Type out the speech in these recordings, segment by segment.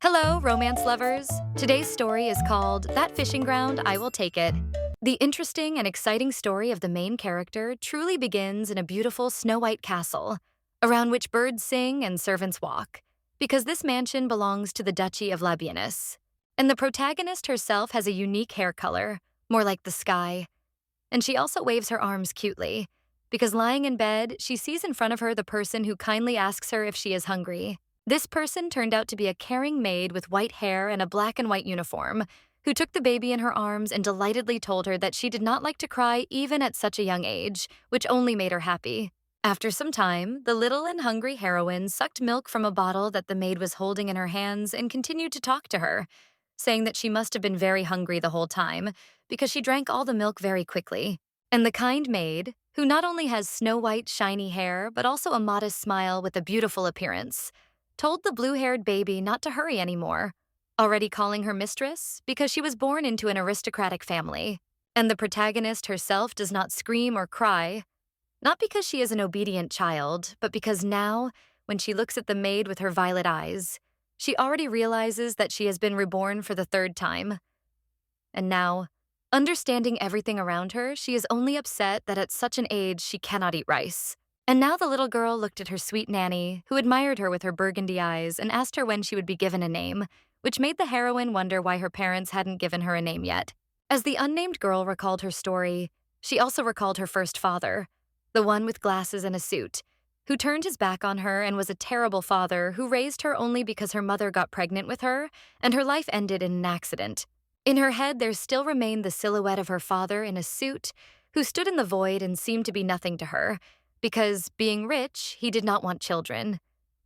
Hello, romance lovers. Today's story is called That Fishing Ground, I Will Take It. The interesting and exciting story of the main character truly begins in a beautiful Snow White castle, around which birds sing and servants walk, because this mansion belongs to the Duchy of Labienus. And the protagonist herself has a unique hair color, more like the sky. And she also waves her arms cutely, because lying in bed, she sees in front of her the person who kindly asks her if she is hungry. This person turned out to be a caring maid with white hair and a black and white uniform, who took the baby in her arms and delightedly told her that she did not like to cry even at such a young age, which only made her happy. After some time, the little and hungry heroine sucked milk from a bottle that the maid was holding in her hands and continued to talk to her, saying that she must have been very hungry the whole time because she drank all the milk very quickly. And the kind maid, who not only has snow-white, shiny hair, but also a modest smile with a beautiful appearance, told the blue-haired baby not to hurry anymore, already calling her mistress because she was born into an aristocratic family. And the protagonist herself does not scream or cry, not because she is an obedient child, but because now, when she looks at the maid with her violet eyes, she already realizes that she has been reborn for the third time. And now, understanding everything around her, she is only upset that at such an age she cannot eat rice. And now the little girl looked at her sweet nanny, who admired her with her burgundy eyes and asked her when she would be given a name, which made the heroine wonder why her parents hadn't given her a name yet. As the unnamed girl recalled her story, she also recalled her first father, the one with glasses and a suit, who turned his back on her and was a terrible father who raised her only because her mother got pregnant with her and her life ended in an accident. In her head, there still remained the silhouette of her father in a suit, who stood in the void and seemed to be nothing to her, because, being rich, he did not want children,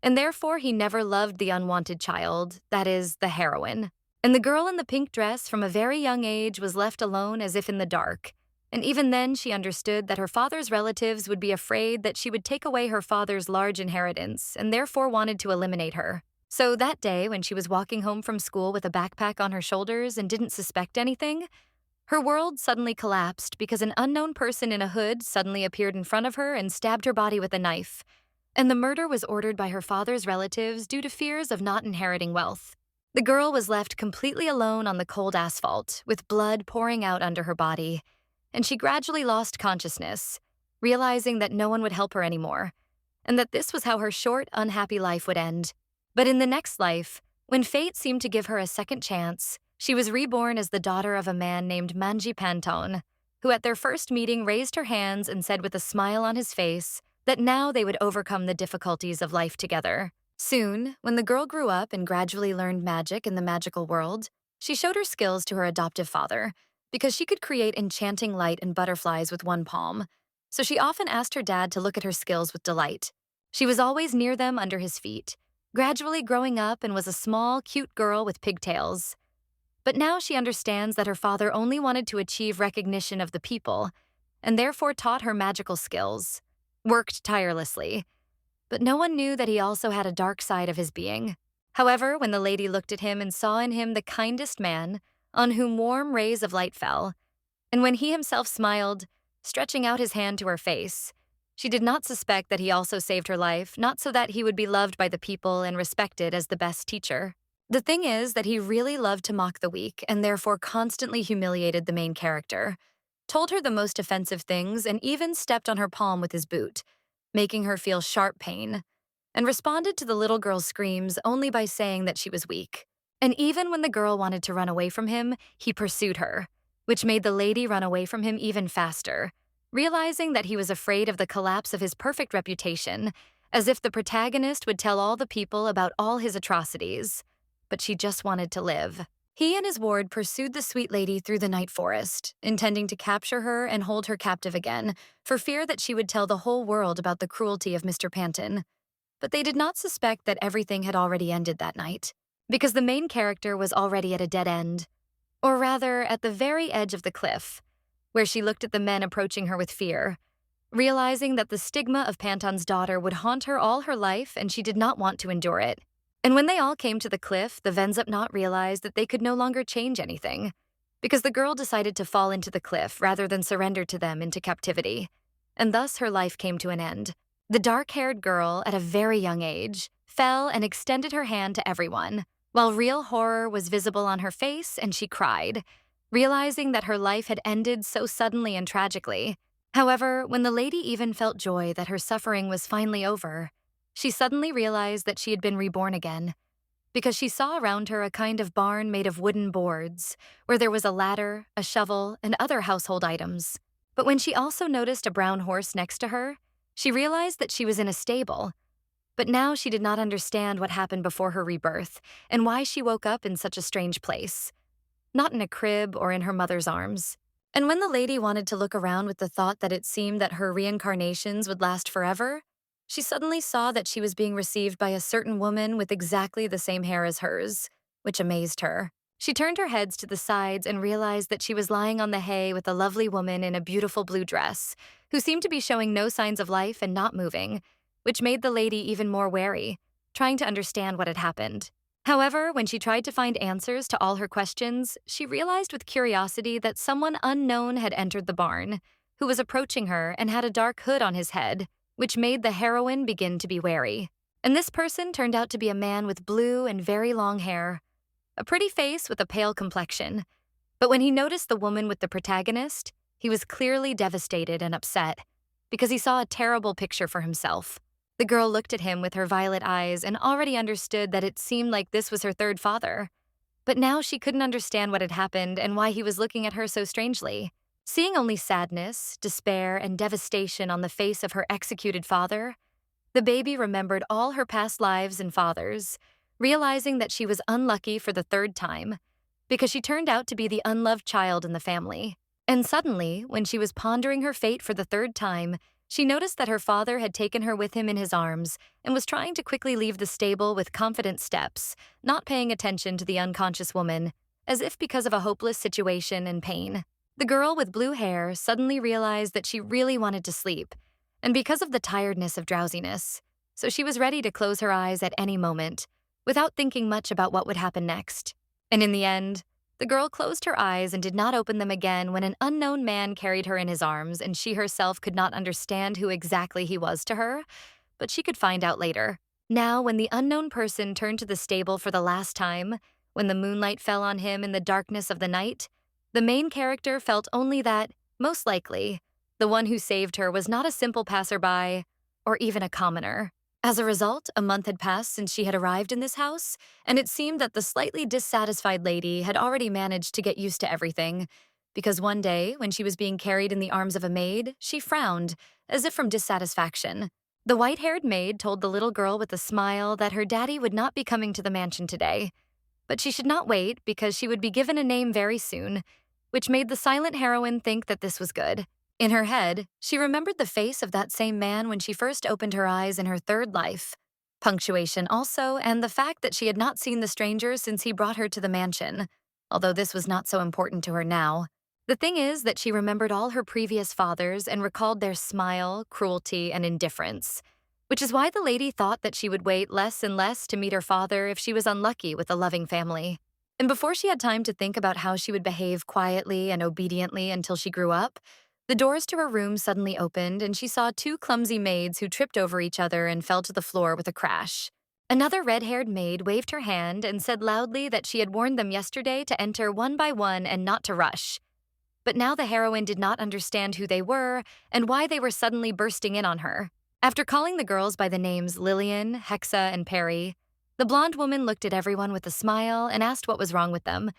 and therefore he never loved the unwanted child, that is, the heroine. And the girl in the pink dress from a very young age was left alone as if in the dark, and even then she understood that her father's relatives would be afraid that she would take away her father's large inheritance and therefore wanted to eliminate her. So that day, when she was walking home from school with a backpack on her shoulders and didn't suspect anything, her world suddenly collapsed because an unknown person in a hood suddenly appeared in front of her and stabbed her body with a knife. And the murder was ordered by her father's relatives due to fears of not inheriting wealth. The girl was left completely alone on the cold asphalt, with blood pouring out under her body, and she gradually lost consciousness, realizing that no one would help her anymore, and that this was how her short, unhappy life would end. But in the next life, when fate seemed to give her a second chance, she was reborn as the daughter of a man named Panton, who at their first meeting raised her hands and said with a smile on his face that now they would overcome the difficulties of life together. Soon, when the girl grew up and gradually learned magic in the magical world, she showed her skills to her adoptive father because she could create enchanting light and butterflies with one palm, so she often asked her dad to look at her skills with delight. She was always near them under his feet, gradually growing up and was a small, cute girl with pigtails. But now she understands that her father only wanted to achieve recognition of the people, and therefore taught her magical skills, worked tirelessly. But no one knew that he also had a dark side of his being. However, when the lady looked at him and saw in him the kindest man, on whom warm rays of light fell, and when he himself smiled, stretching out his hand to her face, she did not suspect that he also saved her life, not so that he would be loved by the people and respected as the best teacher. The thing is that he really loved to mock the weak and therefore constantly humiliated the main character, told her the most offensive things, and even stepped on her palm with his boot, making her feel sharp pain, and responded to the little girl's screams only by saying that she was weak. And even when the girl wanted to run away from him, he pursued her, which made the lady run away from him even faster, realizing that he was afraid of the collapse of his perfect reputation, as if the protagonist would tell all the people about all his atrocities. But she just wanted to live. He and his ward pursued the sweet lady through the night forest, intending to capture her and hold her captive again, for fear that she would tell the whole world about the cruelty of Mr. Panton. But they did not suspect that everything had already ended that night, because the main character was already at a dead end, or rather, at the very edge of the cliff, where she looked at the men approaching her with fear, realizing that the stigma of Panton's daughter would haunt her all her life and she did not want to endure it. And when they all came to the cliff, the Venzupnot realized that they could no longer change anything, because the girl decided to fall into the cliff rather than surrender to them into captivity, and thus her life came to an end. The dark-haired girl, at a very young age, fell and extended her hand to everyone, while real horror was visible on her face and she cried, realizing that her life had ended so suddenly and tragically. However, when the lady even felt joy that her suffering was finally over, she suddenly realized that she had been reborn again, because she saw around her a kind of barn made of wooden boards, where there was a ladder, a shovel, and other household items. But when she also noticed a brown horse next to her, she realized that she was in a stable. But now she did not understand what happened before her rebirth and why she woke up in such a strange place, not in a crib or in her mother's arms. And when the lady wanted to look around with the thought that it seemed that her reincarnations would last forever, she suddenly saw that she was being received by a certain woman with exactly the same hair as hers, which amazed her. She turned her heads to the sides and realized that she was lying on the hay with a lovely woman in a beautiful blue dress, who seemed to be showing no signs of life and not moving, which made the lady even more wary, trying to understand what had happened. However, when she tried to find answers to all her questions, she realized with curiosity that someone unknown had entered the barn, who was approaching her and had a dark hood on his head, which made the heroine begin to be wary. And this person turned out to be a man with blue and very long hair, a pretty face with a pale complexion. But when he noticed the woman with the protagonist, he was clearly devastated and upset, because he saw a terrible picture for himself. The girl looked at him with her violet eyes and already understood that it seemed like this was her third father. But now she couldn't understand what had happened and why he was looking at her so strangely. Seeing only sadness, despair, and devastation on the face of her executed father, the baby remembered all her past lives and fathers, realizing that she was unlucky for the third time, because she turned out to be the unloved child in the family. And suddenly, when she was pondering her fate for the third time, she noticed that her father had taken her with him in his arms and was trying to quickly leave the stable with confident steps, not paying attention to the unconscious woman, as if because of a hopeless situation and pain. The girl with blue hair suddenly realized that she really wanted to sleep, and because of the tiredness of drowsiness, so she was ready to close her eyes at any moment, without thinking much about what would happen next. And in the end, the girl closed her eyes and did not open them again when an unknown man carried her in his arms, and she herself could not understand who exactly he was to her, but she could find out later. Now, when the unknown person turned to the stable for the last time, when the moonlight fell on him in the darkness of the night, the main character felt only that, most likely, the one who saved her was not a simple passerby or even a commoner. As a result, a month had passed since she had arrived in this house, and it seemed that the slightly dissatisfied lady had already managed to get used to everything, because one day, when she was being carried in the arms of a maid, she frowned, as if from dissatisfaction. The white-haired maid told the little girl with a smile that her daddy would not be coming to the mansion today, but she should not wait because she would be given a name very soon, which made the silent heroine think that this was good. In her head, she remembered the face of that same man when she first opened her eyes in her third life, punctuation also, and the fact that she had not seen the stranger since he brought her to the mansion, although this was not so important to her now. The thing is that she remembered all her previous fathers and recalled their smile, cruelty, and indifference, which is why the lady thought that she would wait less and less to meet her father if she was unlucky with a loving family. And before she had time to think about how she would behave quietly and obediently until she grew up, the doors to her room suddenly opened, and she saw two clumsy maids who tripped over each other and fell to the floor with a crash. Another red-haired maid waved her hand and said loudly that she had warned them yesterday to enter one by one and not to rush. But now the heroine did not understand who they were and why they were suddenly bursting in on her. After calling the girls by the names Lillian, Hexa, and Perry, the blonde woman looked at everyone with a smile and asked what was wrong with them,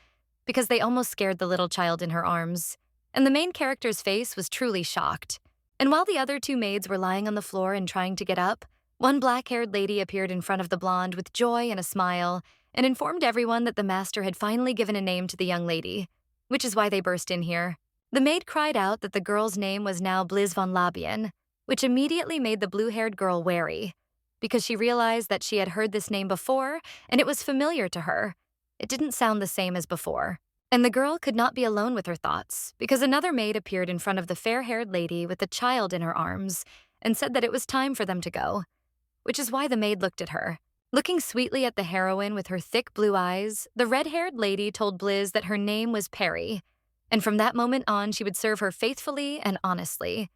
because they almost scared the little child in her arms. And the main character's face was truly shocked. And while the other two maids were lying on the floor and trying to get up, one black-haired lady appeared in front of the blonde with joy and a smile and informed everyone that the master had finally given a name to the young lady, which is why they burst in here. The maid cried out that the girl's name was now Bliz von Labian, which immediately made the blue-haired girl wary, because she realized that she had heard this name before and it was familiar to her. It didn't sound the same as before. And the girl could not be alone with her thoughts, because another maid appeared in front of the fair-haired lady with a child in her arms and said that it was time for them to go, which is why the maid looked at her. Looking sweetly at the heroine with her thick blue eyes, the red-haired lady told Bliz that her name was Perry, and from that moment on she would serve her faithfully and honestly,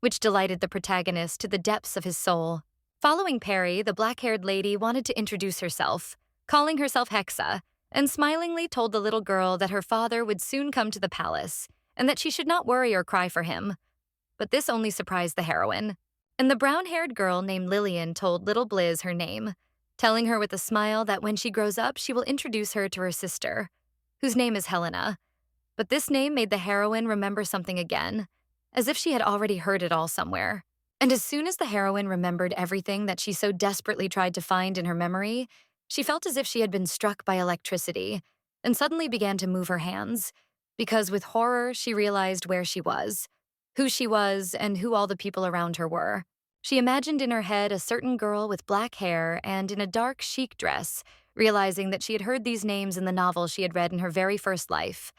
which delighted the protagonist to the depths of his soul. Following Perry, the black-haired lady wanted to introduce herself, calling herself Hexa, and smilingly told the little girl that her father would soon come to the palace and that she should not worry or cry for him. But this only surprised the heroine. And the brown-haired girl named Lillian told little Blizz her name, telling her with a smile that when she grows up, she will introduce her to her sister, whose name is Helena. But this name made the heroine remember something again, as if she had already heard it all somewhere. And as soon as the heroine remembered everything that she so desperately tried to find in her memory, she felt as if she had been struck by electricity and suddenly began to move her hands, because with horror she realized where she was, who she was, and who all the people around her were. She imagined in her head a certain girl with black hair and in a dark chic dress, realizing that she had heard these names in the novel she had read in her very first life.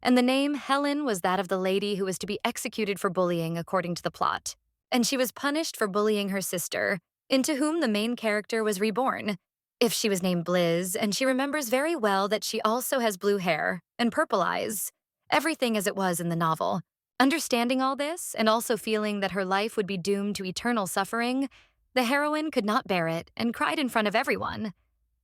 And the name Helen was that of the lady who was to be executed for bullying according to the plot. And she was punished for bullying her sister, into whom the main character was reborn. If she was named Blizz, and she remembers very well that she also has blue hair and purple eyes, everything as it was in the novel. Understanding all this, and also feeling that her life would be doomed to eternal suffering, the heroine could not bear it and cried in front of everyone,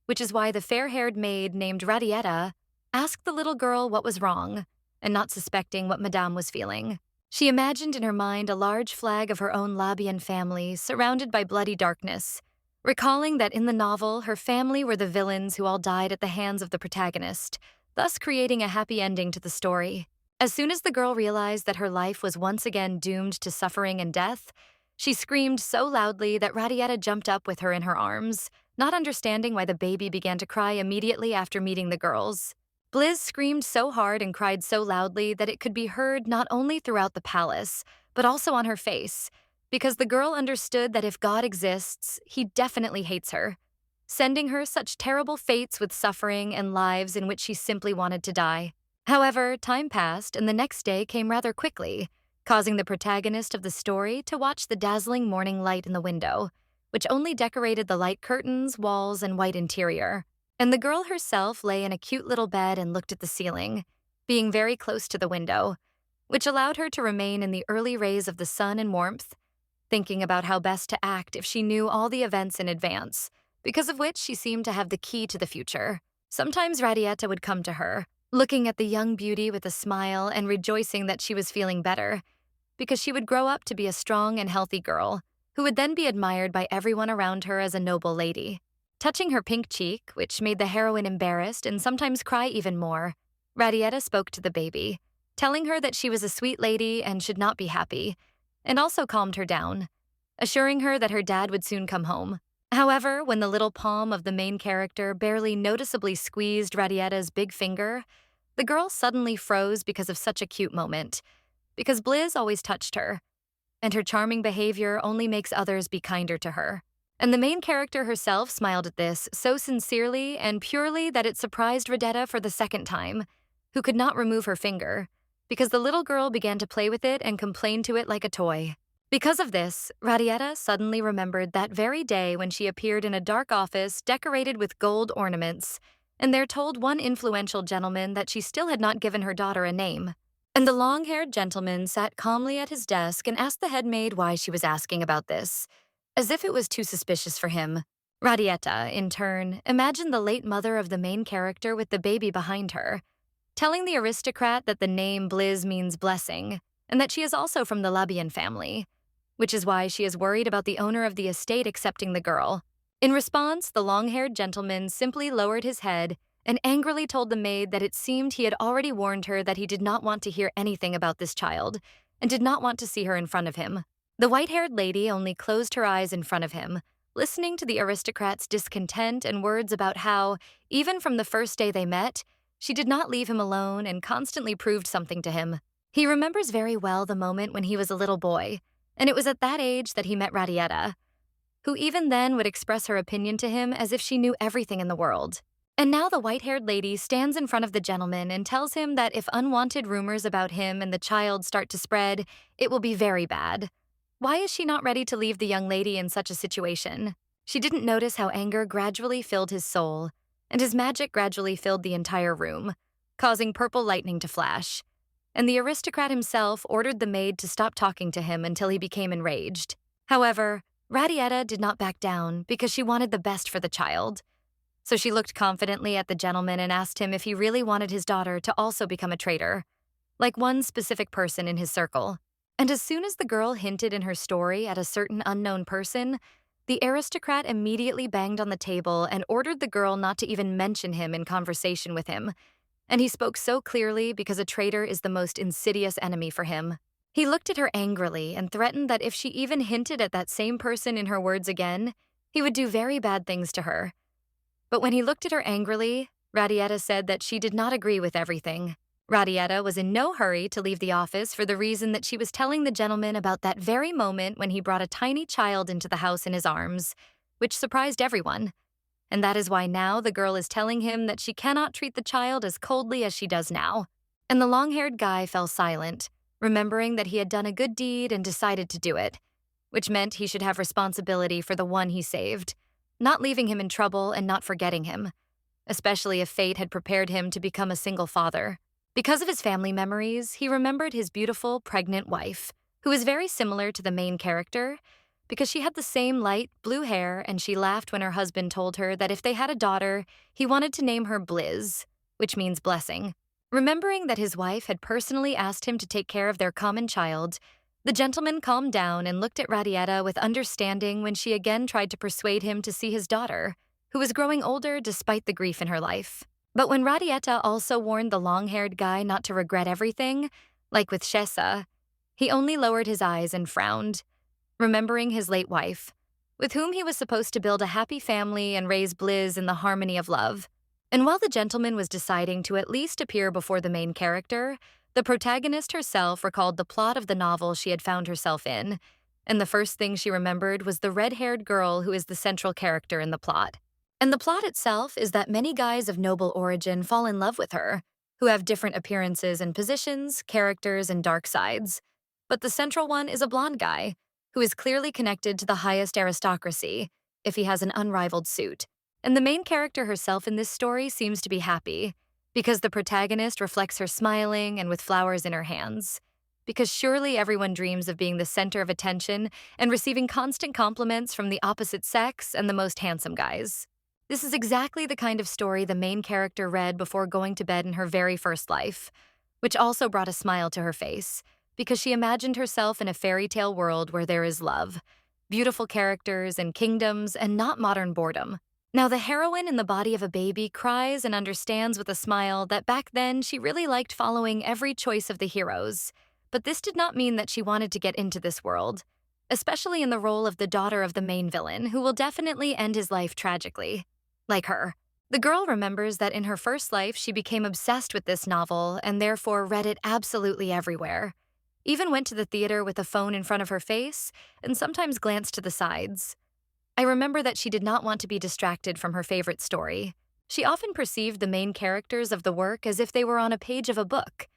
which is why the fair-haired maid named Radietta asked the little girl what was wrong, and not suspecting what Madame was feeling. She imagined in her mind a large flag of her own Labian family surrounded by bloody darkness, recalling that in the novel, her family were the villains who all died at the hands of the protagonist, thus creating a happy ending to the story. As soon as the girl realized that her life was once again doomed to suffering and death, she screamed so loudly that Radietta jumped up with her in her arms, not understanding why the baby began to cry immediately after meeting the girls. Blizz screamed so hard and cried so loudly that it could be heard not only throughout the palace, but also on her face, because the girl understood that if God exists, he definitely hates her, sending her such terrible fates with suffering and lives in which she simply wanted to die. However, time passed, and the next day came rather quickly, causing the protagonist of the story to watch the dazzling morning light in the window, which only decorated the light curtains, walls, and white interior. And the girl herself lay in a cute little bed and looked at the ceiling, being very close to the window, which allowed her to remain in the early rays of the sun and warmth, thinking about how best to act if she knew all the events in advance, because of which she seemed to have the key to the future. Sometimes Radietta would come to her, looking at the young beauty with a smile and rejoicing that she was feeling better, because she would grow up to be a strong and healthy girl, who would then be admired by everyone around her as a noble lady. Touching her pink cheek, which made the heroine embarrassed and sometimes cry even more, Radietta spoke to the baby, telling her that she was a sweet lady and should not be happy, and also calmed her down, assuring her that her dad would soon come home. However, when the little palm of the main character barely noticeably squeezed Radietta's big finger, the girl suddenly froze because of such a cute moment, because Blizz always touched her, and her charming behavior only makes others be kinder to her. And the main character herself smiled at this so sincerely and purely that it surprised Radietta for the second time, who could not remove her finger, because the little girl began to play with it and complain to it like a toy. Because of this, Radietta suddenly remembered that very day when she appeared in a dark office decorated with gold ornaments, and there told one influential gentleman that she still had not given her daughter a name. And the long-haired gentleman sat calmly at his desk and asked the head maid why she was asking about this, as if it was too suspicious for him. Radietta, in turn, imagined the late mother of the main character with the baby behind her, telling the aristocrat that the name Blizz means blessing, and that she is also from the Labian family, which is why she is worried about the owner of the estate accepting the girl. In response, the long-haired gentleman simply lowered his head and angrily told the maid that it seemed he had already warned her that he did not want to hear anything about this child and did not want to see her in front of him. The white-haired lady only closed her eyes in front of him, listening to the aristocrat's discontent and words about how, even from the first day they met, she did not leave him alone and constantly proved something to him. He remembers very well the moment when he was a little boy, and it was at that age that he met Radietta, who even then would express her opinion to him as if she knew everything in the world. And now the white-haired lady stands in front of the gentleman and tells him that if unwanted rumors about him and the child start to spread, it will be very bad. Why is she not ready to leave the young lady in such a situation? She didn't notice how anger gradually filled his soul, and his magic gradually filled the entire room, causing purple lightning to flash. And the aristocrat himself ordered the maid to stop talking to him until he became enraged. However, Radietta did not back down because she wanted the best for the child. So she looked confidently at the gentleman and asked him if he really wanted his daughter to also become a traitor, like one specific person in his circle. And as soon as the girl hinted in her story at a certain unknown person, the aristocrat immediately banged on the table and ordered the girl not to even mention him in conversation with him. And he spoke so clearly because a traitor is the most insidious enemy for him. He looked at her angrily and threatened that if she even hinted at that same person in her words again, he would do very bad things to her. But when he looked at her angrily, Radietta said that she did not agree with everything. Radietta was in no hurry to leave the office for the reason that she was telling the gentleman about that very moment when he brought a tiny child into the house in his arms, which surprised everyone. And that is why now the girl is telling him that she cannot treat the child as coldly as she does now. And the long-haired guy fell silent, remembering that he had done a good deed and decided to do it, which meant he should have responsibility for the one he saved, not leaving him in trouble and not forgetting him, especially if fate had prepared him to become a single father. Because of his family memories, he remembered his beautiful, pregnant wife, who was very similar to the main character, because she had the same light blue hair and she laughed when her husband told her that if they had a daughter, he wanted to name her Blizz, which means blessing. Remembering that his wife had personally asked him to take care of their common child, the gentleman calmed down and looked at Radietta with understanding when she again tried to persuade him to see his daughter, who was growing older despite the grief in her life. But when Radietta also warned the long-haired guy not to regret everything, like with Shesa, he only lowered his eyes and frowned, remembering his late wife, with whom he was supposed to build a happy family and raise Blizz in the harmony of love. And while the gentleman was deciding to at least appear before the main character, the protagonist herself recalled the plot of the novel she had found herself in, and the first thing she remembered was the red-haired girl who is the central character in the plot. And the plot itself is that many guys of noble origin fall in love with her, who have different appearances and positions, characters, and dark sides. But the central one is a blonde guy, who is clearly connected to the highest aristocracy, if he has an unrivaled suit. And the main character herself in this story seems to be happy, because the protagonist reflects her smiling and with flowers in her hands. Because surely everyone dreams of being the center of attention and receiving constant compliments from the opposite sex and the most handsome guys. This is exactly the kind of story the main character read before going to bed in her very first life, which also brought a smile to her face, because she imagined herself in a fairy tale world where there is love, beautiful characters and kingdoms, and not modern boredom. Now, the heroine in the body of a baby cries and understands with a smile that back then she really liked following every choice of the heroes, but this did not mean that she wanted to get into this world, especially in the role of the daughter of the main villain, who will definitely end his life tragically. Like her. The girl remembers that in her first life she became obsessed with this novel and therefore read it absolutely everywhere. Even went to the theater with a phone in front of her face and sometimes glanced to the sides. I remember that she did not want to be distracted from her favorite story. She often perceived the main characters of the work as if they were on a page of a book,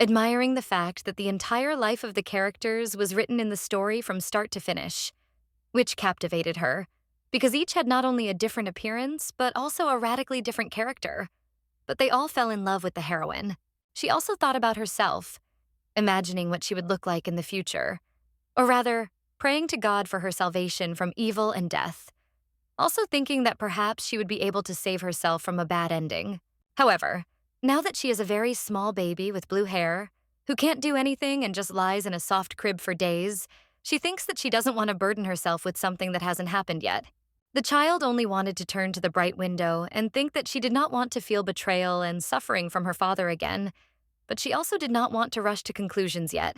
admiring the fact that the entire life of the characters was written in the story from start to finish, which captivated her, because each had not only a different appearance, but also a radically different character. But they all fell in love with the heroine. She also thought about herself, imagining what she would look like in the future, or rather, praying to God for her salvation from evil and death, also thinking that perhaps she would be able to save herself from a bad ending. However, now that she is a very small baby with blue hair, who can't do anything and just lies in a soft crib for days, she thinks that she doesn't want to burden herself with something that hasn't happened yet. The child only wanted to turn to the bright window and think that she did not want to feel betrayal and suffering from her father again, but she also did not want to rush to conclusions yet.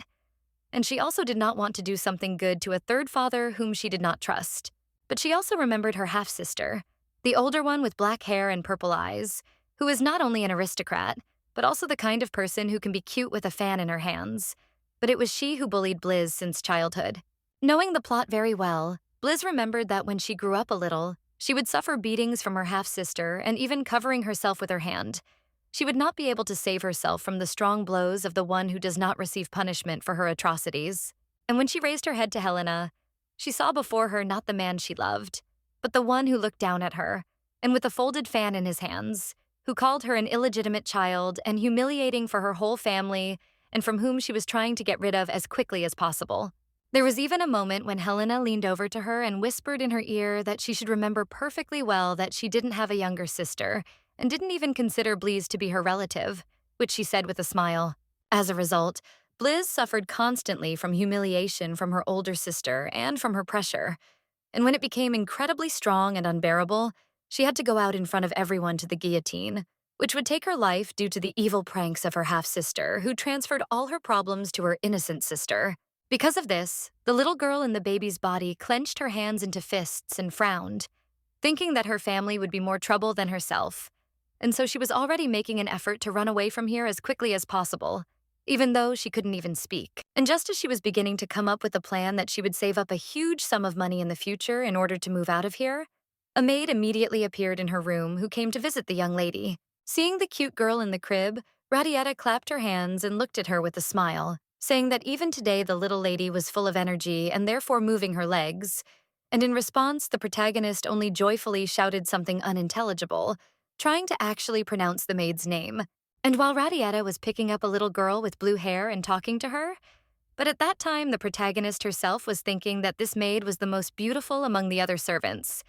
And she also did not want to do something good to a third father whom she did not trust. But she also remembered her half-sister, the older one with black hair and purple eyes, who is not only an aristocrat, but also the kind of person who can be cute with a fan in her hands. But it was she who bullied Blizz since childhood. Knowing the plot very well, Blizz remembered that when she grew up a little, she would suffer beatings from her half-sister and even covering herself with her hand. She would not be able to save herself from the strong blows of the one who does not receive punishment for her atrocities. And when she raised her head to Helena, she saw before her not the man she loved, but the one who looked down at her, and with a folded fan in his hands, who called her an illegitimate child and humiliating for her whole family, and from whom she was trying to get rid of as quickly as possible. There was even a moment when Helena leaned over to her and whispered in her ear that she should remember perfectly well that she didn't have a younger sister and didn't even consider Blease to be her relative, which she said with a smile. As a result, Blizz suffered constantly from humiliation from her older sister and from her pressure, and when it became incredibly strong and unbearable, she had to go out in front of everyone to the guillotine, which would take her life due to the evil pranks of her half-sister, who transferred all her problems to her innocent sister. Because of this, the little girl in the baby's body clenched her hands into fists and frowned, thinking that her family would be more trouble than herself, and so she was already making an effort to run away from here as quickly as possible, even though she couldn't even speak. And just as she was beginning to come up with a plan that she would save up a huge sum of money in the future in order to move out of here, a maid immediately appeared in her room who came to visit the young lady. Seeing the cute girl in the crib, Radietta clapped her hands and looked at her with a smile, saying that even today the little lady was full of energy and therefore moving her legs. And in response, the protagonist only joyfully shouted something unintelligible, trying to actually pronounce the maid's name. And while Radietta was picking up a little girl with blue hair and talking to her, but at that time the protagonist herself was thinking that this maid was the most beautiful among the other servants,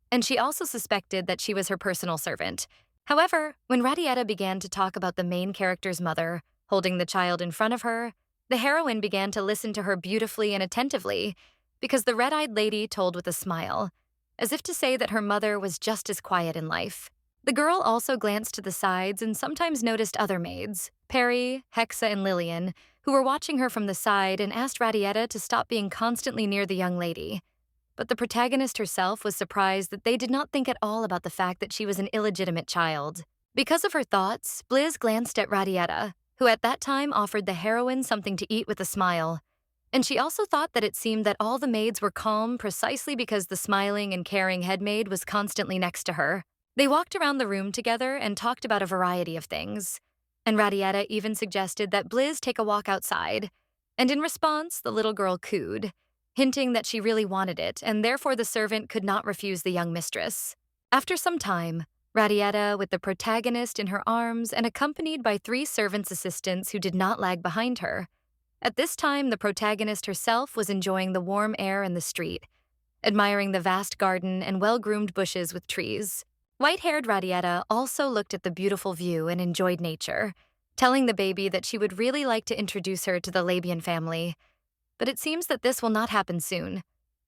and she also suspected that she was her personal servant. However, when Radietta began to talk about the main character's mother, holding the child in front of her, the heroine began to listen to her beautifully and attentively, because the red-eyed lady told with a smile, as if to say that her mother was just as quiet in life. The girl also glanced to the sides and sometimes noticed other maids, Perry, Hexa, and Lillian, who were watching her from the side and asked Radietta to stop being constantly near the young lady. But the protagonist herself was surprised that they did not think at all about the fact that she was an illegitimate child. Because of her thoughts, Blizz glanced at Radietta, who at that time offered the heroine something to eat with a smile. And she also thought that it seemed that all the maids were calm precisely because the smiling and caring head maid was constantly next to her. They walked around the room together and talked about a variety of things. And Radietta even suggested that Blizz take a walk outside. And in response, the little girl cooed, hinting that she really wanted it, and therefore the servant could not refuse the young mistress. After some time, Radietta, with the protagonist in her arms and accompanied by 3 servants' assistants who did not lag behind her. At this time, the protagonist herself was enjoying the warm air in the street, admiring the vast garden and well-groomed bushes with trees. White-haired Radietta also looked at the beautiful view and enjoyed nature, telling the baby that she would really like to introduce her to the Labian family. But it seems that this will not happen soon,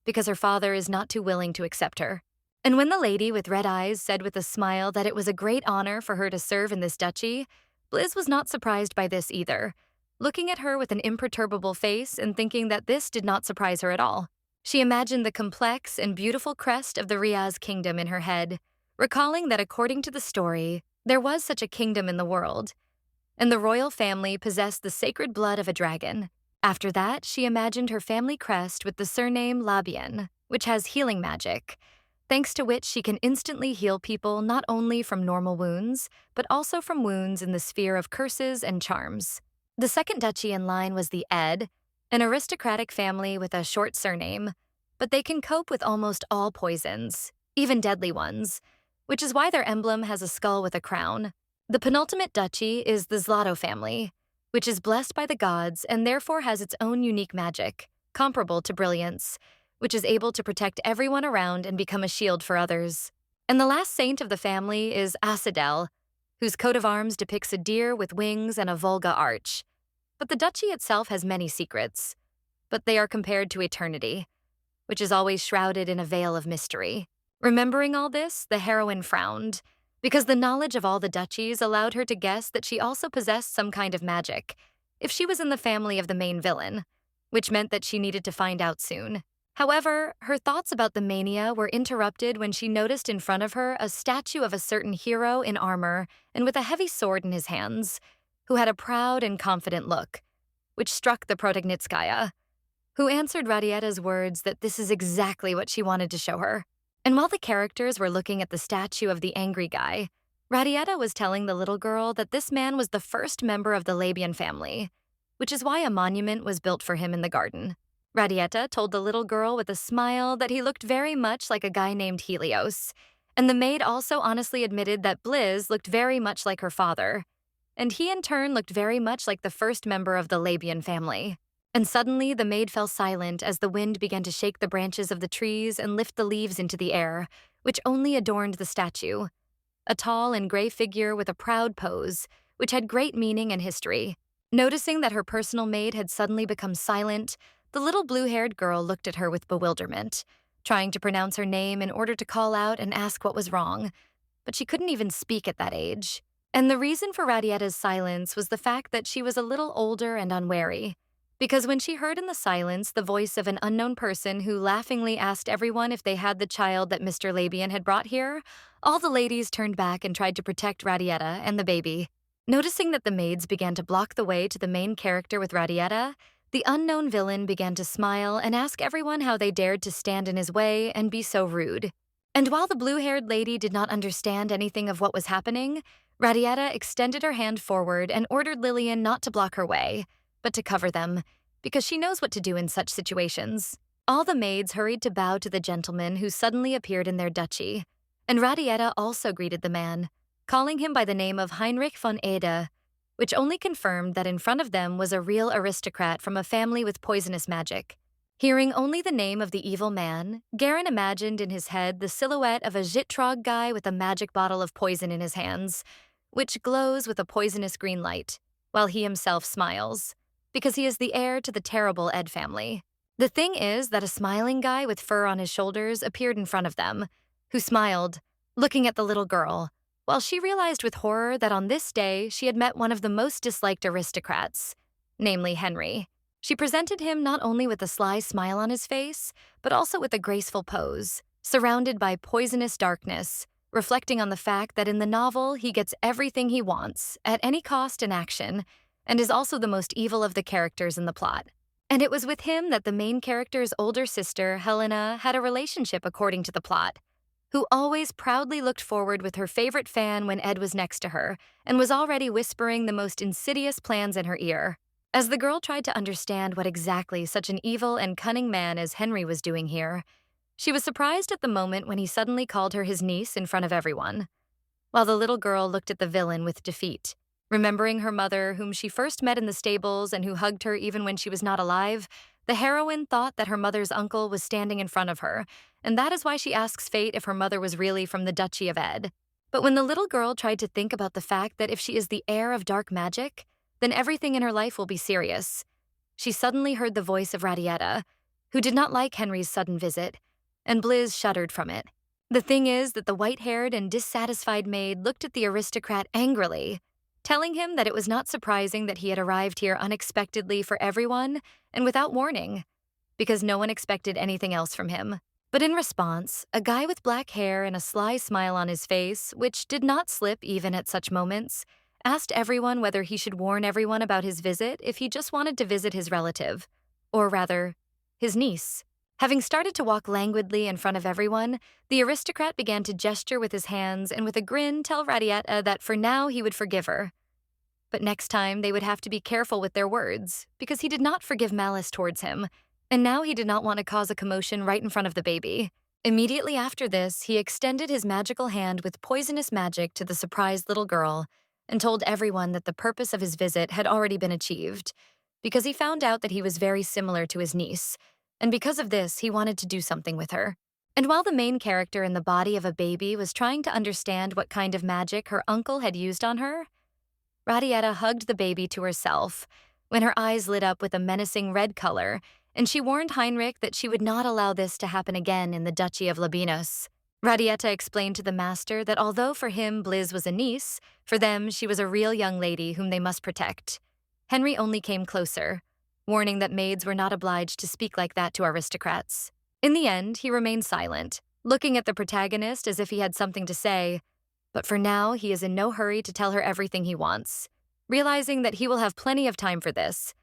because her father is not too willing to accept her. And when the lady with red eyes said with a smile that it was a great honor for her to serve in this duchy, Blizz was not surprised by this either, looking at her with an imperturbable face and thinking that this did not surprise her at all. She imagined the complex and beautiful crest of the Riaz kingdom in her head, recalling that according to the story, there was such a kingdom in the world, and the royal family possessed the sacred blood of a dragon. After that, she imagined her family crest with the surname Labian, which has healing magic, thanks to which she can instantly heal people not only from normal wounds, but also from wounds in the sphere of curses and charms. The second duchy in line was the Ed, an aristocratic family with a short surname, but they can cope with almost all poisons, even deadly ones, which is why their emblem has a skull with a crown. The penultimate duchy is the Zlato family, which is blessed by the gods and therefore has its own unique magic, comparable to brilliance, which is able to protect everyone around and become a shield for others. And the last saint of the family is Asadel, whose coat of arms depicts a deer with wings and a Volga arch. But the duchy itself has many secrets, but they are compared to eternity, which is always shrouded in a veil of mystery. Remembering all this, the heroine frowned, because the knowledge of all the duchies allowed her to guess that she also possessed some kind of magic, if she was in the family of the main villain, which meant that she needed to find out soon. However, her thoughts about the mania were interrupted when she noticed in front of her a statue of a certain hero in armor and with a heavy sword in his hands, who had a proud and confident look, which struck the Protagnitskaya, who answered Radietta's words that this is exactly what she wanted to show her. And while the characters were looking at the statue of the angry guy, Radietta was telling the little girl that this man was the first member of the Labian family, which is why a monument was built for him in the garden. Radietta told the little girl with a smile that he looked very much like a guy named Helios, and the maid also honestly admitted that Blizz looked very much like her father, and he in turn looked very much like the first member of the Labian family. And suddenly the maid fell silent as the wind began to shake the branches of the trees and lift the leaves into the air, which only adorned the statue. A tall and gray figure with a proud pose, which had great meaning and history. Noticing that her personal maid had suddenly become silent, the little blue-haired girl looked at her with bewilderment, trying to pronounce her name in order to call out and ask what was wrong, but she couldn't even speak at that age. And the reason for Radietta's silence was the fact that she was a little older and unwary. Because when she heard in the silence the voice of an unknown person who laughingly asked everyone if they had the child that Mr. Labian had brought here, all the ladies turned back and tried to protect Radietta and the baby. Noticing that the maids began to block the way to the main character with Radietta, the unknown villain began to smile and ask everyone how they dared to stand in his way and be so rude. And while the blue-haired lady did not understand anything of what was happening, Radietta extended her hand forward and ordered Lillian not to block her way, but to cover them, because she knows what to do in such situations. All the maids hurried to bow to the gentleman who suddenly appeared in their duchy, and Radietta also greeted the man, calling him by the name of Heinrich von Ede, which only confirmed that in front of them was a real aristocrat from a family with poisonous magic. Hearing only the name of the evil man, Garen imagined in his head the silhouette of a Zhitrog guy with a magic bottle of poison in his hands, which glows with a poisonous green light, while he himself smiles, because he is the heir to the terrible Ed family. The thing is that a smiling guy with fur on his shoulders appeared in front of them, who smiled, looking at the little girl, while she realized with horror that on this day she had met one of the most disliked aristocrats, namely Henry. She presented him not only with a sly smile on his face, but also with a graceful pose, surrounded by poisonous darkness, reflecting on the fact that in the novel he gets everything he wants, at any cost and action, and is also the most evil of the characters in the plot. And it was with him that the main character's older sister, Helena, had a relationship according to the plot, who always proudly looked forward with her favorite fan when Ed was next to her, and was already whispering the most insidious plans in her ear. As the girl tried to understand what exactly such an evil and cunning man as Henry was doing here, she was surprised at the moment when he suddenly called her his niece in front of everyone, while the little girl looked at the villain with defeat. Remembering her mother, whom she first met in the stables and who hugged her even when she was not alive, the heroine thought that her mother's uncle was standing in front of her, and that is why she asks Fate if her mother was really from the Duchy of Ed. But when the little girl tried to think about the fact that if she is the heir of dark magic, then everything in her life will be serious, she suddenly heard the voice of Radietta, who did not like Henry's sudden visit, and Blizz shuddered from it. The thing is that the white-haired and dissatisfied maid looked at the aristocrat angrily, telling him that it was not surprising that he had arrived here unexpectedly for everyone and without warning, because no one expected anything else from him. But in response, a guy with black hair and a sly smile on his face, which did not slip even at such moments, asked everyone whether he should warn everyone about his visit if he just wanted to visit his relative, or rather, his niece. Having started to walk languidly in front of everyone, the aristocrat began to gesture with his hands and with a grin tell Radietta that for now he would forgive her. But next time they would have to be careful with their words, because he did not forgive malice towards him, and now he did not want to cause a commotion right in front of the baby. Immediately after this, he extended his magical hand with poisonous magic to the surprised little girl and told everyone that the purpose of his visit had already been achieved, because he found out that he was very similar to his niece, and because of this, he wanted to do something with her. And while the main character in the body of a baby was trying to understand what kind of magic her uncle had used on her, Radietta hugged the baby to herself when her eyes lit up with a menacing red color, and she warned Heinrich that she would not allow this to happen again in the Duchy of Labinos. Radietta explained to the master that although for him Blizz was a niece, for them she was a real young lady whom they must protect. Henry only came closer, warning that maids were not obliged to speak like that to aristocrats. In the end, he remained silent, looking at the protagonist as if he had something to say, but for now he is in no hurry to tell her everything he wants, realizing that he will have plenty of time for this,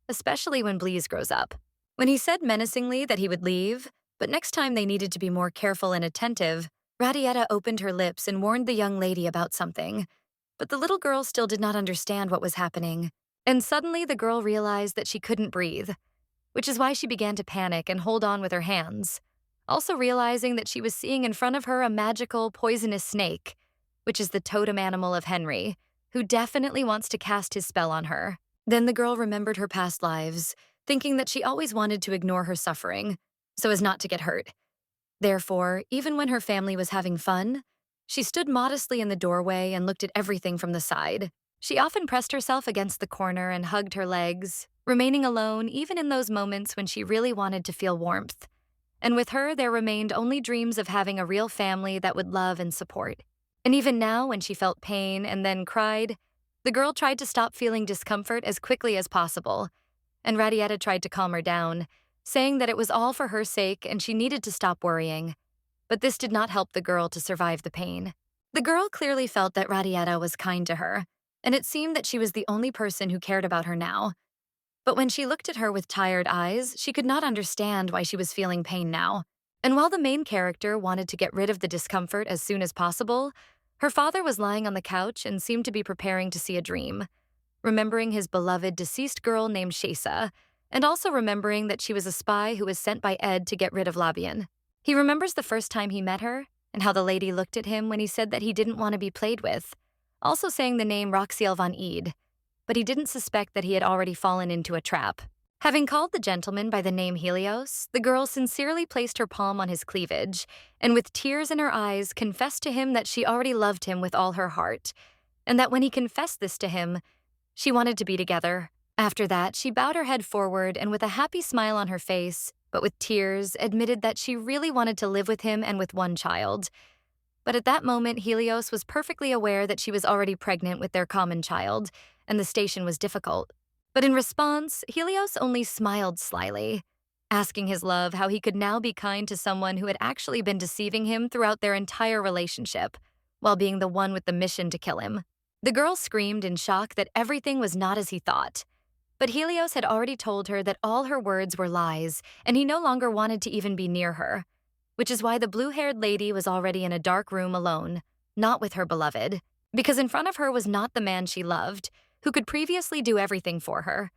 especially when Blizz grows up. When he said menacingly that he would leave, but next time they needed to be more careful and attentive, Radietta opened her lips and warned the young lady about something, but the little girl still did not understand what was happening. And suddenly the girl realized that she couldn't breathe, which is why she began to panic and hold on with her hands, also realizing that she was seeing in front of her a magical, poisonous snake, which is the totem animal of Henry, who definitely wants to cast his spell on her. Then the girl remembered her past lives, thinking that she always wanted to ignore her suffering so as not to get hurt. Therefore, even when her family was having fun, she stood modestly in the doorway and looked at everything from the side. She often pressed herself against the corner and hugged her legs, remaining alone even in those moments when she really wanted to feel warmth. And with her, there remained only dreams of having a real family that would love and support. And even now, when she felt pain and then cried, the girl tried to stop feeling discomfort as quickly as possible, and Radietta tried to calm her down, saying that it was all for her sake and she needed to stop worrying. But this did not help the girl to survive the pain. The girl clearly felt that Radietta was kind to her, and it seemed that she was the only person who cared about her now. But when she looked at her with tired eyes, she could not understand why she was feeling pain now. And while the main character wanted to get rid of the discomfort as soon as possible, her father was lying on the couch and seemed to be preparing to see a dream, remembering his beloved deceased girl named Shesa, and also remembering that she was a spy who was sent by Ed to get rid of Labian. He remembers the first time he met her, and how the lady looked at him when he said that he didn't want to be played with, also saying the name Roxiel van Eed, but he didn't suspect that he had already fallen into a trap. Having called the gentleman by the name Helios, the girl sincerely placed her palm on his cleavage, and with tears in her eyes confessed to him that she already loved him with all her heart, and that when he confessed this to him, she wanted to be together. After that, she bowed her head forward and with a happy smile on her face, but with tears, admitted that she really wanted to live with him and with one child. But at that moment, Helios was perfectly aware that she was already pregnant with their common child, and the station was difficult. But in response, Helios only smiled slyly, asking his love how he could now be kind to someone who had actually been deceiving him throughout their entire relationship, while being the one with the mission to kill him. The girl screamed in shock that everything was not as he thought. But Helios had already told her that all her words were lies, and he no longer wanted to even be near her, which is why the blue-haired lady was already in a dark room alone, not with her beloved, because in front of her was not the man she loved, who could previously do everything for her,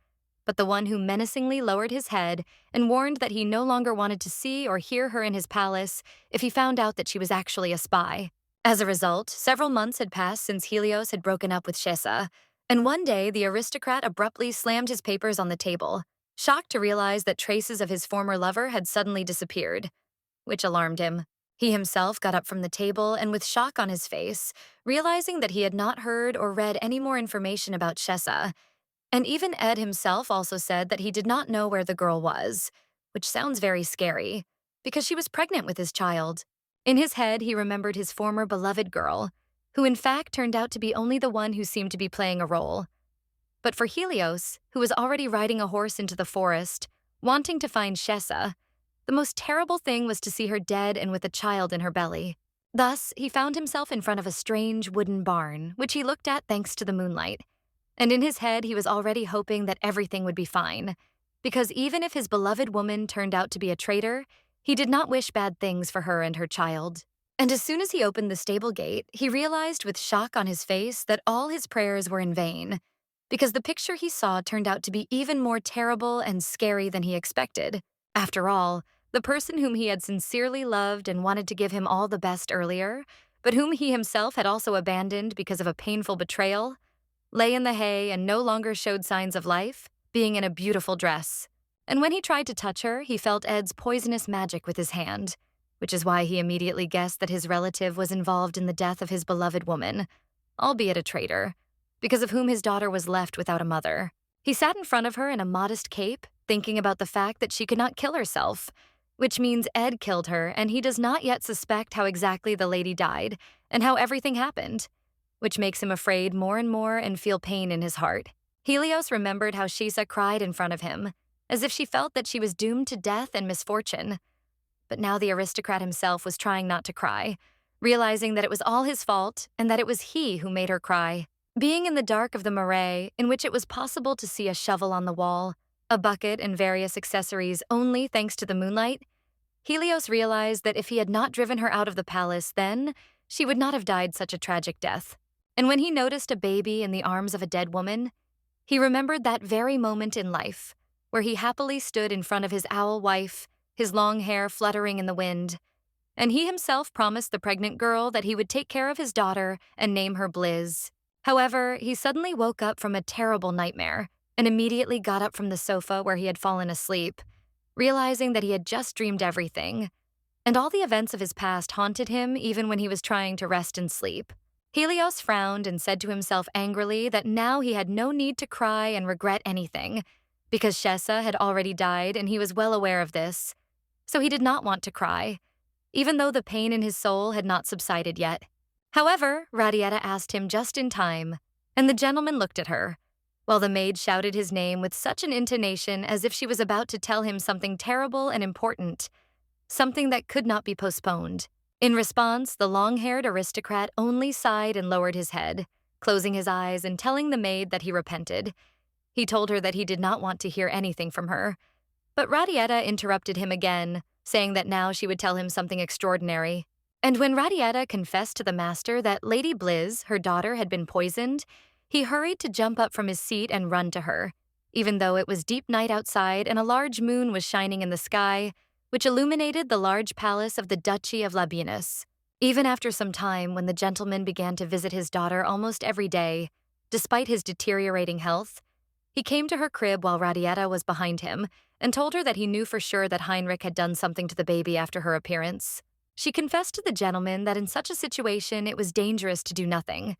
but the one who menacingly lowered his head and warned that he no longer wanted to see or hear her in his palace if he found out that she was actually a spy. As a result, several months had passed since Helios had broken up with Shesa, and one day the aristocrat abruptly slammed his papers on the table, shocked to realize that traces of his former lover had suddenly disappeared, which alarmed him. He himself got up from the table and with shock on his face, realizing that he had not heard or read any more information about Shesa. And even Ed himself also said that he did not know where the girl was, which sounds very scary, because she was pregnant with his child. In his head, he remembered his former beloved girl, who in fact turned out to be only the one who seemed to be playing a role. But for Helios, who was already riding a horse into the forest, wanting to find Shesa, the most terrible thing was to see her dead and with a child in her belly. Thus, he found himself in front of a strange wooden barn, which he looked at thanks to the moonlight. And in his head, he was already hoping that everything would be fine, because even if his beloved woman turned out to be a traitor, he did not wish bad things for her and her child. And as soon as he opened the stable gate, he realized with shock on his face that all his prayers were in vain, because the picture he saw turned out to be even more terrible and scary than he expected. After all, the person whom he had sincerely loved and wanted to give him all the best earlier, but whom he himself had also abandoned because of a painful betrayal, lay in the hay and no longer showed signs of life, being in a beautiful dress. And when he tried to touch her, he felt Ed's poisonous magic with his hand, which is why he immediately guessed that his relative was involved in the death of his beloved woman, albeit a traitor, because of whom his daughter was left without a mother. He sat in front of her in a modest cape, thinking about the fact that she could not kill herself, which means Ed killed her and he does not yet suspect how exactly the lady died and how everything happened, which makes him afraid more and more and feel pain in his heart. Helios remembered how Shesa cried in front of him, as if she felt that she was doomed to death and misfortune. But now the aristocrat himself was trying not to cry, realizing that it was all his fault and that it was he who made her cry. Being in the dark of the marais, in which it was possible to see a shovel on the wall, a bucket and various accessories only thanks to the moonlight, Helios realized that if he had not driven her out of the palace then, she would not have died such a tragic death. And when he noticed a baby in the arms of a dead woman, he remembered that very moment in life, where he happily stood in front of his owl wife, his long hair fluttering in the wind, and he himself promised the pregnant girl that he would take care of his daughter and name her Blizz. However, he suddenly woke up from a terrible nightmare and immediately got up from the sofa where he had fallen asleep, realizing that he had just dreamed everything, and all the events of his past haunted him even when he was trying to rest and sleep. Helios frowned and said to himself angrily that now he had no need to cry and regret anything, because Shesa had already died and he was well aware of this, so he did not want to cry, even though the pain in his soul had not subsided yet. However, Radietta asked him just in time, and the gentleman looked at her, while the maid shouted his name with such an intonation as if she was about to tell him something terrible and important, something that could not be postponed. In response, the long-haired aristocrat only sighed and lowered his head, closing his eyes and telling the maid that he repented. He told her that he did not want to hear anything from her, but Radietta interrupted him again, saying that now she would tell him something extraordinary. And when Radietta confessed to the master that Lady Blizz, her daughter, had been poisoned, he hurried to jump up from his seat and run to her, even though it was deep night outside and a large moon was shining in the sky, which illuminated the large palace of the Duchy of Labienus. Even after some time, when the gentleman began to visit his daughter almost every day, despite his deteriorating health, he came to her crib while Radietta was behind him and told her that he knew for sure that Heinrich had done something to the baby after her appearance. She confessed to the gentleman that in such a situation it was dangerous to do nothing.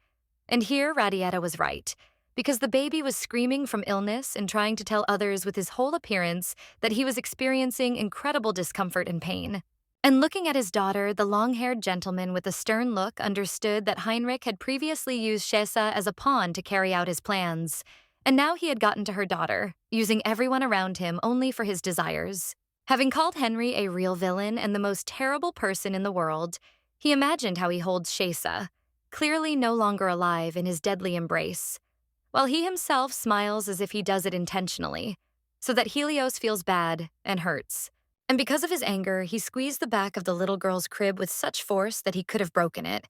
And here Radietta was right, because the baby was screaming from illness and trying to tell others with his whole appearance that he was experiencing incredible discomfort and pain. And looking at his daughter, the long-haired gentleman with a stern look understood that Heinrich had previously used Shesa as a pawn to carry out his plans, and now he had gotten to her daughter, using everyone around him only for his desires. Having called Henry a real villain and the most terrible person in the world, he imagined how he holds Shesa, clearly no longer alive, in his deadly embrace, while he himself smiles as if he does it intentionally, so that Helios feels bad and hurts. And because of his anger, he squeezed the back of the little girl's crib with such force that he could have broken it.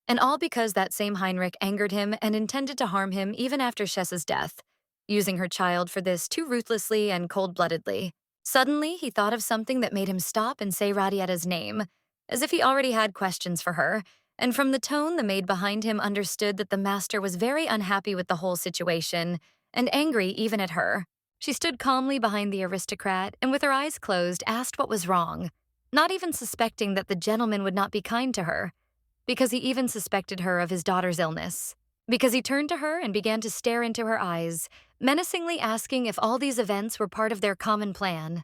And all because that same Heinrich angered him and intended to harm him even after Shesa's death, using her child for this too ruthlessly and cold-bloodedly. Suddenly, he thought of something that made him stop and say Radietta's name, as if he already had questions for her, and from the tone the maid behind him understood that the master was very unhappy with the whole situation, and angry even at her. She stood calmly behind the aristocrat and with her eyes closed asked what was wrong, not even suspecting that the gentleman would not be kind to her, because he even suspected her of his daughter's illness. Because he turned to her and began to stare into her eyes, menacingly asking if all these events were part of their common plan.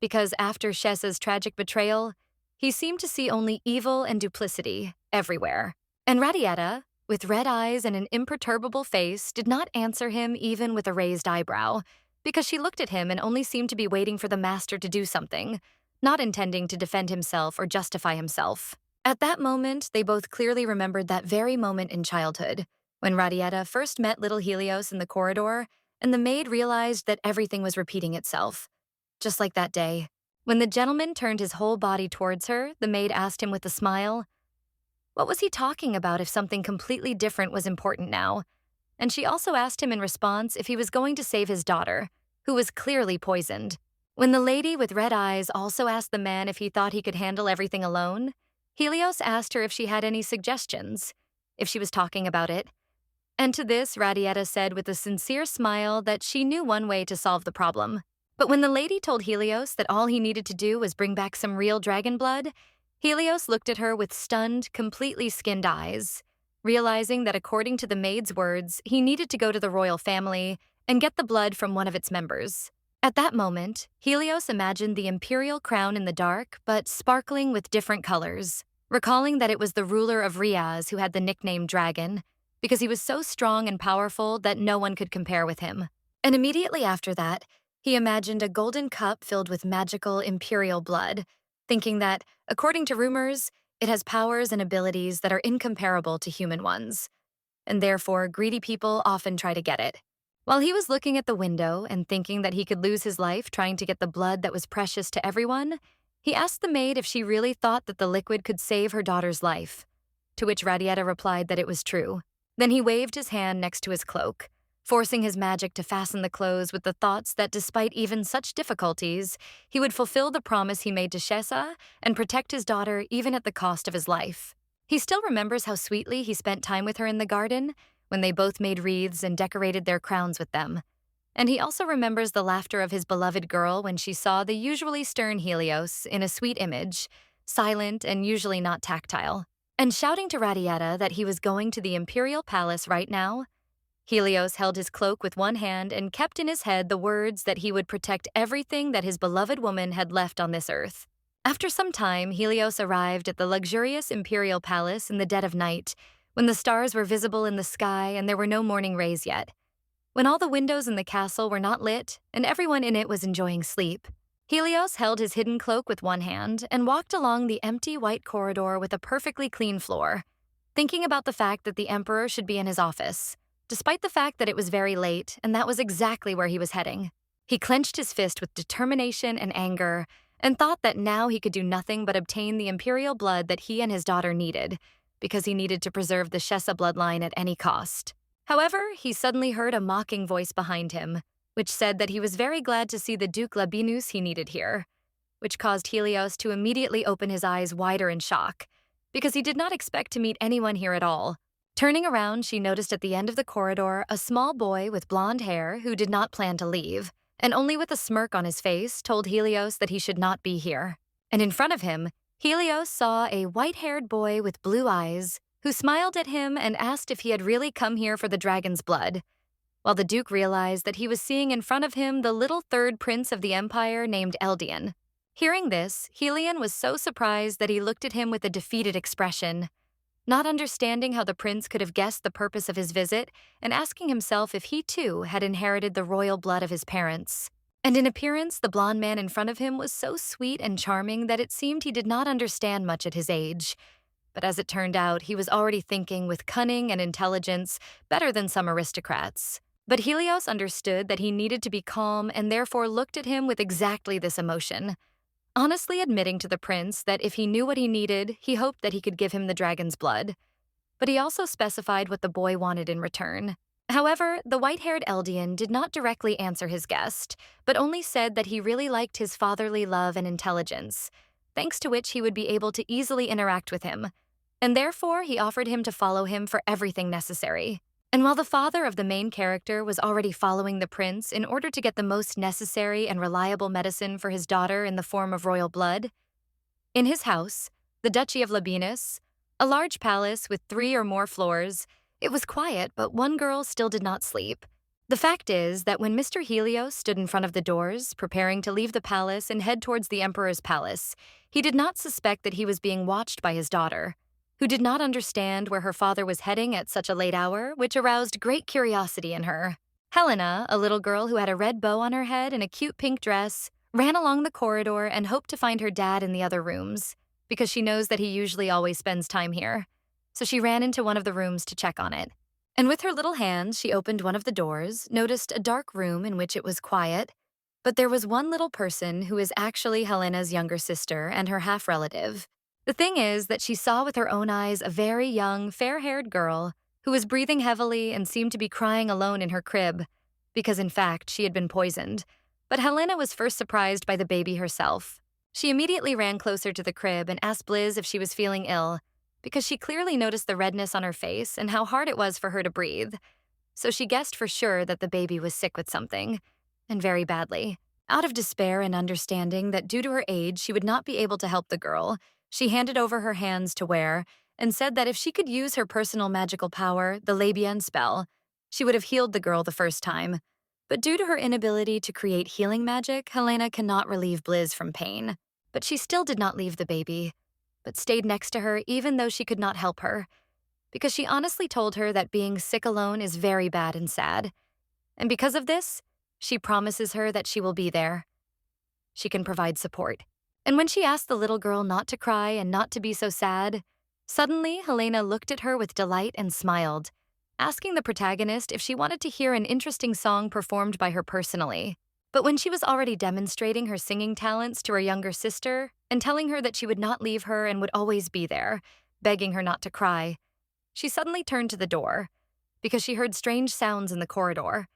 Because after Shesa's tragic betrayal, he seemed to see only evil and duplicity everywhere. And Radietta, with red eyes and an imperturbable face, did not answer him even with a raised eyebrow, because she looked at him and only seemed to be waiting for the master to do something, not intending to defend himself or justify himself. At that moment, they both clearly remembered that very moment in childhood, when Radietta first met little Helios in the corridor, and the maid realized that everything was repeating itself. Just like that day. When the gentleman turned his whole body towards her, the maid asked him with a smile, what was he talking about if something completely different was important now? And she also asked him in response if he was going to save his daughter, who was clearly poisoned. When the lady with red eyes also asked the man if he thought he could handle everything alone, Helios asked her if she had any suggestions, if she was talking about it. And to this, Radietta said with a sincere smile that she knew one way to solve the problem. But when the lady told Helios that all he needed to do was bring back some real dragon blood, Helios looked at her with stunned, completely skinned eyes, realizing that according to the maid's words, he needed to go to the royal family and get the blood from one of its members. At that moment, Helios imagined the imperial crown in the dark, but sparkling with different colors, recalling that it was the ruler of Riaz who had the nickname Dragon, because he was so strong and powerful that no one could compare with him. And immediately after that, he imagined a golden cup filled with magical imperial blood, thinking that, according to rumors, it has powers and abilities that are incomparable to human ones, and therefore greedy people often try to get it. While he was looking at the window and thinking that he could lose his life trying to get the blood that was precious to everyone, he asked the maid if she really thought that the liquid could save her daughter's life, to which Radietta replied that it was true. Then he waved his hand next to his cloak, forcing his magic to fasten the clothes with the thoughts that despite even such difficulties, he would fulfill the promise he made to Shesa and protect his daughter even at the cost of his life. He still remembers how sweetly he spent time with her in the garden, when they both made wreaths and decorated their crowns with them. And he also remembers the laughter of his beloved girl when she saw the usually stern Helios in a sweet image, silent and usually not tactile. And shouting to Radietta that he was going to the imperial palace right now, Helios held his cloak with one hand and kept in his head the words that he would protect everything that his beloved woman had left on this earth. After some time, Helios arrived at the luxurious imperial palace in the dead of night, when the stars were visible in the sky and there were no morning rays yet. When all the windows in the castle were not lit and everyone in it was enjoying sleep, Helios held his hidden cloak with one hand and walked along the empty white corridor with a perfectly clean floor, thinking about the fact that the emperor should be in his office, despite the fact that it was very late and that was exactly where he was heading. He clenched his fist with determination and anger and thought that now he could do nothing but obtain the imperial blood that he and his daughter needed, because he needed to preserve the Shessa bloodline at any cost. However, he suddenly heard a mocking voice behind him, which said that he was very glad to see the Duke Labienus he needed here, which caused Helios to immediately open his eyes wider in shock, because he did not expect to meet anyone here at all. Turning around, she noticed at the end of the corridor a small boy with blonde hair who did not plan to leave, and only with a smirk on his face told Helios that he should not be here. And in front of him, Helios saw a white-haired boy with blue eyes who smiled at him and asked if he had really come here for the dragon's blood, while the Duke realized that he was seeing in front of him the little third prince of the empire named Eldian. Hearing this, Helion was so surprised that he looked at him with a defeated expression, not understanding how the prince could have guessed the purpose of his visit and asking himself if he too had inherited the royal blood of his parents. And in appearance, the blonde man in front of him was so sweet and charming that it seemed he did not understand much at his age. But as it turned out, he was already thinking with cunning and intelligence better than some aristocrats. But Helios understood that he needed to be calm and therefore looked at him with exactly this emotion, honestly admitting to the prince that if he knew what he needed, he hoped that he could give him the dragon's blood. But he also specified what the boy wanted in return. However, the white-haired Eldian did not directly answer his guest, but only said that he really liked his fatherly love and intelligence, thanks to which he would be able to easily interact with him, and therefore he offered him to follow him for everything necessary. And while the father of the main character was already following the prince in order to get the most necessary and reliable medicine for his daughter in the form of royal blood, in his house, the Duchy of Labienus, a large palace with 3 or more floors, it was quiet, but one girl still did not sleep. The fact is that when Mr. Helios stood in front of the doors, preparing to leave the palace and head towards the emperor's palace, he did not suspect that he was being watched by his daughter, who did not understand where her father was heading at such a late hour, which aroused great curiosity in her. Helena, a little girl who had a red bow on her head and a cute pink dress, ran along the corridor and hoped to find her dad in the other rooms, because she knows that he usually always spends time here. So she ran into one of the rooms to check on it. And with her little hands, she opened one of the doors, noticed a dark room in which it was quiet, but there was one little person who is actually Helena's younger sister and her half-relative. The thing is that she saw with her own eyes a very young, fair-haired girl who was breathing heavily and seemed to be crying alone in her crib, because in fact she had been poisoned. But Helena was first surprised by the baby herself. She immediately ran closer to the crib and asked Blizz if she was feeling ill, because she clearly noticed the redness on her face and how hard it was for her to breathe. So she guessed for sure that the baby was sick with something, and very badly. Out of despair and understanding that due to her age she would not be able to help the girl, she handed over her hands to Ware and said that if she could use her personal magical power, the Labian spell, she would have healed the girl the first time. But due to her inability to create healing magic, Helena cannot relieve Blizz from pain. But she still did not leave the baby, but stayed next to her even though she could not help her, because she honestly told her that being sick alone is very bad and sad. And because of this, she promises her that she will be there. She can provide support. And when she asked the little girl not to cry and not to be so sad, suddenly Helena looked at her with delight and smiled, asking the protagonist if she wanted to hear an interesting song performed by her personally. But when she was already demonstrating her singing talents to her younger sister and telling her that she would not leave her and would always be there, begging her not to cry, she suddenly turned to the door, because she heard strange sounds in the corridor,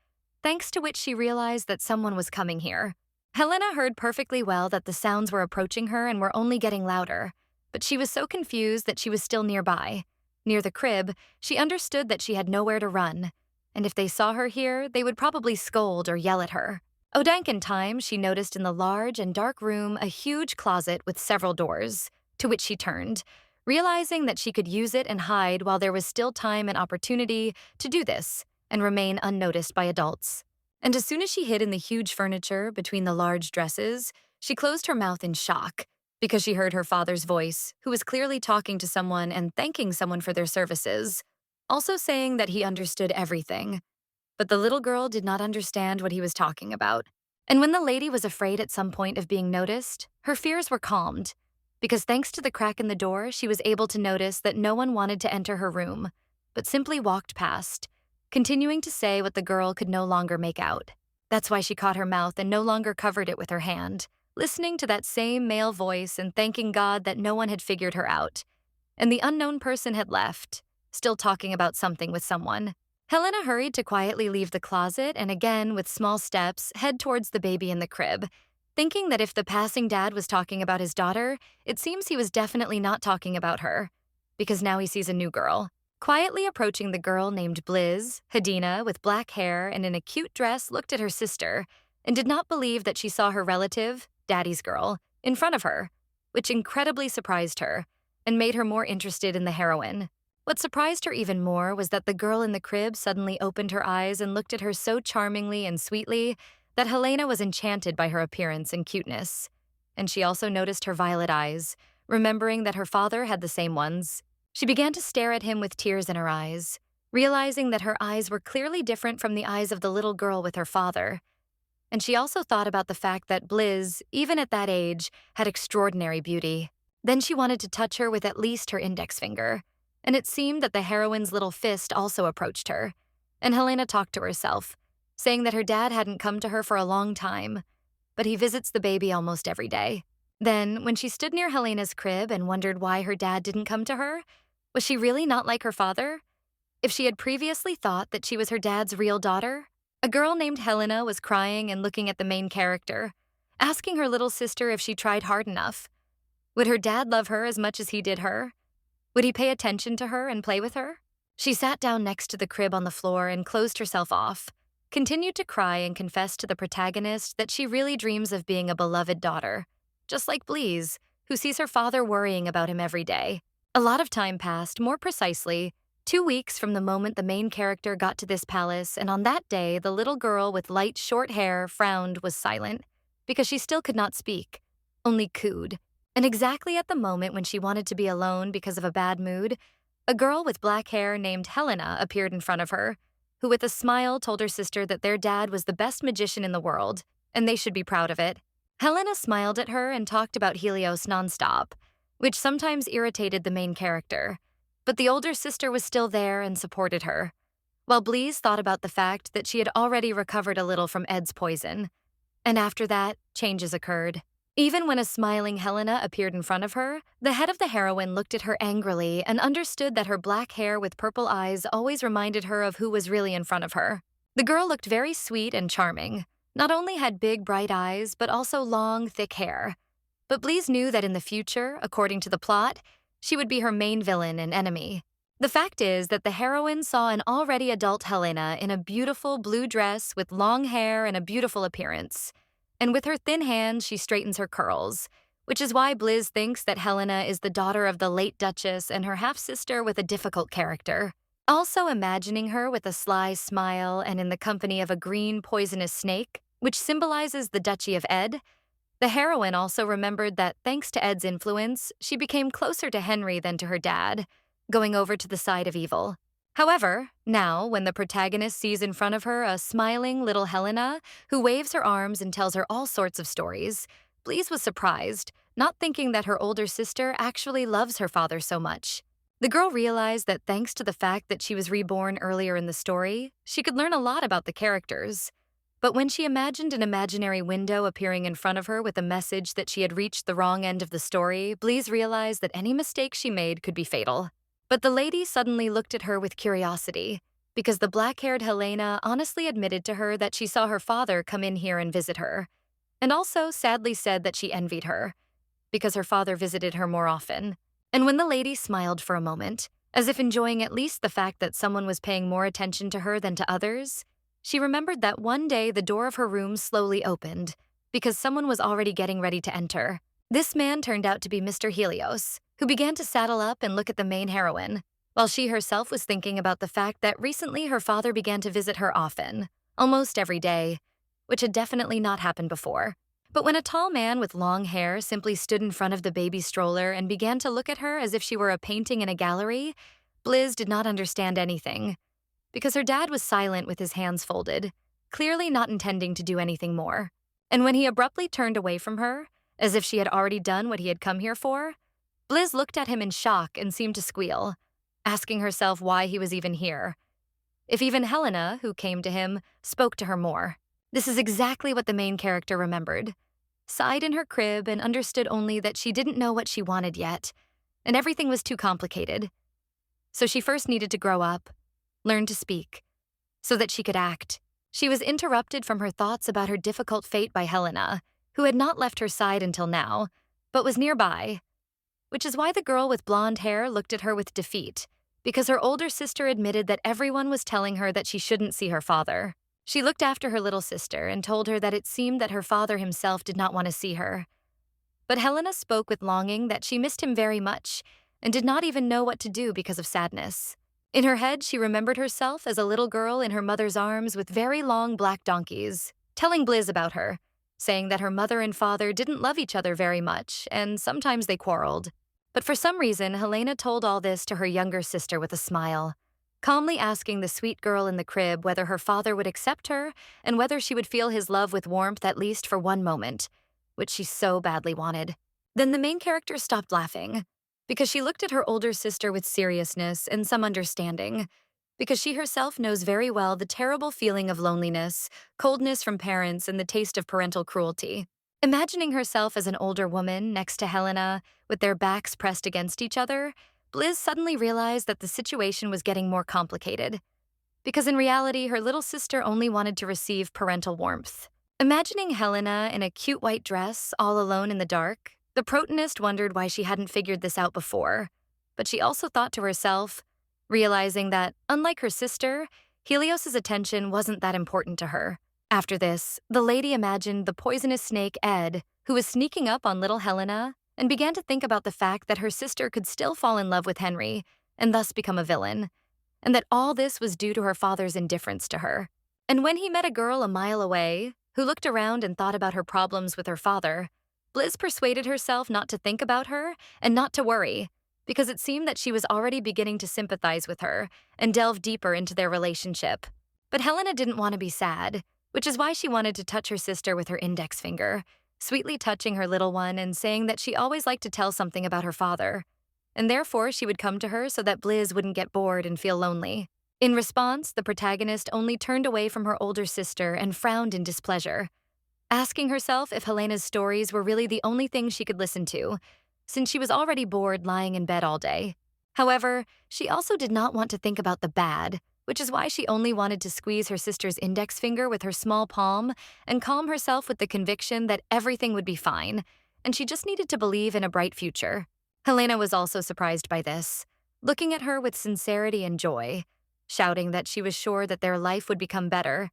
thanks to which she realized that someone was coming here. Helena heard perfectly well that the sounds were approaching her and were only getting louder, but she was so confused that she was still nearby. Near the crib, she understood that she had nowhere to run, and if they saw her here, they would probably scold or yell at her. Odank in time, she noticed in the large and dark room a huge closet with several doors, to which she turned, realizing that she could use it and hide while there was still time and opportunity to do this and remain unnoticed by adults. And as soon as she hid in the huge furniture between the large dresses, she closed her mouth in shock because she heard her father's voice, who was clearly talking to someone and thanking someone for their services, also saying that he understood everything. But the little girl did not understand what he was talking about. And when the lady was afraid at some point of being noticed, her fears were calmed, because thanks to the crack in the door, she was able to notice that no one wanted to enter her room, but simply walked past, continuing to say what the girl could no longer make out. That's why she caught her mouth and no longer covered it with her hand, listening to that same male voice and thanking God that no one had figured her out. And the unknown person had left, still talking about something with someone. Helena hurried to quietly leave the closet and again, with small steps, head towards the baby in the crib, thinking that if the passing dad was talking about his daughter, it seems he was definitely not talking about her, because now he sees a new girl. Quietly approaching the girl named Blizz, Hadina, with black hair and in a cute dress, looked at her sister and did not believe that she saw her relative, Daddy's girl, in front of her, which incredibly surprised her and made her more interested in the heroine. What surprised her even more was that the girl in the crib suddenly opened her eyes and looked at her so charmingly and sweetly that Helena was enchanted by her appearance and cuteness. And she also noticed her violet eyes, remembering that her father had the same ones. She began to stare at him with tears in her eyes, realizing that her eyes were clearly different from the eyes of the little girl with her father. And she also thought about the fact that Blizz, even at that age, had extraordinary beauty. Then she wanted to touch her with at least her index finger, and it seemed that the heroine's little fist also approached her. And Helena talked to herself, saying that her dad hadn't come to her for a long time, but he visits the baby almost every day. Then, when she stood near Helena's crib and wondered why her dad didn't come to her, was she really not like her father? If she had previously thought that she was her dad's real daughter, a girl named Helena was crying and looking at the main character, asking her little sister if she tried hard enough. Would her dad love her as much as he did her? Would he pay attention to her and play with her? She sat down next to the crib on the floor and closed herself off, continued to cry and confessed to the protagonist that she really dreams of being a beloved daughter, just like Bleez, who sees her father worrying about him every day. A lot of time passed, more precisely, 2 weeks from the moment the main character got to this palace, and on that day, the little girl with light short hair frowned was silent, because she still could not speak, only cooed. And exactly at the moment when she wanted to be alone because of a bad mood, a girl with black hair named Helena appeared in front of her, who with a smile told her sister that their dad was the best magician in the world, and they should be proud of it. Helena smiled at her and talked about Helios nonstop, which sometimes irritated the main character, but the older sister was still there and supported her, while Bleez thought about the fact that she had already recovered a little from Ed's poison. And after that, changes occurred. Even when a smiling Helena appeared in front of her, the head of the heroine looked at her angrily and understood that her black hair with purple eyes always reminded her of who was really in front of her. The girl looked very sweet and charming, not only had big, bright eyes, but also long, thick hair. But Bleez knew that in the future, according to the plot, she would be her main villain and enemy. The fact is that the heroine saw an already adult Helena in a beautiful blue dress with long hair and a beautiful appearance. And with her thin hands, she straightens her curls, which is why Blizz thinks that Helena is the daughter of the late Duchess and her half-sister with a difficult character. Also imagining her with a sly smile and in the company of a green poisonous snake, which symbolizes the Duchy of Ed, the heroine also remembered that thanks to Ed's influence, she became closer to Henry than to her dad, going over to the side of evil. However, now, when the protagonist sees in front of her a smiling little Helena who waves her arms and tells her all sorts of stories, Bleez was surprised, not thinking that her older sister actually loves her father so much. The girl realized that thanks to the fact that she was reborn earlier in the story, she could learn a lot about the characters. But when she imagined an imaginary window appearing in front of her with a message that she had reached the wrong end of the story, Bleez realized that any mistake she made could be fatal. But the lady suddenly looked at her with curiosity, because the black-haired Helena honestly admitted to her that she saw her father come in here and visit her, and also sadly said that she envied her, because her father visited her more often. And when the lady smiled for a moment, As if enjoying at least the fact that someone was paying more attention to her than to others, she remembered that one day the door of her room slowly opened because someone was already getting ready to enter. This man turned out to be Mr. Helios, who began to saddle up and look at the main heroine, while she herself was thinking about the fact that recently her father began to visit her often, almost every day, which had definitely not happened before. But when a tall man with long hair simply stood in front of the baby stroller and began to look at her as if she were a painting in a gallery, Bliz did not understand anything, because her dad was silent with his hands folded, clearly not intending to do anything more. And when he abruptly turned away from her, as if she had already done what he had come here for, Bliz looked at him in shock and seemed to squeal, asking herself why he was even here. If even Helena, who came to him, spoke to her more. This is exactly what the main character remembered. Sighed in her crib and understood only that she didn't know what she wanted yet, and everything was too complicated. So she first needed to grow up, learn to speak, so that she could act. She was interrupted from her thoughts about her difficult fate by Helena, who had not left her side until now, but was nearby, which is why the girl with blonde hair looked at her with defeat, because her older sister admitted that everyone was telling her that she shouldn't see her father. She looked after her little sister and told her that it seemed that her father himself did not want to see her. But Helena spoke with longing that she missed him very much and did not even know what to do because of sadness. In her head, she remembered herself as a little girl in her mother's arms with very long black donkeys, telling Bliz about her, saying that her mother and father didn't love each other very much and sometimes they quarreled. But for some reason, Helena told all this to her younger sister with a smile, calmly asking the sweet girl in the crib whether her father would accept her and whether she would feel his love with warmth at least for one moment, which she so badly wanted. Then the main character stopped laughing, because she looked at her older sister with seriousness and some understanding, because she herself knows very well the terrible feeling of loneliness, coldness from parents, and the taste of parental cruelty. Imagining herself as an older woman next to Helena, with their backs pressed against each other, Bliz suddenly realized that the situation was getting more complicated, because in reality, her little sister only wanted to receive parental warmth. Imagining Helena in a cute white dress, all alone in the dark, the protagonist wondered why she hadn't figured this out before, but she also thought to herself, realizing that, unlike her sister, Helios's attention wasn't that important to her. After this, the lady imagined the poisonous snake Ed, who was sneaking up on little Helena, and began to think about the fact that her sister could still fall in love with Henry, and thus become a villain, and that all this was due to her father's indifference to her. And when he met a girl a mile away, who looked around and thought about her problems with her father, Bliz persuaded herself not to think about her and not to worry, because it seemed that she was already beginning to sympathize with her and delve deeper into their relationship. But Helena didn't want to be sad, which is why she wanted to touch her sister with her index finger, sweetly touching her little one and saying that she always liked to tell something about her father, and therefore she would come to her so that Bliz wouldn't get bored and feel lonely. In response, the protagonist only turned away from her older sister and frowned in displeasure, asking herself if Helena's stories were really the only thing she could listen to, since she was already bored lying in bed all day. However, she also did not want to think about the bad, which is why she only wanted to squeeze her sister's index finger with her small palm and calm herself with the conviction that everything would be fine, and she just needed to believe in a bright future. Helena was also surprised by this, looking at her with sincerity and joy, shouting that she was sure that their life would become better.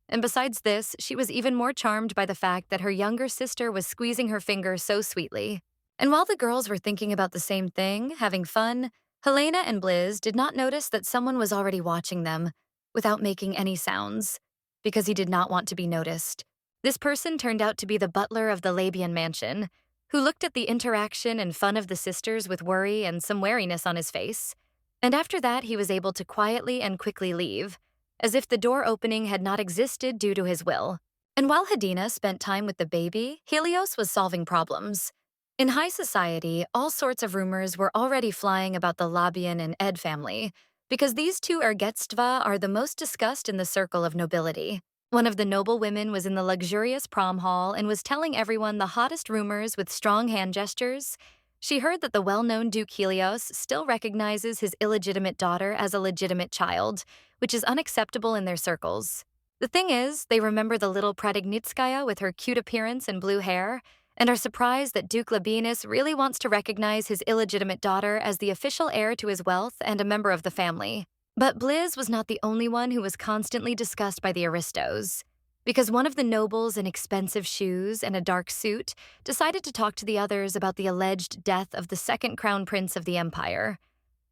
And besides this, she was even more charmed by the fact that her younger sister was squeezing her finger so sweetly. And while the girls were thinking about the same thing, having fun, Helena and Bliz did not notice that someone was already watching them, without making any sounds, because he did not want to be noticed. This person turned out to be the butler of the Labian mansion, who looked at the interaction and fun of the sisters with worry and some wariness on his face. And after that, he was able to quietly and quickly leave, as if the door opening had not existed due to his will. And while Hedina spent time with the baby, Helios was solving problems. In high society, all sorts of rumors were already flying about the Labian and Ed family, because these two ergetstva are the most discussed in the circle of nobility. One of the noble women was in the luxurious prom hall and was telling everyone the hottest rumors with strong hand gestures. She heard that the well-known Duke Helios still recognizes his illegitimate daughter as a legitimate child, which is unacceptable in their circles. The thing is, they remember the little Pradignitskaya with her cute appearance and blue hair, and are surprised that Duke Labienus really wants to recognize his illegitimate daughter as the official heir to his wealth and a member of the family. But Blizz was not the only one who was constantly discussed by the aristos, because one of the nobles in expensive shoes and a dark suit decided to talk to the others about the alleged death of the second crown prince of the empire,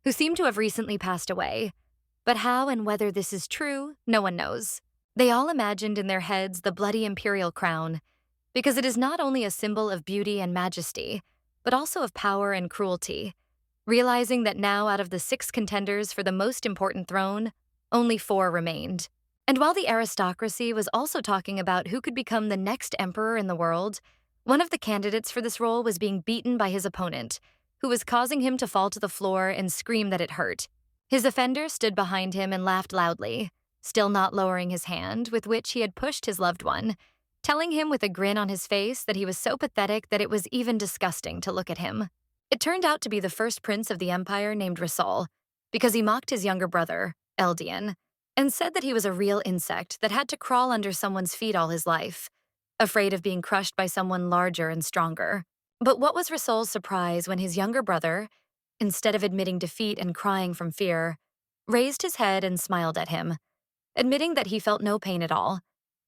who seemed to have recently passed away. But how and whether this is true, no one knows. They all imagined in their heads the bloody imperial crown, because it is not only a symbol of beauty and majesty, but also of power and cruelty, realizing that now out of the 6 contenders for the most important throne, only 4 remained. And while the aristocracy was also talking about who could become the next emperor in the world, one of the candidates for this role was being beaten by his opponent, who was causing him to fall to the floor and scream that it hurt. His offender stood behind him and laughed loudly, still not lowering his hand with which he had pushed his loved one, telling him with a grin on his face that he was so pathetic that it was even disgusting to look at him. It turned out to be the first prince of the empire named Risol, because he mocked his younger brother, Eldian, and said that he was a real insect that had to crawl under someone's feet all his life, afraid of being crushed by someone larger and stronger. But what was Risol's surprise when his younger brother, instead of admitting defeat and crying from fear, raised his head and smiled at him, admitting that he felt no pain at all,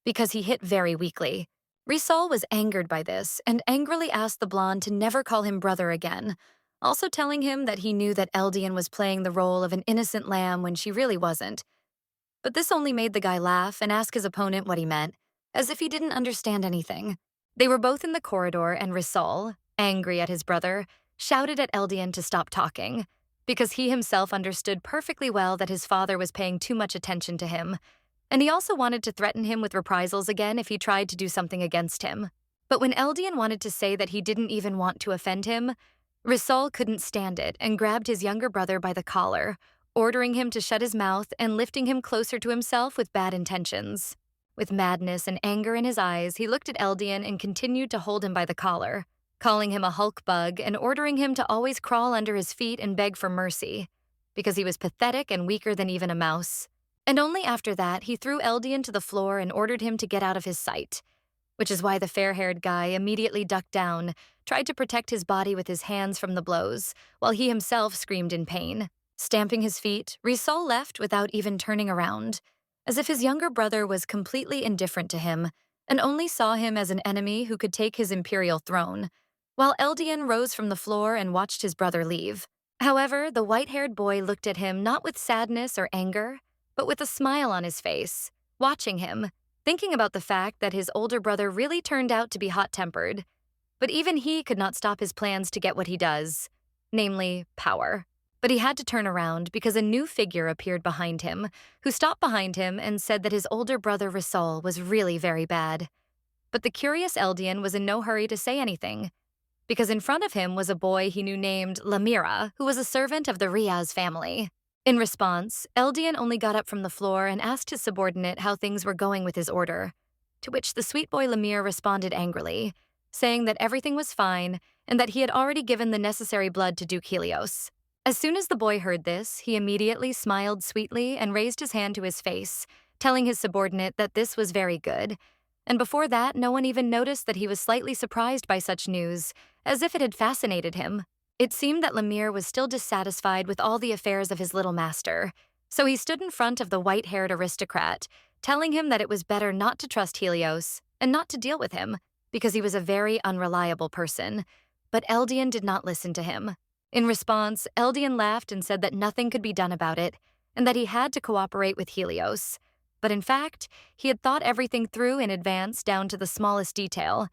because he hit very weakly. Risol was angered by this and angrily asked the blonde to never call him brother again, also telling him that he knew that Eldian was playing the role of an innocent lamb when she really wasn't. But this only made the guy laugh and ask his opponent what he meant, as if he didn't understand anything. They were both in the corridor, and Risol, angry at his brother, shouted at Eldian to stop talking, because he himself understood perfectly well that his father was paying too much attention to him, and he also wanted to threaten him with reprisals again if he tried to do something against him. But when Eldian wanted to say that he didn't even want to offend him, Risol couldn't stand it and grabbed his younger brother by the collar, ordering him to shut his mouth and lifting him closer to himself with bad intentions. With madness and anger in his eyes, he looked at Eldian and continued to hold him by the collar, calling him a hulk bug and ordering him to always crawl under his feet and beg for mercy, because he was pathetic and weaker than even a mouse. And only after that, he threw Eldian to the floor and ordered him to get out of his sight, which is why the fair-haired guy immediately ducked down, tried to protect his body with his hands from the blows, while he himself screamed in pain. Stamping his feet, Risol left without even turning around, as if his younger brother was completely indifferent to him and only saw him as an enemy who could take his imperial throne, while Eldian rose from the floor and watched his brother leave. However, the white-haired boy looked at him not with sadness or anger, but with a smile on his face, watching him, thinking about the fact that his older brother really turned out to be hot-tempered. But even he could not stop his plans to get what he does, namely, power. But he had to turn around because a new figure appeared behind him, who stopped behind him and said that his older brother Risol was really very bad. But the curious Eldian was in no hurry to say anything, because in front of him was a boy he knew named Lamira, who was a servant of the Riaz family. In response, Eldian only got up from the floor and asked his subordinate how things were going with his order, to which the sweet boy Lamir responded angrily, saying that everything was fine and that he had already given the necessary blood to Duke Helios. As soon as the boy heard this, he immediately smiled sweetly and raised his hand to his face, telling his subordinate that this was very good. And before that, no one even noticed that he was slightly surprised by such news, as if it had fascinated him. It seemed that Lamir was still dissatisfied with all the affairs of his little master, so he stood in front of the white-haired aristocrat, telling him that it was better not to trust Helios and not to deal with him, because he was a very unreliable person. But Eldian did not listen to him. In response, Eldian laughed and said that nothing could be done about it, and that he had to cooperate with Helios. But in fact, he had thought everything through in advance down to the smallest detail,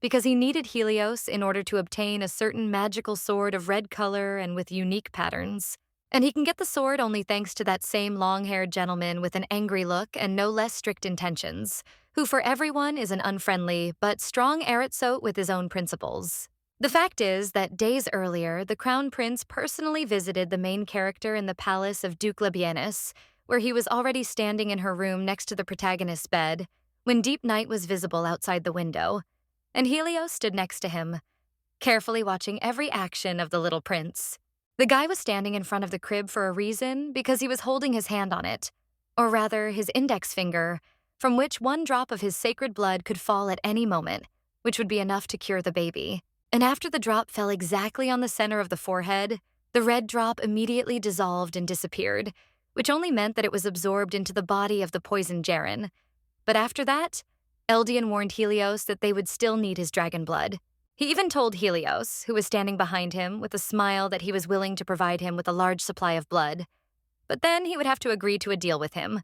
because he needed Helios in order to obtain a certain magical sword of red color and with unique patterns. And he can get the sword only thanks to that same long-haired gentleman with an angry look and no less strict intentions, who for everyone is an unfriendly but strong Eretzote with his own principles. The fact is that days earlier, the Crown Prince personally visited the main character in the palace of Duke Labienus, where he was already standing in her room next to the protagonist's bed, when deep night was visible outside the window, and Helios stood next to him, carefully watching every action of the little prince. The guy was standing in front of the crib for a reason because he was holding his hand on it, or rather his index finger, from which one drop of his sacred blood could fall at any moment, which would be enough to cure the baby. And after the drop fell exactly on the center of the forehead, the red drop immediately dissolved and disappeared, which only meant that it was absorbed into the body of the poisoned Jaren. But after that, Eldian warned Helios that they would still need his dragon blood. He even told Helios, who was standing behind him, with a smile that he was willing to provide him with a large supply of blood. But then he would have to agree to a deal with him,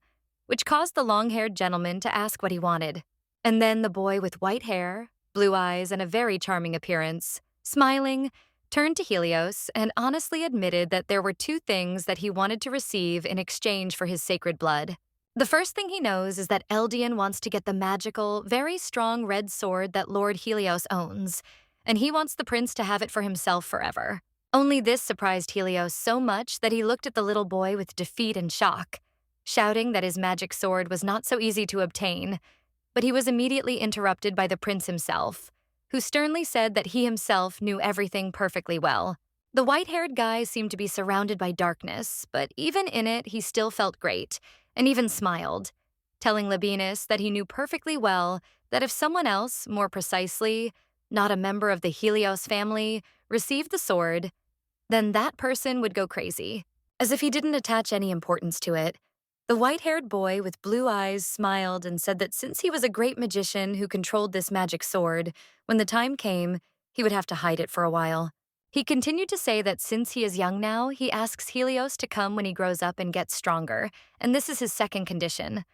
which caused the long-haired gentleman to ask what he wanted. And then the boy with white hair, blue eyes, and a very charming appearance, smiling, turned to Helios and honestly admitted that there were two things that he wanted to receive in exchange for his sacred blood. The first thing he knows is that Eldian wants to get the magical, very strong red sword that Lord Helios owns, and he wants the prince to have it for himself forever. Only this surprised Helios so much that he looked at the little boy with defeat and shock, shouting that his magic sword was not so easy to obtain. But he was immediately interrupted by the prince himself, who sternly said that he himself knew everything perfectly well. The white-haired guy seemed to be surrounded by darkness, but even in it, he still felt great, and even smiled, telling Labienus that he knew perfectly well that if someone else, more precisely, not a member of the Helios family, received the sword, then that person would go crazy. As if he didn't attach any importance to it, the white-haired boy with blue eyes smiled and said that since he was a great magician who controlled this magic sword, when the time came, he would have to hide it for a while. He continued to say that since he is young now, he asks Helios to come when he grows up and gets stronger, and this is his second condition.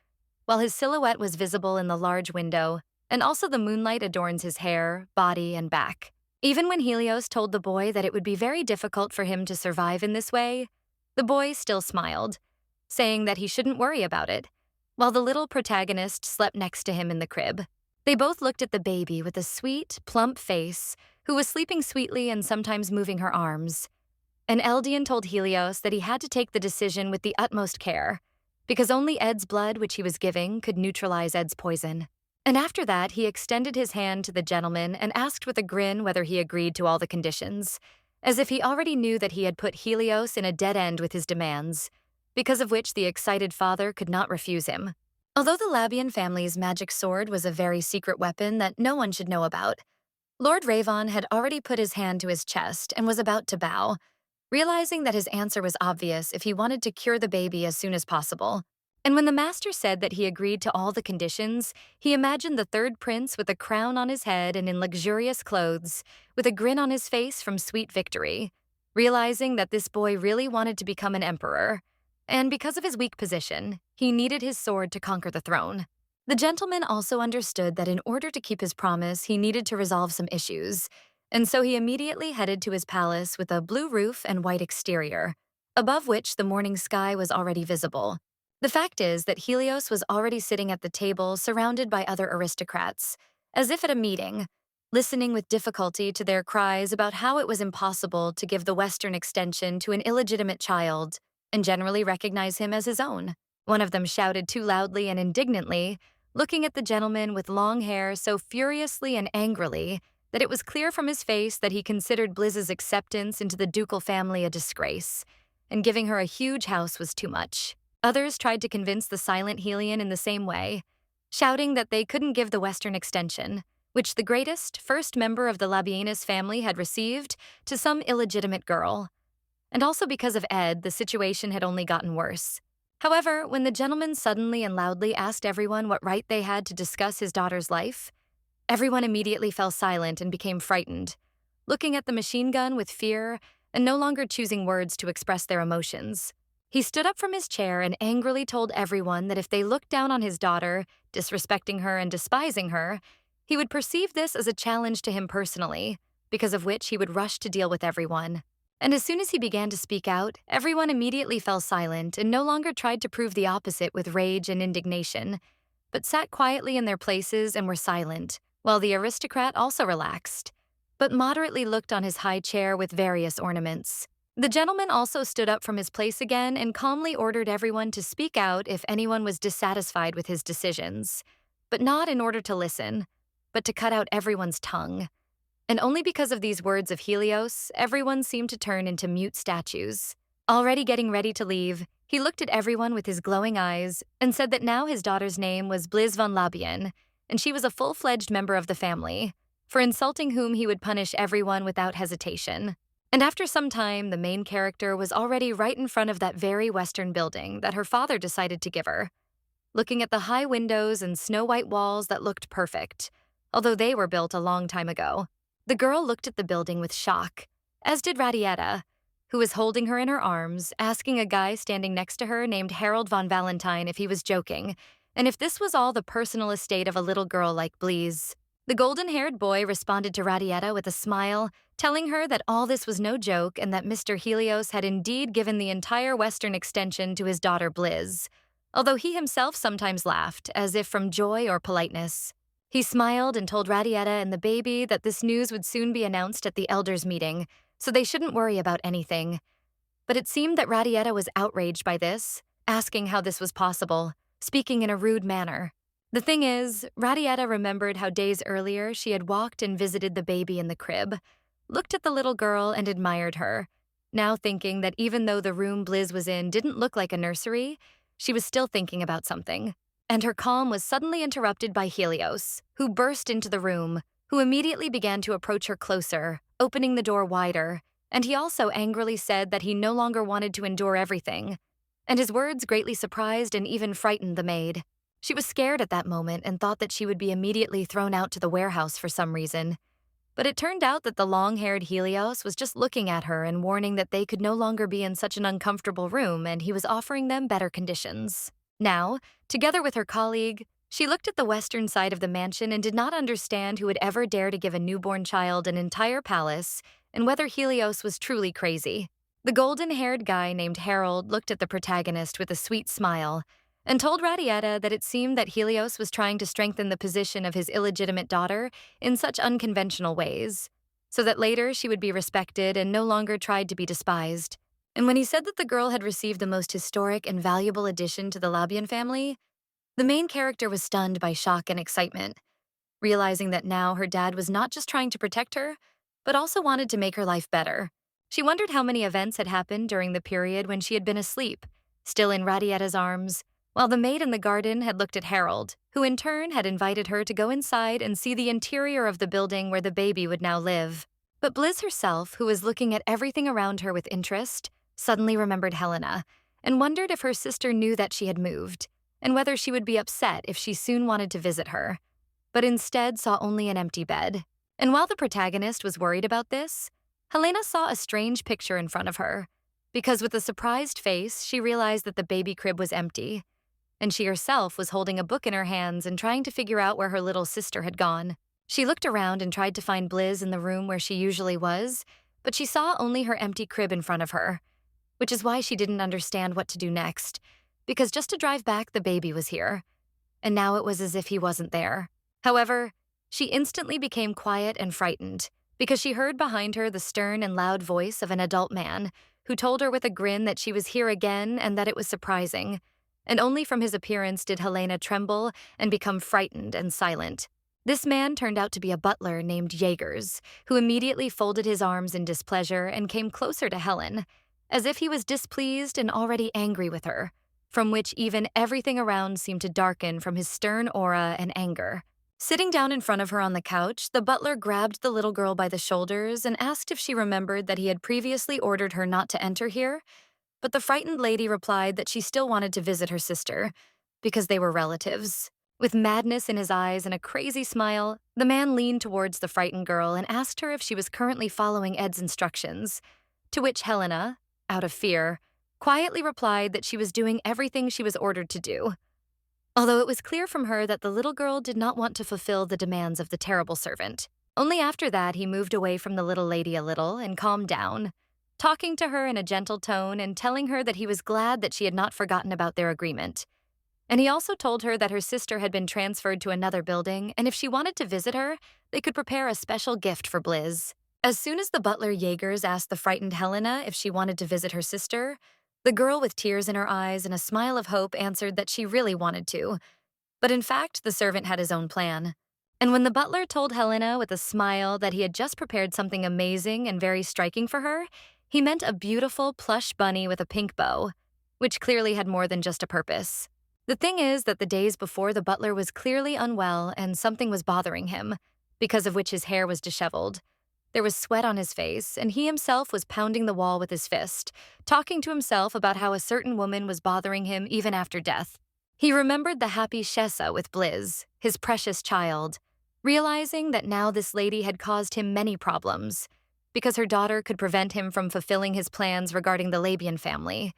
While his silhouette was visible in the large window, and also the moonlight adorns his hair, body, and back. Even when Helios told the boy that it would be very difficult for him to survive in this way, the boy still smiled, saying that he shouldn't worry about it, while the little protagonist slept next to him in the crib. They both looked at the baby with a sweet, plump face, who was sleeping sweetly and sometimes moving her arms. And Eldian told Helios that he had to take the decision with the utmost care, because only Ed's blood, which he was giving, could neutralize Ed's poison. And after that, he extended his hand to the gentleman and asked with a grin whether he agreed to all the conditions, as if he already knew that he had put Helios in a dead end with his demands, because of which the excited father could not refuse him. Although the Labian family's magic sword was a very secret weapon that no one should know about, Lord Ravon had already put his hand to his chest and was about to bow, realizing that his answer was obvious if he wanted to cure the baby as soon as possible. And when the master said that he agreed to all the conditions, he imagined the third prince with a crown on his head and in luxurious clothes, with a grin on his face from sweet victory, realizing that this boy really wanted to become an emperor. And because of his weak position, he needed his sword to conquer the throne. The gentleman also understood that in order to keep his promise, he needed to resolve some issues, and so he immediately headed to his palace with a blue roof and white exterior, above which the morning sky was already visible. The fact is that Helios was already sitting at the table surrounded by other aristocrats, as if at a meeting, listening with difficulty to their cries about how it was impossible to give the Western extension to an illegitimate child and generally recognize him as his own. One of them shouted too loudly and indignantly, looking at the gentleman with long hair so furiously and angrily that it was clear from his face that he considered Bliz's acceptance into the ducal family a disgrace, and giving her a huge house was too much. Others tried to convince the silent Helion in the same way, shouting that they couldn't give the Western extension, which the greatest, first member of the Labienus family had received, to some illegitimate girl. And also because of Ed, the situation had only gotten worse. However, when the gentleman suddenly and loudly asked everyone what right they had to discuss his daughter's life, everyone immediately fell silent and became frightened, looking at the machine gun with fear and no longer choosing words to express their emotions. He stood up from his chair and angrily told everyone that if they looked down on his daughter, disrespecting her and despising her, he would perceive this as a challenge to him personally, because of which he would rush to deal with everyone. And as soon as he began to speak out, everyone immediately fell silent and no longer tried to prove the opposite with rage and indignation, but sat quietly in their places and were silent, while the aristocrat also relaxed, but moderately looked on his high chair with various ornaments. The gentleman also stood up from his place again and calmly ordered everyone to speak out if anyone was dissatisfied with his decisions, but not in order to listen, but to cut out everyone's tongue. And only because of these words of Helios, everyone seemed to turn into mute statues. Already getting ready to leave, he looked at everyone with his glowing eyes and said that now his daughter's name was Bliz von Labien, and she was a full-fledged member of the family, for insulting whom he would punish everyone without hesitation. And after some time, the main character was already right in front of that very Western building that her father decided to give her, looking at the high windows and snow-white walls that looked perfect, although they were built a long time ago. The girl looked at the building with shock, as did Radietta, who was holding her in her arms, asking a guy standing next to her named Harold von Valentine if he was joking, and if this was all the personal estate of a little girl like Bleeze. The golden-haired boy responded to Radietta with a smile, telling her that all this was no joke and that Mr. Helios had indeed given the entire western extension to his daughter Bliz, although he himself sometimes laughed, as if from joy or politeness. He smiled and told Radietta and the baby that this news would soon be announced at the elders' meeting, so they shouldn't worry about anything. But it seemed that Radietta was outraged by this, asking how this was possible, speaking in a rude manner. The thing is, Radietta remembered how days earlier she had walked and visited the baby in the crib, looked at the little girl and admired her, now thinking that even though the room Bliz was in didn't look like a nursery, she was still thinking about something. And her calm was suddenly interrupted by Helios, who burst into the room, who immediately began to approach her closer, opening the door wider, and he also angrily said that he no longer wanted to endure everything, and his words greatly surprised and even frightened the maid. She was scared at that moment and thought that she would be immediately thrown out to the warehouse for some reason. But it turned out that the long-haired Helios was just looking at her and warning that they could no longer be in such an uncomfortable room, and he was offering them better conditions. Now, together with her colleague, she looked at the western side of the mansion and did not understand who would ever dare to give a newborn child an entire palace and whether Helios was truly crazy. The golden-haired guy named Harold looked at the protagonist with a sweet smile and told Radietta that it seemed that Helios was trying to strengthen the position of his illegitimate daughter in such unconventional ways, so that later she would be respected and no longer tried to be despised. And when he said that the girl had received the most historic and valuable addition to the Labian family, the main character was stunned by shock and excitement, realizing that now her dad was not just trying to protect her, but also wanted to make her life better. She wondered how many events had happened during the period when she had been asleep, still in Radietta's arms, while the maid in the garden had looked at Harold, who in turn had invited her to go inside and see the interior of the building where the baby would now live. But Bliz herself, who was looking at everything around her with interest, suddenly remembered Helena and wondered if her sister knew that she had moved, and whether she would be upset if she soon wanted to visit her, but instead saw only an empty bed. And while the protagonist was worried about this, Helena saw a strange picture in front of her, because with a surprised face, she realized that the baby crib was empty, and she herself was holding a book in her hands and trying to figure out where her little sister had gone. She looked around and tried to find Bliz in the room where she usually was, but she saw only her empty crib in front of her, which is why she didn't understand what to do next, because just to drive back, the baby was here, and now it was as if he wasn't there. However, she instantly became quiet and frightened, because she heard behind her the stern and loud voice of an adult man who told her with a grin that she was here again and that it was surprising, and only from his appearance did Helena tremble and become frightened and silent. This man turned out to be a butler named Jaegers, who immediately folded his arms in displeasure and came closer to Helen, as if he was displeased and already angry with her, from which even everything around seemed to darken from his stern aura and anger. Sitting down in front of her on the couch, the butler grabbed the little girl by the shoulders and asked if she remembered that he had previously ordered her not to enter here, but the frightened lady replied that she still wanted to visit her sister, because they were relatives. With madness in his eyes and a crazy smile, the man leaned towards the frightened girl and asked her if she was currently following Ed's instructions, to which Helena, out of fear, quietly replied that she was doing everything she was ordered to do, although it was clear from her that the little girl did not want to fulfill the demands of the terrible servant. Only after that he moved away from the little lady a little and calmed down, talking to her in a gentle tone and telling her that he was glad that she had not forgotten about their agreement. And he also told her that her sister had been transferred to another building, and if she wanted to visit her, they could prepare a special gift for Bliz. As soon as the butler Jaegers asked the frightened Helena if she wanted to visit her sister, the girl with tears in her eyes and a smile of hope answered that she really wanted to. But in fact, the servant had his own plan. And when the butler told Helena with a smile that he had just prepared something amazing and very striking for her, he meant a beautiful plush bunny with a pink bow, which clearly had more than just a purpose. The thing is that the days before, the butler was clearly unwell and something was bothering him, because of which his hair was disheveled. There was sweat on his face, and he himself was pounding the wall with his fist, talking to himself about how a certain woman was bothering him even after death. He remembered the happy Shesa with Blizz, his precious child, realizing that now this lady had caused him many problems, because her daughter could prevent him from fulfilling his plans regarding the Labian family,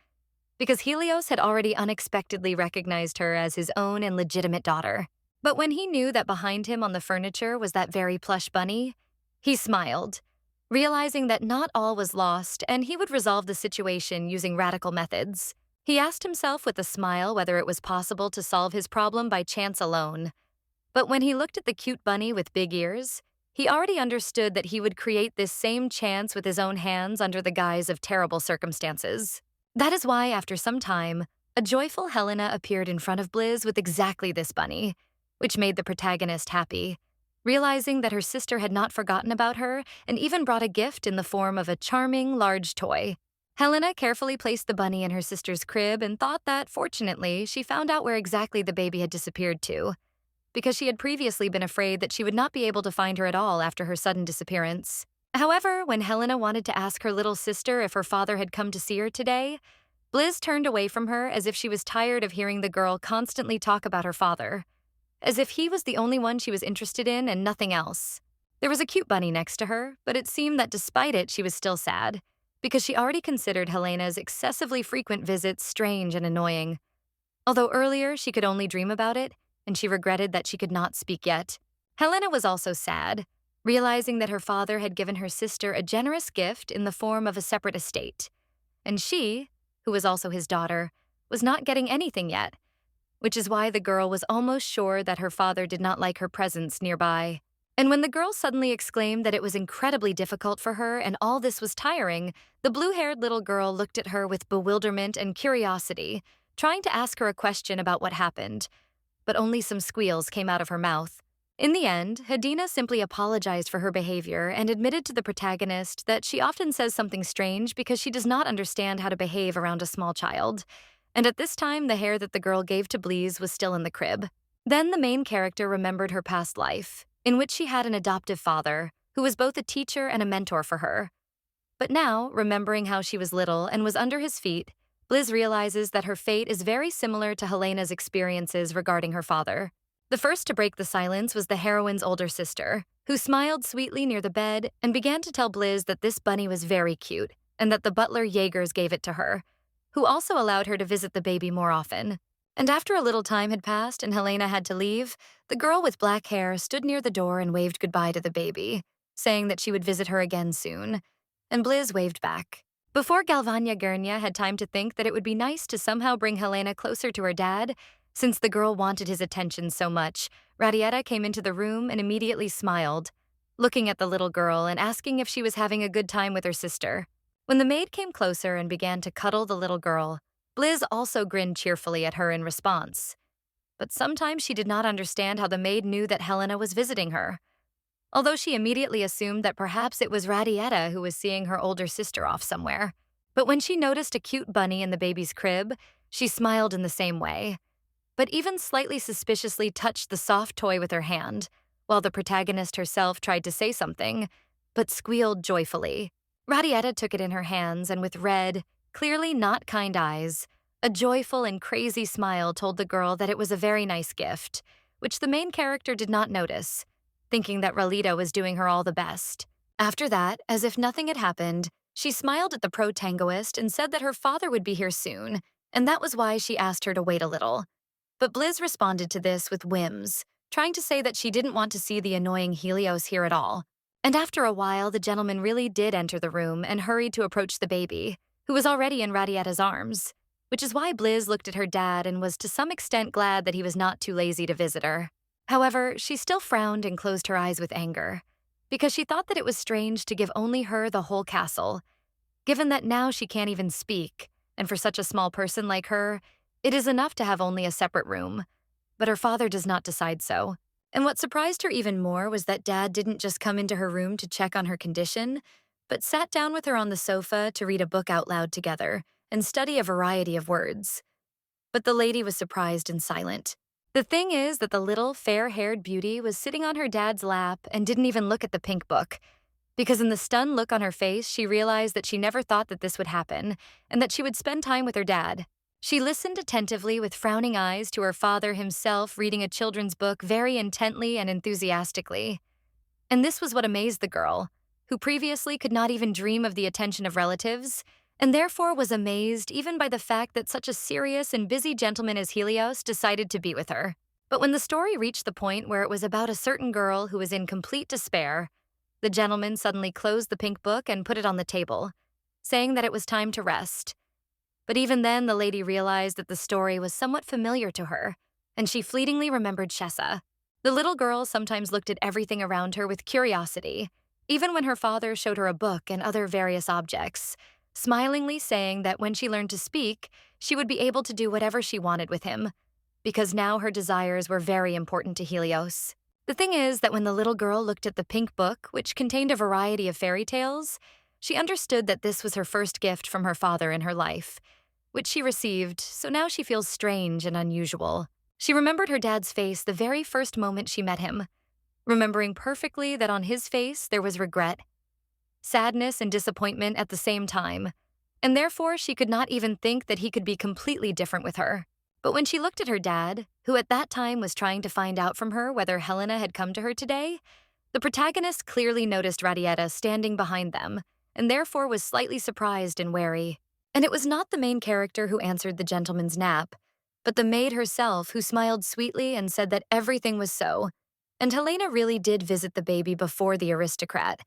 because Helios had already unexpectedly recognized her as his own and legitimate daughter. But when he knew that behind him on the furniture was that very plush bunny, he smiled, realizing that not all was lost and he would resolve the situation using radical methods. He asked himself with a smile whether it was possible to solve his problem by chance alone. But when he looked at the cute bunny with big ears, he already understood that he would create this same chance with his own hands under the guise of terrible circumstances. That is why, after some time, a joyful Helena appeared in front of Blizz with exactly this bunny, which made the protagonist happy, realizing that her sister had not forgotten about her and even brought a gift in the form of a charming, large toy. Helena carefully placed the bunny in her sister's crib and thought that, fortunately, she found out where exactly the baby had disappeared to, because she had previously been afraid that she would not be able to find her at all after her sudden disappearance. However, when Helena wanted to ask her little sister if her father had come to see her today, Blizz turned away from her as if she was tired of hearing the girl constantly talk about her father, as if he was the only one she was interested in and nothing else. There was a cute bunny next to her, but it seemed that despite it, she was still sad, because she already considered Helena's excessively frequent visits strange and annoying. Although earlier she could only dream about it, and she regretted that she could not speak yet. Helena was also sad, realizing that her father had given her sister a generous gift in the form of a separate estate, and she, who was also his daughter, was not getting anything yet, which is why the girl was almost sure that her father did not like her presence nearby. And when the girl suddenly exclaimed that it was incredibly difficult for her and all this was tiring, the blue-haired little girl looked at her with bewilderment and curiosity, trying to ask her a question about what happened, but only some squeals came out of her mouth. In the end, Hadina simply apologized for her behavior and admitted to the protagonist that she often says something strange because she does not understand how to behave around a small child. And at this time, the hair that the girl gave to Blizz was still in the crib. Then the main character remembered her past life, in which she had an adoptive father, who was both a teacher and a mentor for her. But now, remembering how she was little and was under his feet, Blizz realizes that her fate is very similar to Helena's experiences regarding her father. The first to break the silence was the heroine's older sister, who smiled sweetly near the bed and began to tell Blizz that this bunny was very cute and that the butler Jaegers gave it to her, who also allowed her to visit the baby more often. And after a little time had passed and Helena had to leave, the girl with black hair stood near the door and waved goodbye to the baby, saying that she would visit her again soon, and Blizz waved back. Before Galvania Gurnia had time to think that it would be nice to somehow bring Helena closer to her dad, since the girl wanted his attention so much, Radietta came into the room and immediately smiled, looking at the little girl and asking if she was having a good time with her sister. When the maid came closer and began to cuddle the little girl, Blizz also grinned cheerfully at her in response. But sometimes she did not understand how the maid knew that Helena was visiting her, although she immediately assumed that perhaps it was Radietta who was seeing her older sister off somewhere. But when she noticed a cute bunny in the baby's crib, she smiled in the same way, but even slightly suspiciously touched the soft toy with her hand, while the protagonist herself tried to say something, but squealed joyfully. Radietta took it in her hands and with red, clearly not kind eyes, a joyful and crazy smile told the girl that it was a very nice gift, which the main character did not notice, thinking that Ralita was doing her all the best. After that, as if nothing had happened, she smiled at the protangoist and said that her father would be here soon, and that was why she asked her to wait a little. But Blizz responded to this with whims, trying to say that she didn't want to see the annoying Helios here at all. And after a while, the gentleman really did enter the room and hurried to approach the baby, who was already in Radietta's arms, which is why Blizz looked at her dad and was to some extent glad that he was not too lazy to visit her. However, she still frowned and closed her eyes with anger, because she thought that it was strange to give only her the whole castle, given that now she can't even speak, and for such a small person like her, it is enough to have only a separate room. But her father does not decide so. And what surprised her even more was that Dad didn't just come into her room to check on her condition, but sat down with her on the sofa to read a book out loud together and study a variety of words. But the lady was surprised and silent. The thing is that the little fair-haired beauty was sitting on her dad's lap and didn't even look at the pink book, because in the stunned look on her face, she realized that she never thought that this would happen and that she would spend time with her dad. She listened attentively with frowning eyes to her father himself reading a children's book very intently and enthusiastically. And this was what amazed the girl, who previously could not even dream of the attention of relatives, and therefore was amazed even by the fact that such a serious and busy gentleman as Helios decided to be with her. But when the story reached the point where it was about a certain girl who was in complete despair, the gentleman suddenly closed the pink book and put it on the table, saying that it was time to rest. But even then, the lady realized that the story was somewhat familiar to her, and she fleetingly remembered Shessa. The little girl sometimes looked at everything around her with curiosity, even when her father showed her a book and other various objects, smilingly saying that when she learned to speak, she would be able to do whatever she wanted with him, because now her desires were very important to Helios. The thing is that when the little girl looked at the pink book, which contained a variety of fairy tales, she understood that this was her first gift from her father in her life, which she received, so now she feels strange and unusual. She remembered her dad's face the very first moment she met him, remembering perfectly that on his face there was regret, sadness, and disappointment at the same time, and therefore she could not even think that he could be completely different with her. But when she looked at her dad, who at that time was trying to find out from her whether Helena had come to her today, the protagonist clearly noticed Radietta standing behind them, and therefore was slightly surprised and wary. And it was not the main character who answered the gentleman's nap, but the maid herself, who smiled sweetly and said that everything was so, and Helena really did visit the baby before the aristocrat,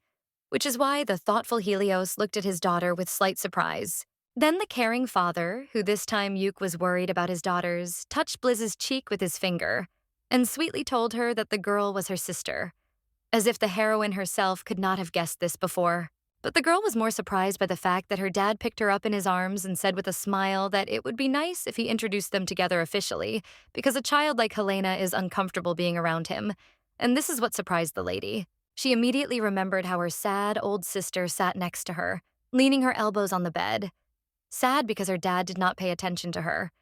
which is why the thoughtful Helios looked at his daughter with slight surprise. Then the caring father, who this time Yuke was worried about his daughters, touched Blizz's cheek with his finger and sweetly told her that the girl was her sister, as if the heroine herself could not have guessed this before. But the girl was more surprised by the fact that her dad picked her up in his arms and said with a smile that it would be nice if he introduced them together officially, because a child like Helena is uncomfortable being around him, and this is what surprised the lady. She immediately remembered how her sad old sister sat next to her, leaning her elbows on the bed, sad because her dad did not pay attention to her.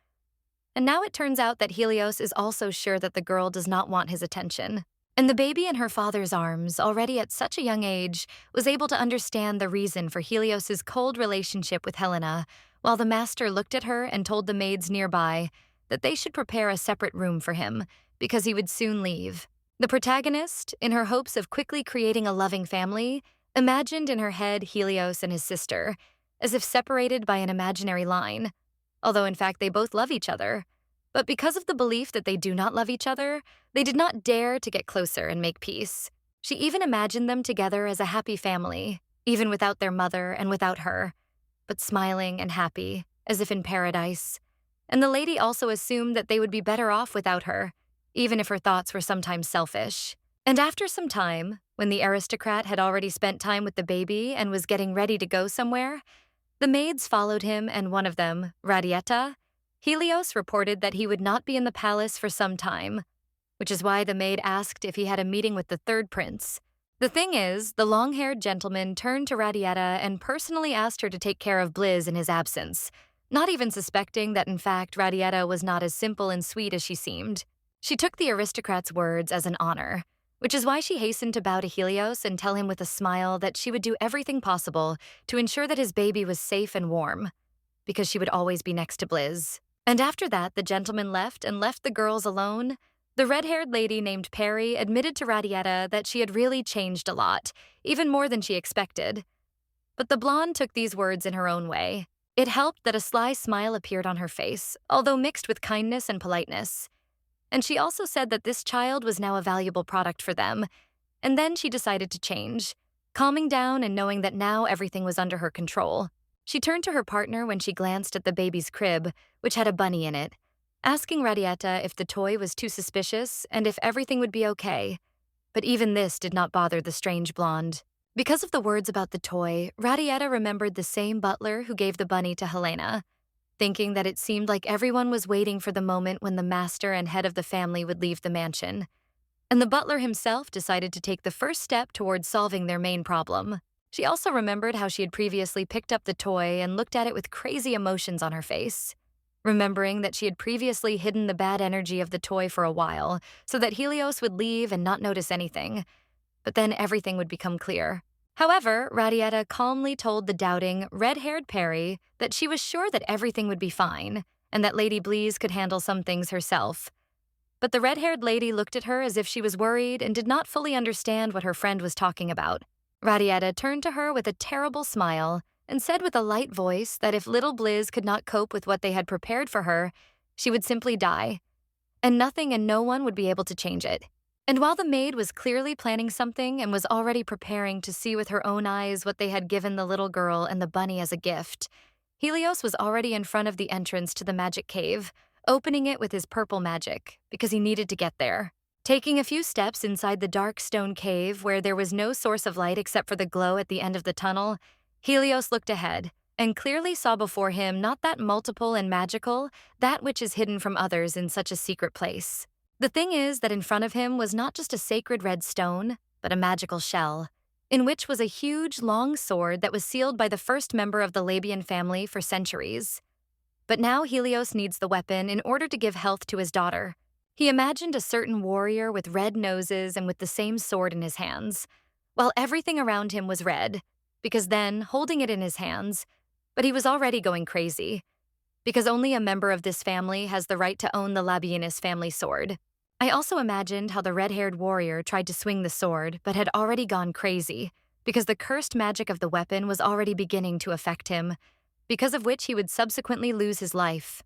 And now it turns out that Helios is also sure that the girl does not want his attention. And the baby in her father's arms, already at such a young age, was able to understand the reason for Helios's cold relationship with Helena, while the master looked at her and told the maids nearby that they should prepare a separate room for him, because he would soon leave. The protagonist, in her hopes of quickly creating a loving family, imagined in her head Helios and his sister, as if separated by an imaginary line, although in fact they both love each other. But because of the belief that they do not love each other, they did not dare to get closer and make peace. She even imagined them together as a happy family, even without their mother and without her, but smiling and happy, as if in paradise. And the lady also assumed that they would be better off without her, even if her thoughts were sometimes selfish. And after some time, when the aristocrat had already spent time with the baby and was getting ready to go somewhere, the maids followed him, and one of them, Radietta, Helios reported that he would not be in the palace for some time, which is why the maid asked if he had a meeting with the third prince. The thing is, the long-haired gentleman turned to Radietta and personally asked her to take care of Blizz in his absence, not even suspecting that in fact Radietta was not as simple and sweet as she seemed. She took the aristocrat's words as an honor, which is why she hastened to bow to Helios and tell him with a smile that she would do everything possible to ensure that his baby was safe and warm, because she would always be next to Blizz. And after that, the gentleman left and left the girls alone. The red-haired lady named Perry admitted to Radietta that she had really changed a lot, even more than she expected. But the blonde took these words in her own way. It helped that a sly smile appeared on her face, although mixed with kindness and politeness. And she also said that this child was now a valuable product for them. And then she decided to change, calming down and knowing that now everything was under her control. She turned to her partner when she glanced at the baby's crib, which had a bunny in it, asking Radietta if the toy was too suspicious and if everything would be okay. But even this did not bother the strange blonde. Because of the words about the toy, Radietta remembered the same butler who gave the bunny to Helena, thinking that it seemed like everyone was waiting for the moment when the master and head of the family would leave the mansion. And the butler himself decided to take the first step towards solving their main problem. She also remembered how she had previously picked up the toy and looked at it with crazy emotions on her face. remembering that she had previously hidden the bad energy of the toy for a while so that Helios would leave and not notice anything. But then everything would become clear. However, Radietta calmly told the doubting, red-haired Perry that she was sure that everything would be fine and that Lady Blease could handle some things herself. But the red-haired lady looked at her as if she was worried and did not fully understand what her friend was talking about. Radietta turned to her with a terrible smile and said with a light voice that if little Bliz could not cope with what they had prepared for her, she would simply die, and nothing and no one would be able to change it. And while the maid was clearly planning something and was already preparing to see with her own eyes what they had given the little girl and the bunny as a gift, Helios was already in front of the entrance to the magic cave, opening it with his purple magic, because he needed to get there. Taking a few steps inside the dark stone cave where there was no source of light except for the glow at the end of the tunnel, Helios looked ahead and clearly saw before him not that multiple and magical, that which is hidden from others in such a secret place. The thing is that in front of him was not just a sacred red stone, but a magical shell, in which was a huge, long sword that was sealed by the first member of the Labian family for centuries. But now Helios needs the weapon in order to give health to his daughter. He imagined a certain warrior with red noses and with the same sword in his hands, while everything around him was red, because then, holding it in his hands, but he was already going crazy, because only a member of this family has the right to own the Labienus family sword. I also imagined how the red-haired warrior tried to swing the sword, but had already gone crazy, because the cursed magic of the weapon was already beginning to affect him, because of which he would subsequently lose his life.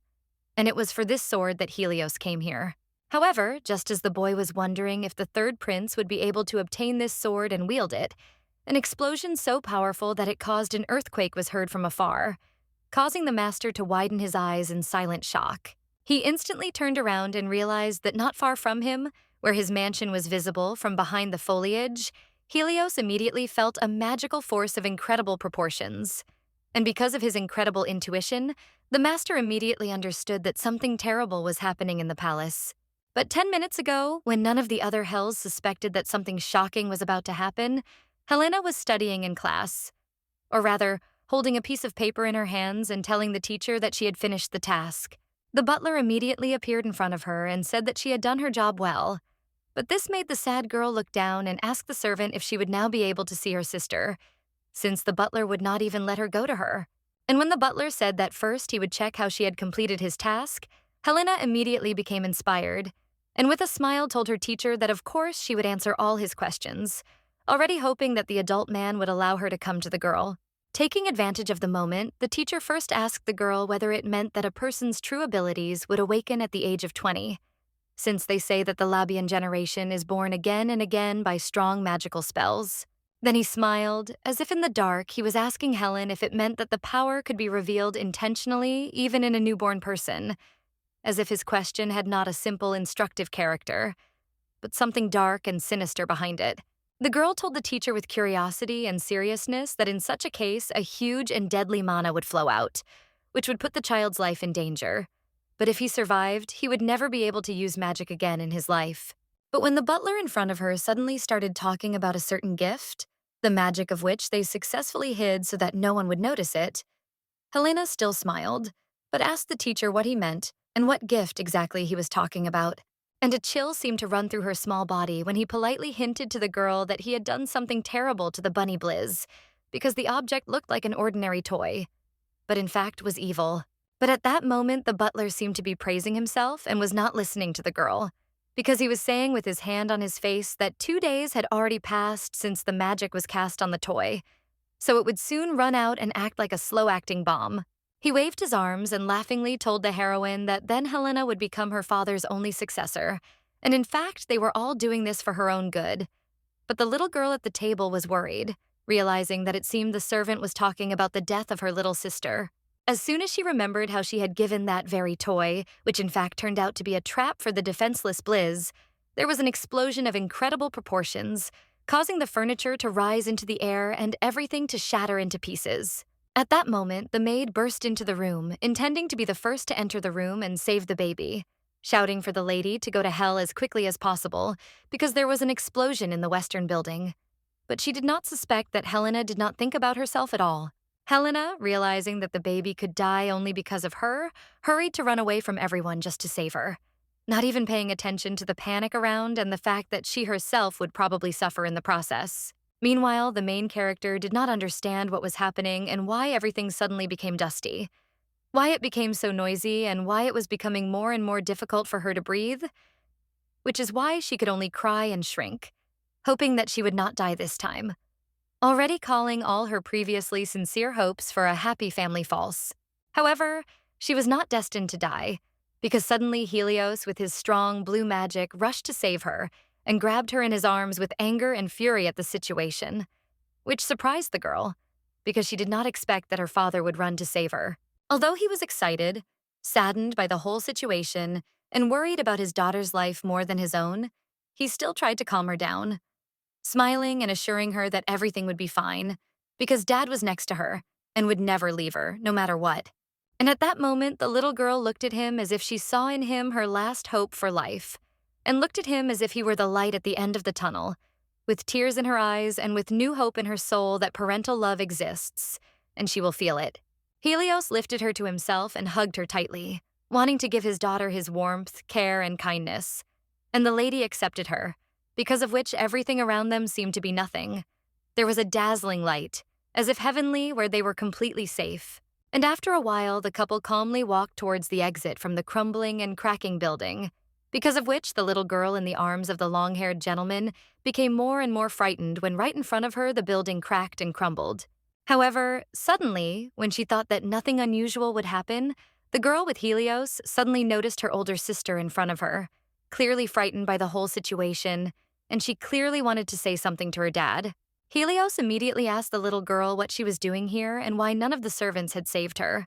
And it was for this sword that Helios came here. However, just as the boy was wondering if the third prince would be able to obtain this sword and wield it, an explosion so powerful that it caused an earthquake was heard from afar, causing the master to widen his eyes in silent shock. He instantly turned around and realized that not far from him, where his mansion was visible from behind the foliage, Helios immediately felt a magical force of incredible proportions. And because of his incredible intuition, the master immediately understood that something terrible was happening in the palace. But 10 minutes ago, when none of the other hells suspected that something shocking was about to happen, Helena was studying in class. Or rather, holding a piece of paper in her hands and telling the teacher that she had finished the task. The butler immediately appeared in front of her and said that she had done her job well. But this made the sad girl look down and ask the servant if she would now be able to see her sister, since the butler would not even let her go to her. And when the butler said that first he would check how she had completed his task, Helena immediately became inspired, and with a smile told her teacher that of course she would answer all his questions, already hoping that the adult man would allow her to come to the girl. Taking advantage of the moment, the teacher first asked the girl whether it meant that a person's true abilities would awaken at the age of 20, since they say that the Labian generation is born again and again by strong magical spells. Then he smiled, as if in the dark he was asking Helen if it meant that the power could be revealed intentionally even in a newborn person, as if his question had not a simple instructive character, but something dark and sinister behind it. The girl told the teacher with curiosity and seriousness that in such a case, a huge and deadly mana would flow out, which would put the child's life in danger. But if he survived, he would never be able to use magic again in his life. But when the butler in front of her suddenly started talking about a certain gift, the magic of which they successfully hid so that no one would notice it, Helena still smiled, but asked the teacher what he meant and what gift exactly he was talking about. And a chill seemed to run through her small body when he politely hinted to the girl that he had done something terrible to the bunny Bliz, because the object looked like an ordinary toy, but in fact was evil. But at that moment, the butler seemed to be praising himself and was not listening to the girl, because he was saying with his hand on his face that 2 days had already passed since the magic was cast on the toy, so it would soon run out and act like a slow-acting bomb. He waved his arms and laughingly told the heroine that then Helena would become her father's only successor, and in fact they were all doing this for her own good. But the little girl at the table was worried, realizing that it seemed the servant was talking about the death of her little sister. As soon as she remembered how she had given that very toy, which in fact turned out to be a trap for the defenseless Bliz, there was an explosion of incredible proportions, causing the furniture to rise into the air and everything to shatter into pieces. At that moment, the maid burst into the room, intending to be the first to enter the room and save the baby, shouting for the lady to go to hell as quickly as possible because there was an explosion in the western building. But she did not suspect that Helena did not think about herself at all. Helena, realizing that the baby could die only because of her, hurried to run away from everyone just to save her, not even paying attention to the panic around and the fact that she herself would probably suffer in the process. Meanwhile, the main character did not understand what was happening and why everything suddenly became dusty, why it became so noisy, and why it was becoming more and more difficult for her to breathe, which is why she could only cry and shrink, hoping that she would not die this time, already calling all her previously sincere hopes for a happy family false. However, she was not destined to die, because suddenly Helios, with his strong blue magic, rushed to save her and grabbed her in his arms with anger and fury at the situation, which surprised the girl, because she did not expect that her father would run to save her. Although he was excited, saddened by the whole situation, and worried about his daughter's life more than his own, he still tried to calm her down, smiling and assuring her that everything would be fine, because Dad was next to her and would never leave her, no matter what. And at that moment, the little girl looked at him as if she saw in him her last hope for life, and looked at him as if he were the light at the end of the tunnel, with tears in her eyes and with new hope in her soul that parental love exists, and she will feel it. Helios lifted her to himself and hugged her tightly, wanting to give his daughter his warmth, care, and kindness. And the lady accepted her, because of which everything around them seemed to be nothing. There was a dazzling light, as if heavenly, where they were completely safe. And after a while, the couple calmly walked towards the exit from the crumbling and cracking building, because of which the little girl in the arms of the long-haired gentleman became more and more frightened when right in front of her the building cracked and crumbled. However, suddenly, when she thought that nothing unusual would happen, the girl with Helios suddenly noticed her older sister in front of her, clearly frightened by the whole situation, and she clearly wanted to say something to her dad. Helios immediately asked the little girl what she was doing here and why none of the servants had saved her.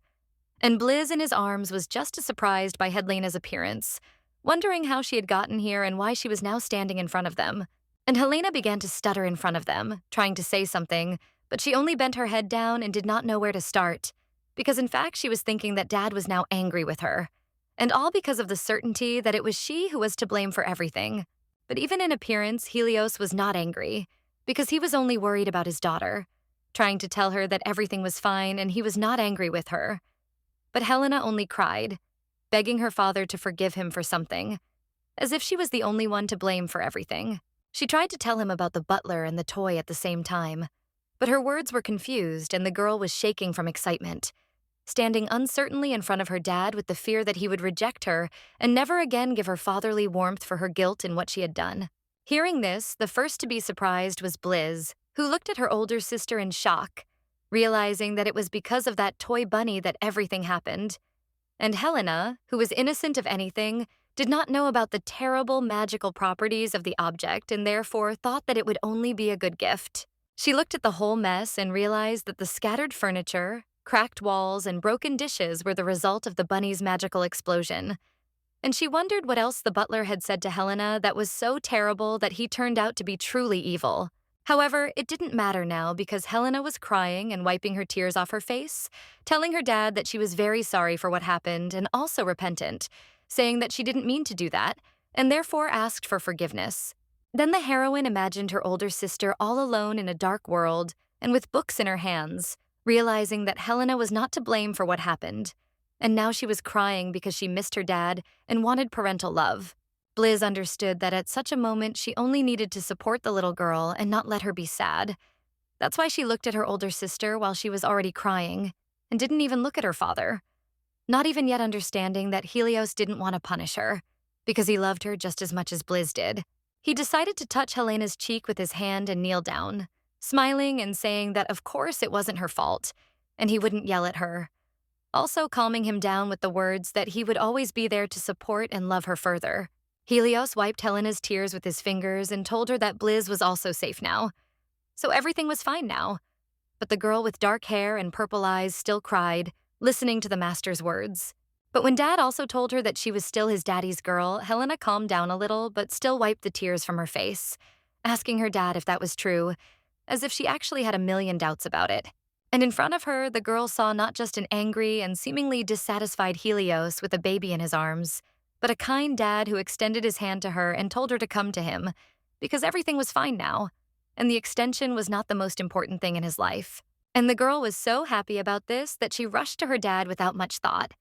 And Blizz in his arms was just as surprised by Helena's appearance, wondering how she had gotten here and why she was now standing in front of them. And Helena began to stutter in front of them, trying to say something, but she only bent her head down and did not know where to start, because in fact she was thinking that Dad was now angry with her, and all because of the certainty that it was she who was to blame for everything. But even in appearance, Helios was not angry, because he was only worried about his daughter, trying to tell her that everything was fine and he was not angry with her. But Helena only cried, begging her father to forgive him for something, as if she was the only one to blame for everything. She tried to tell him about the butler and the toy at the same time, but her words were confused and the girl was shaking from excitement, standing uncertainly in front of her dad with the fear that he would reject her and never again give her fatherly warmth for her guilt in what she had done. Hearing this, the first to be surprised was Blizz, who looked at her older sister in shock, realizing that it was because of that toy bunny that everything happened. And Helena, who was innocent of anything, did not know about the terrible magical properties of the object and therefore thought that it would only be a good gift. She looked at the whole mess and realized that the scattered furniture, cracked walls, and broken dishes were the result of the bunny's magical explosion. And she wondered what else the butler had said to Helena that was so terrible that he turned out to be truly evil. However, it didn't matter now because Helena was crying and wiping her tears off her face, telling her dad that she was very sorry for what happened and also repentant, saying that she didn't mean to do that, and therefore asked for forgiveness. Then the heroine imagined her older sister all alone in a dark world and with books in her hands, realizing that Helena was not to blame for what happened. And now she was crying because she missed her dad and wanted parental love. Blizz understood that at such a moment she only needed to support the little girl and not let her be sad. That's why she looked at her older sister while she was already crying and didn't even look at her father, not even yet understanding that Helios didn't want to punish her because he loved her just as much as Blizz did. He decided to touch Helena's cheek with his hand and kneel down, smiling and saying that of course it wasn't her fault and he wouldn't yell at her, also calming him down with the words that he would always be there to support and love her further. Helios wiped Helena's tears with his fingers and told her that Blizz was also safe now. So everything was fine now. But the girl with dark hair and purple eyes still cried, listening to the master's words. But when Dad also told her that she was still his daddy's girl, Helena calmed down a little but still wiped the tears from her face, asking her dad if that was true, as if she actually had a million doubts about it. And in front of her, the girl saw not just an angry and seemingly dissatisfied Helios with a baby in his arms, but a kind dad who extended his hand to her and told her to come to him, because everything was fine now, and the extension was not the most important thing in his life. And the girl was so happy about this that she rushed to her dad without much thought,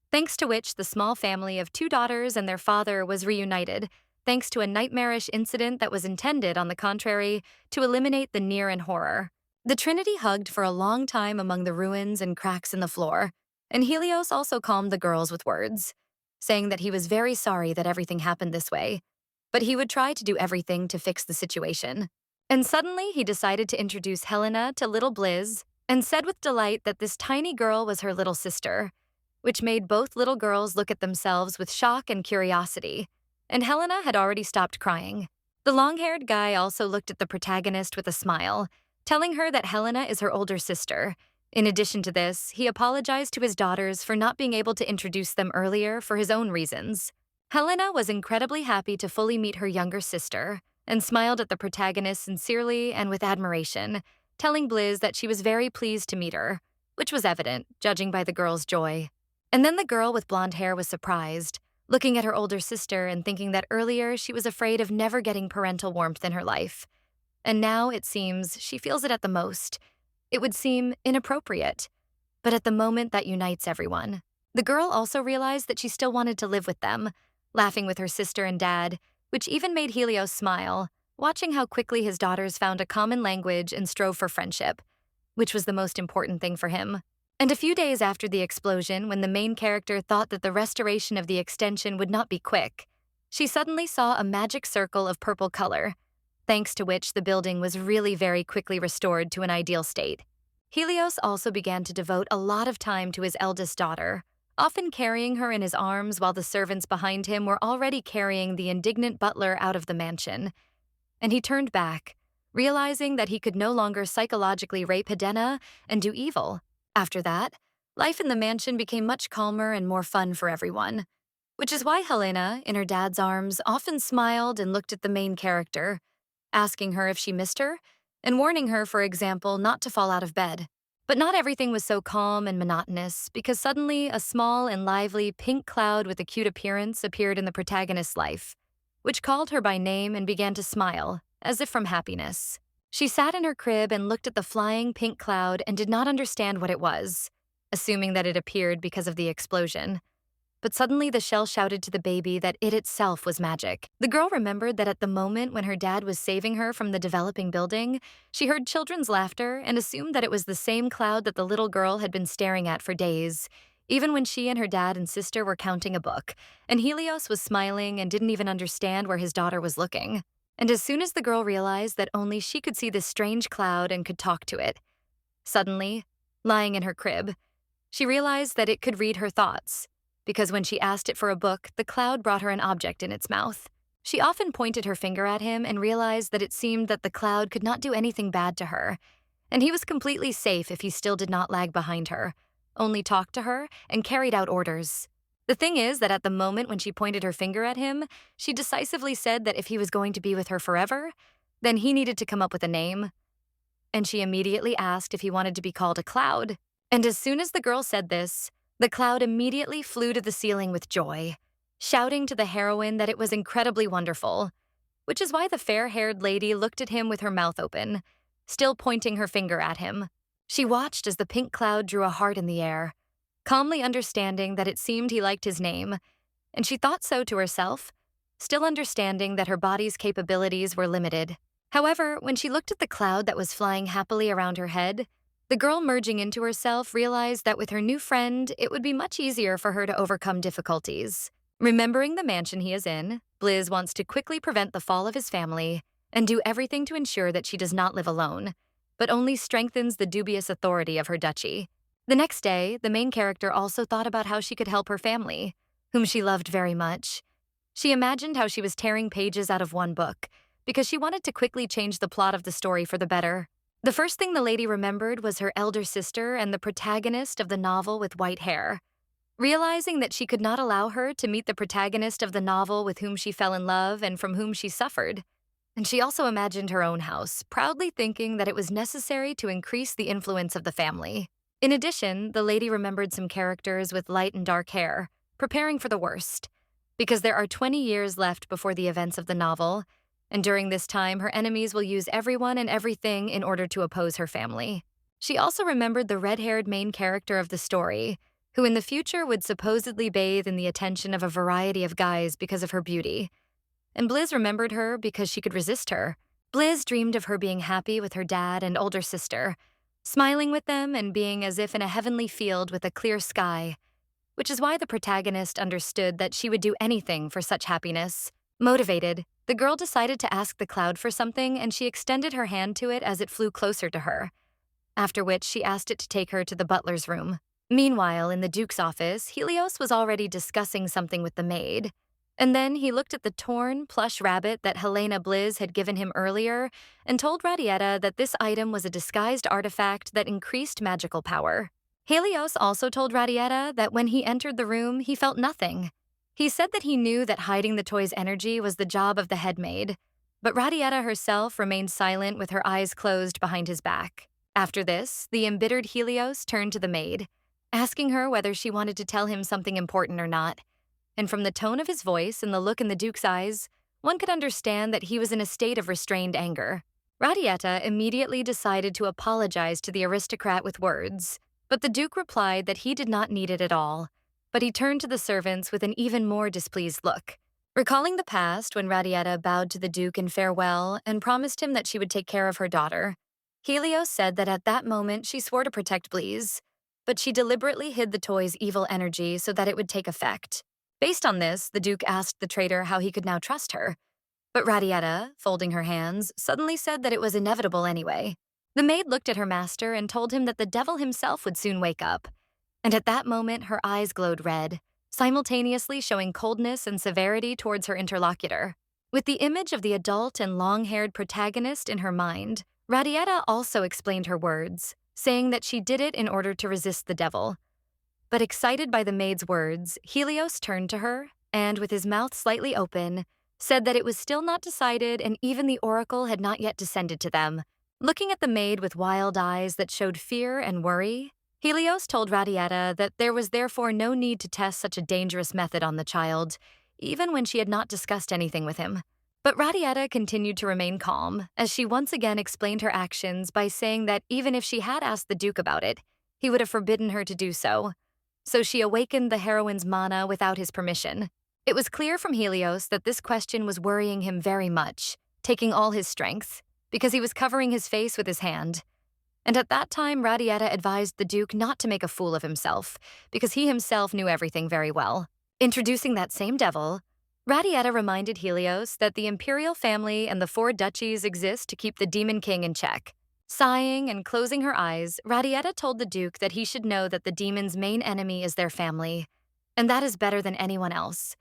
thanks to which the small family of two daughters and their father was reunited, thanks to a nightmarish incident that was intended, on the contrary, to eliminate the near and horror. The Trinity hugged for a long time among the ruins and cracks in the floor, and Helios also calmed the girls with words, saying that he was very sorry that everything happened this way, but he would try to do everything to fix the situation. And suddenly he decided to introduce Helena to little Blizz and said with delight that this tiny girl was her little sister, which made both little girls look at themselves with shock and curiosity, and Helena had already stopped crying. The long-haired guy also looked at the protagonist with a smile, telling her that Helena is her older sister. In addition to this, he apologized to his daughters for not being able to introduce them earlier for his own reasons. Helena was incredibly happy to fully meet her younger sister and smiled at the protagonist sincerely and with admiration, telling Blizz that she was very pleased to meet her, which was evident, judging by the girl's joy. And then the girl with blonde hair was surprised, looking at her older sister and thinking that earlier she was afraid of never getting parental warmth in her life. And now, it seems, she feels it at the most. It would seem inappropriate, but at the moment that unites everyone. The girl also realized that she still wanted to live with them, laughing with her sister and dad, which even made Helios smile, watching how quickly his daughters found a common language and strove for friendship, which was the most important thing for him. And a few days after the explosion, when the main character thought that the restoration of the extension would not be quick, she suddenly saw a magic circle of purple color, thanks to which the building was really very quickly restored to an ideal state. Helios also began to devote a lot of time to his eldest daughter, often carrying her in his arms while the servants behind him were already carrying the indignant butler out of the mansion. And he turned back, realizing that he could no longer psychologically rape Hedena and do evil. After that, life in the mansion became much calmer and more fun for everyone, which is why Helena, in her dad's arms, often smiled and looked at the main character, asking her if she missed her, and warning her, for example, not to fall out of bed. But not everything was so calm and monotonous, because suddenly a small and lively pink cloud with a cute appearance appeared in the protagonist's life, which called her by name and began to smile, as if from happiness. She sat in her crib and looked at the flying pink cloud and did not understand what it was, assuming that it appeared because of the explosion. But suddenly the shell shouted to the baby that it itself was magic. The girl remembered that at the moment when her dad was saving her from the developing building, she heard children's laughter and assumed that it was the same cloud that the little girl had been staring at for days, even when she and her dad and sister were counting a book, and Helios was smiling and didn't even understand where his daughter was looking. And as soon as the girl realized that only she could see this strange cloud and could talk to it, suddenly, lying in her crib, she realized that it could read her thoughts, because when she asked it for a book, the cloud brought her an object in its mouth. She often pointed her finger at him and realized that it seemed that the cloud could not do anything bad to her, and he was completely safe if he still did not lag behind her, only talked to her and carried out orders. The thing is that at the moment when she pointed her finger at him, she decisively said that if he was going to be with her forever, then he needed to come up with a name. And she immediately asked if he wanted to be called a cloud. And as soon as the girl said this, the cloud immediately flew to the ceiling with joy, shouting to the heroine that it was incredibly wonderful, which is why the fair-haired lady looked at him with her mouth open, still pointing her finger at him. She watched as the pink cloud drew a heart in the air, calmly understanding that it seemed he liked his name, and she thought so to herself, still understanding that her body's capabilities were limited. However, when she looked at the cloud that was flying happily around her head, the girl merging into herself realized that with her new friend, it would be much easier for her to overcome difficulties. Remembering the mansion he is in, Blizz wants to quickly prevent the fall of his family and do everything to ensure that she does not live alone, but only strengthens the dubious authority of her duchy. The next day, the main character also thought about how she could help her family, whom she loved very much. She imagined how she was tearing pages out of one book, because she wanted to quickly change the plot of the story for the better. The first thing the lady remembered was her elder sister and the protagonist of the novel with white hair. Realizing that she could not allow her to meet the protagonist of the novel with whom she fell in love and from whom she suffered. And she also imagined her own house, proudly thinking that it was necessary to increase the influence of the family. In addition, the lady remembered some characters with light and dark hair, preparing for the worst, because there are 20 years left before the events of the novel, and during this time her enemies will use everyone and everything in order to oppose her family. She also remembered the red-haired main character of the story, who in the future would supposedly bathe in the attention of a variety of guys because of her beauty. And Bliz remembered her because she could resist her. Bliz dreamed of her being happy with her dad and older sister, smiling with them and being as if in a heavenly field with a clear sky, which is why the protagonist understood that she would do anything for such happiness. Motivated, the girl decided to ask the cloud for something, and she extended her hand to it as it flew closer to her, after which she asked it to take her to the butler's room. Meanwhile, in the Duke's office, Helios was already discussing something with the maid. And then he looked at the torn, plush rabbit that Helena Bliz had given him earlier and told Radietta that this item was a disguised artifact that increased magical power. Helios also told Radietta that when he entered the room, he felt nothing. He said that he knew that hiding the toy's energy was the job of the head maid, but Radietta herself remained silent with her eyes closed behind his back. After this, the embittered Helios turned to the maid, asking her whether she wanted to tell him something important or not. And from the tone of his voice and the look in the Duke's eyes, one could understand that he was in a state of restrained anger. Radietta immediately decided to apologize to the aristocrat with words, but the Duke replied that he did not need it at all, but he turned to the servants with an even more displeased look. Recalling the past when Radietta bowed to the Duke in farewell and promised him that she would take care of her daughter, Helios said that at that moment she swore to protect Bliz, but she deliberately hid the toy's evil energy so that it would take effect. Based on this, the Duke asked the traitor how he could now trust her, but Radietta, folding her hands, suddenly said that it was inevitable anyway. The maid looked at her master and told him that the devil himself would soon wake up, and at that moment her eyes glowed red, simultaneously showing coldness and severity towards her interlocutor. With the image of the adult and long-haired protagonist in her mind, Radietta also explained her words, saying that she did it in order to resist the devil. But excited by the maid's words, Helios turned to her and, with his mouth slightly open, said that it was still not decided and even the oracle had not yet descended to them. Looking at the maid with wild eyes that showed fear and worry, Helios told Radietta that there was therefore no need to test such a dangerous method on the child, even when she had not discussed anything with him. But Radietta continued to remain calm, as she once again explained her actions by saying that even if she had asked the Duke about it, he would have forbidden her to do so. So she awakened the heroine's mana without his permission. It was clear from Helios that this question was worrying him very much, taking all his strength, because he was covering his face with his hand. And at that time, Radietta advised the Duke not to make a fool of himself, because he himself knew everything very well. Introducing that same devil, Radietta reminded Helios that the imperial family and the 4 duchies exist to keep the Demon King in check. Sighing and closing her eyes, Radietta told the Duke that he should know that the demon's main enemy is their family, and that is better than anyone else.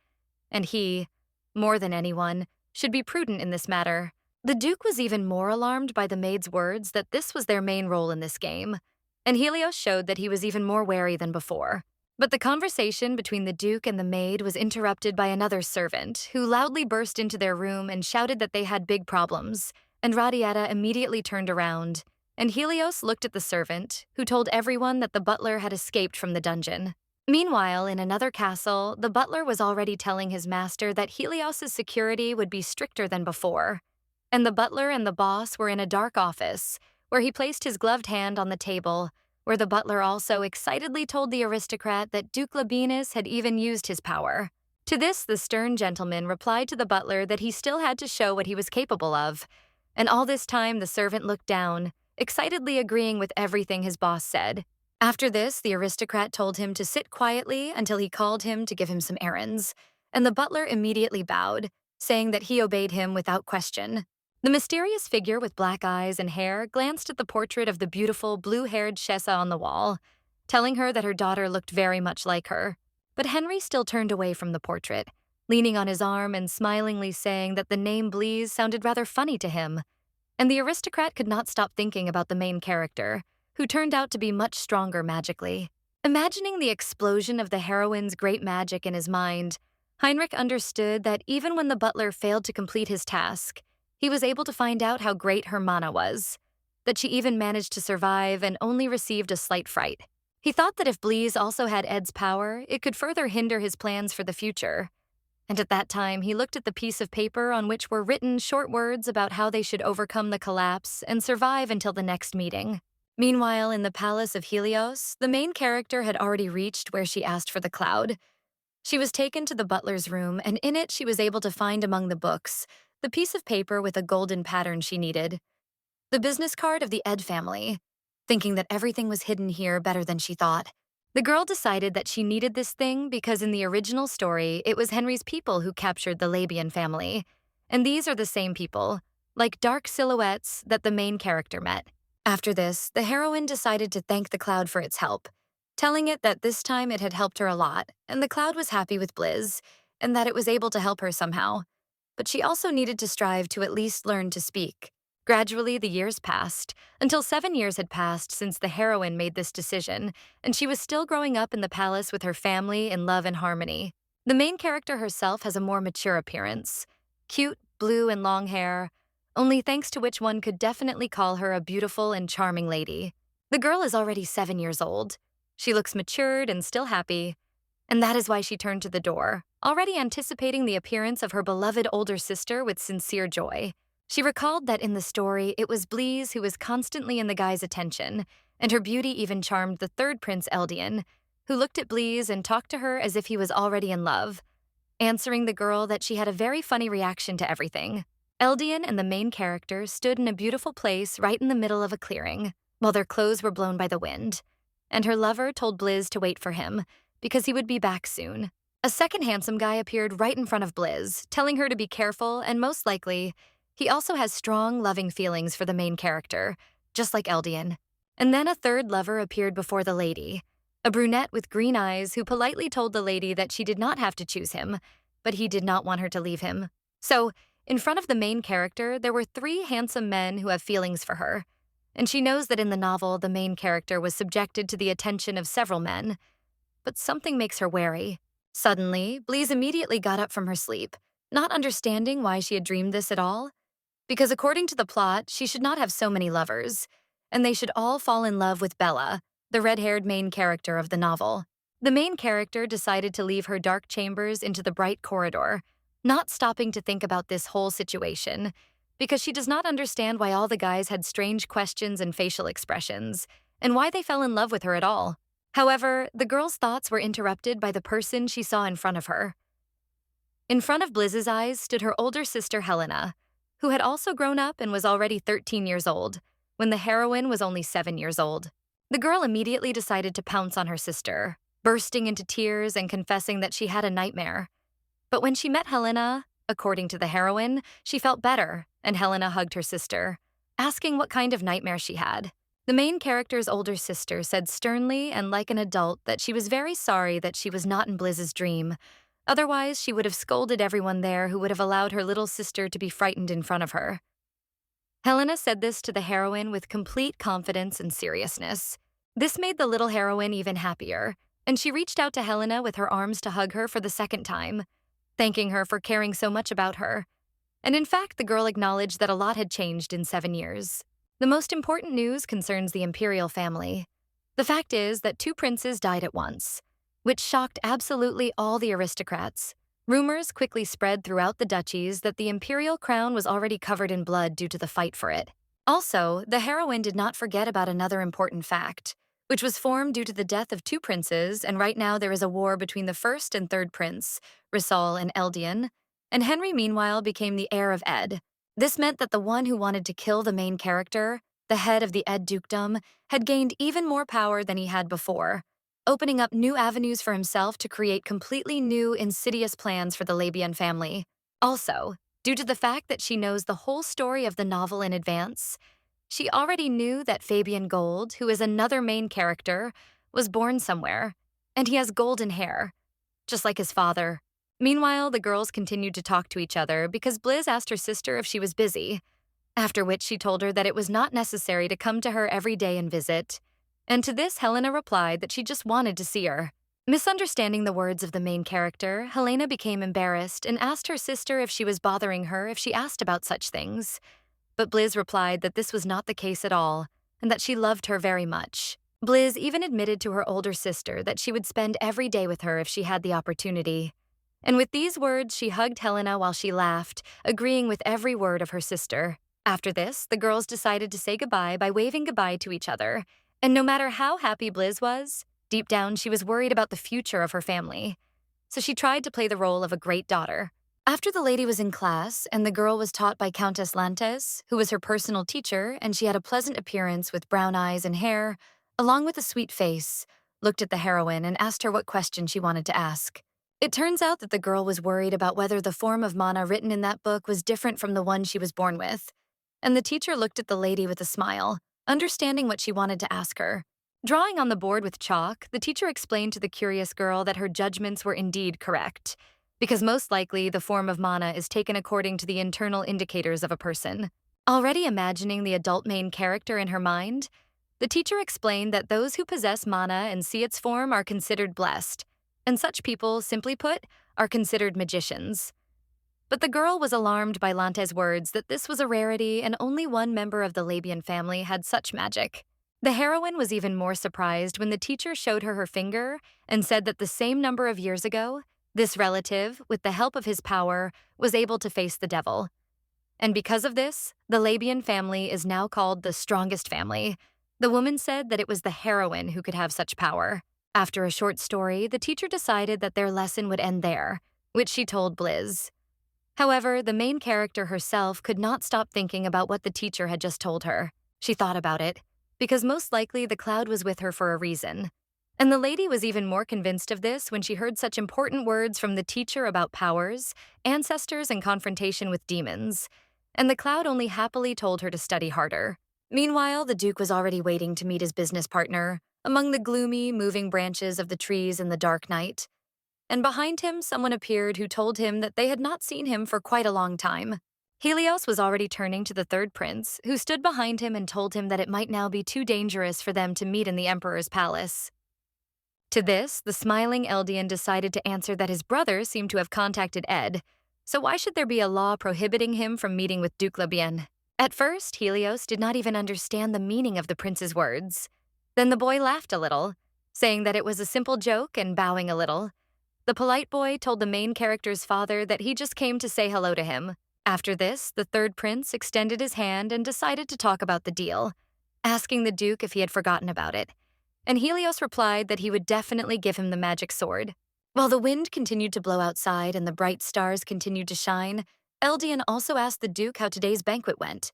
And he, more than anyone, should be prudent in this matter. The Duke was even more alarmed by the maid's words that this was their main role in this game, and Helios showed that he was even more wary than before. But the conversation between the Duke and the maid was interrupted by another servant, who loudly burst into their room and shouted that they had big problems, and Radietta immediately turned around, and Helios looked at the servant, who told everyone that the butler had escaped from the dungeon. Meanwhile, in another castle, the butler was already telling his master that Helios's security would be stricter than before, and the butler and the boss were in a dark office, where he placed his gloved hand on the table, where the butler also excitedly told the aristocrat that Duke Labienus had even used his power. To this, the stern gentleman replied to the butler that he still had to show what he was capable of, and all this time the servant looked down, excitedly agreeing with everything his boss said. After this, the aristocrat told him to sit quietly until he called him to give him some errands, and the butler immediately bowed, saying that he obeyed him without question. The mysterious figure with black eyes and hair glanced at the portrait of the beautiful blue-haired Shessa on the wall, telling her that her daughter looked very much like her. But Henry still turned away from the portrait, leaning on his arm and smilingly saying that the name Bliz sounded rather funny to him, and the aristocrat could not stop thinking about the main character, who turned out to be much stronger magically. Imagining the explosion of the heroine's great magic in his mind, Heinrich understood that even when the butler failed to complete his task, he was able to find out how great her mana was, that she even managed to survive and only received a slight fright. He thought that if Bliz also had Ed's power, it could further hinder his plans for the future. And at that time, he looked at the piece of paper on which were written short words about how they should overcome the collapse and survive until the next meeting. Meanwhile, in the palace of Helios, the main character had already reached where she asked for the cloud. She was taken to the butler's room, and in it she was able to find among the books the piece of paper with a golden pattern she needed, the business card of the Ed family. Thinking that everything was hidden here better than she thought, the girl decided that she needed this thing because in the original story, it was Henry's people who captured the Labian family. And these are the same people, like dark silhouettes that the main character met. After this, the heroine decided to thank the cloud for its help, telling it that this time it had helped her a lot, and the cloud was happy with Blizz, and that it was able to help her somehow. But she also needed to strive to at least learn to speak. Gradually, the years passed, until 7 years had passed since the heroine made this decision, and she was still growing up in the palace with her family in love and harmony. The main character herself has a more mature appearance. Cute, blue, and long hair, only thanks to which one could definitely call her a beautiful and charming lady. The girl is already 7 years old. She looks matured and still happy, and that is why she turned to the door, already anticipating the appearance of her beloved older sister with sincere joy. She recalled that in the story, it was Bleeze who was constantly in the guy's attention, and her beauty even charmed the third prince, Eldian, who looked at Bleeze and talked to her as if he was already in love, answering the girl that she had a very funny reaction to everything. Eldian and the main character stood in a beautiful place right in the middle of a clearing, while their clothes were blown by the wind, and her lover told Blizz to wait for him, because he would be back soon. A second handsome guy appeared right in front of Blizz, telling her to be careful, and most likely, he also has strong, loving feelings for the main character, just like Eldian. And then a third lover appeared before the lady, a brunette with green eyes who politely told the lady that she did not have to choose him, but he did not want her to leave him. So, in front of the main character, there were 3 handsome men who have feelings for her, and she knows that in the novel, the main character was subjected to the attention of several men, but something makes her wary. Suddenly, Bleeze immediately got up from her sleep, not understanding why she had dreamed this at all, because according to the plot, she should not have so many lovers, and they should all fall in love with Bella, the red-haired main character of the novel. The main character decided to leave her dark chambers into the bright corridor, not stopping to think about this whole situation, because she does not understand why all the guys had strange questions and facial expressions, and why they fell in love with her at all. However, the girl's thoughts were interrupted by the person she saw in front of her. In front of Blizz's eyes stood her older sister Helena, who had also grown up and was already 13 years old, when the heroine was only 7 years old. The girl immediately decided to pounce on her sister, bursting into tears and confessing that she had a nightmare. But when she met Helena, according to the heroine, she felt better, and Helena hugged her sister, asking what kind of nightmare she had. The main character's older sister said sternly and like an adult that she was very sorry that she was not in Blizz's dream. Otherwise, she would have scolded everyone there who would have allowed her little sister to be frightened in front of her. Helena said this to the heroine with complete confidence and seriousness. This made the little heroine even happier, and she reached out to Helena with her arms to hug her for the second time, thanking her for caring so much about her. And in fact, the girl acknowledged that a lot had changed in 7 years. The most important news concerns the imperial family. The fact is that 2 princes died at once, which shocked absolutely all the aristocrats. Rumors quickly spread throughout the duchies that the imperial crown was already covered in blood due to the fight for it. Also, the heroine did not forget about another important fact, which was formed due to the death of 2 princes, and right now there is a war between the first and third prince, Rissal and Eldian, and Henry meanwhile became the heir of Ed. This meant that the one who wanted to kill the main character, the head of the Ed dukedom, had gained even more power than he had before, opening up new avenues for himself to create completely new, insidious plans for the Labian family. Also, due to the fact that she knows the whole story of the novel in advance, she already knew that Fabian Gold, who is another main character, was born somewhere, and he has golden hair, just like his father. Meanwhile, the girls continued to talk to each other because Blizz asked her sister if she was busy, after which she told her that it was not necessary to come to her every day and visit. And to this, Helena replied that she just wanted to see her. Misunderstanding the words of the main character, Helena became embarrassed and asked her sister if she was bothering her if she asked about such things. But Blizz replied that this was not the case at all, and that she loved her very much. Blizz even admitted to her older sister that she would spend every day with her if she had the opportunity. And with these words, she hugged Helena while she laughed, agreeing with every word of her sister. After this, the girls decided to say goodbye by waving goodbye to each other. And no matter how happy Blizz was, deep down she was worried about the future of her family. So she tried to play the role of a great daughter. After the lady was in class and the girl was taught by Countess Lantes, who was her personal teacher, and she had a pleasant appearance with brown eyes and hair, along with a sweet face, looked at the heroine and asked her what question she wanted to ask. It turns out that the girl was worried about whether the form of mana written in that book was different from the one she was born with. And the teacher looked at the lady with a smile, understanding what she wanted to ask her. Drawing on the board with chalk, the teacher explained to the curious girl that her judgments were indeed correct, because most likely the form of mana is taken according to the internal indicators of a person. Already imagining the adult main character in her mind, the teacher explained that those who possess mana and see its form are considered blessed, and such people, simply put, are considered magicians. But the girl was alarmed by Lante's words that this was a rarity and only one member of the Labian family had such magic. The heroine was even more surprised when the teacher showed her her finger and said that the same number of years ago, this relative, with the help of his power, was able to face the devil. And because of this, the Labian family is now called the strongest family. The woman said that it was the heroine who could have such power. After a short story, the teacher decided that their lesson would end there, which she told Blizz. However, the main character herself could not stop thinking about what the teacher had just told her. She thought about it, because most likely the cloud was with her for a reason. And the lady was even more convinced of this when she heard such important words from the teacher about powers, ancestors, and confrontation with demons. And the cloud only happily told her to study harder. Meanwhile, the Duke was already waiting to meet his business partner, among the gloomy, moving branches of the trees in the dark night. And behind him, someone appeared who told him that they had not seen him for quite a long time. Helios was already turning to the third prince, who stood behind him and told him that it might now be too dangerous for them to meet in the emperor's palace. To this, the smiling Eldian decided to answer that his brother seemed to have contacted Ed, so why should there be a law prohibiting him from meeting with Duke Labien? At first, Helios did not even understand the meaning of the prince's words. Then the boy laughed a little, saying that it was a simple joke and bowing a little. The polite boy told the main character's father that he just came to say hello to him. After this, the third prince extended his hand and decided to talk about the deal, asking the Duke if he had forgotten about it. And Helios replied that he would definitely give him the magic sword. While the wind continued to blow outside and the bright stars continued to shine, Eldian also asked the Duke how today's banquet went,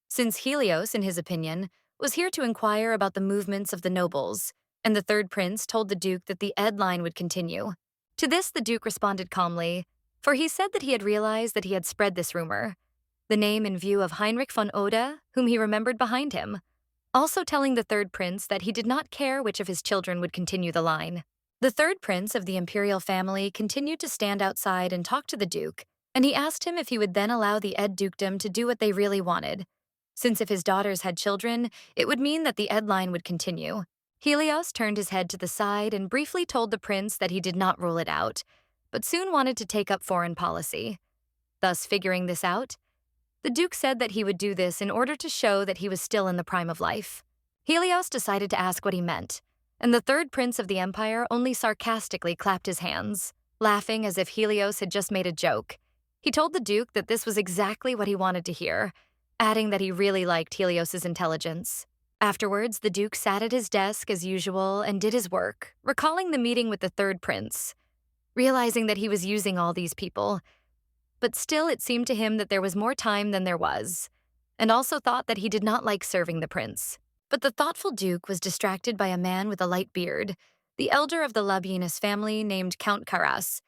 since Helios, in his opinion, was here to inquire about the movements of the nobles, and the third prince told the Duke that the Ed line would continue. To this, the Duke responded calmly, for he said that he had realized that he had spread this rumor, the name in view of Heinrich von Ode, whom he remembered behind him, also telling the third prince that he did not care which of his children would continue the line. The third prince of the imperial family continued to stand outside and talk to the Duke, and he asked him if he would then allow the Ed dukedom to do what they really wanted, since if his daughters had children, it would mean that the Ed line would continue. Helios turned his head to the side and briefly told the prince that he did not rule it out, but soon wanted to take up foreign policy. Thus, figuring this out, the Duke said that he would do this in order to show that he was still in the prime of life. Helios decided to ask what he meant, and the third prince of the empire only sarcastically clapped his hands, laughing as if Helios had just made a joke. He told the Duke that this was exactly what he wanted to hear, adding that he really liked Helios's intelligence. Afterwards, the Duke sat at his desk as usual and did his work, recalling the meeting with the third prince, realizing that he was using all these people. But still, it seemed to him that there was more time than there was, and also thought that he did not like serving the prince. But the thoughtful Duke was distracted by a man with a light beard, the elder of the Labienus family named Count Caras,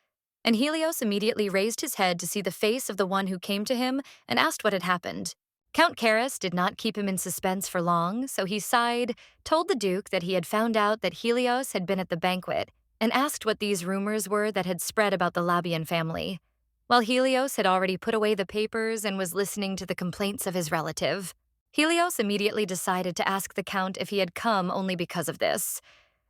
and Helios immediately raised his head to see the face of the one who came to him and asked what had happened. Count Caras did not keep him in suspense for long, so he sighed, told the Duke that he had found out that Helios had been at the banquet, and asked what these rumors were that had spread about the Labian family, while Helios had already put away the papers and was listening to the complaints of his relative. Helios immediately decided to ask the Count if he had come only because of this,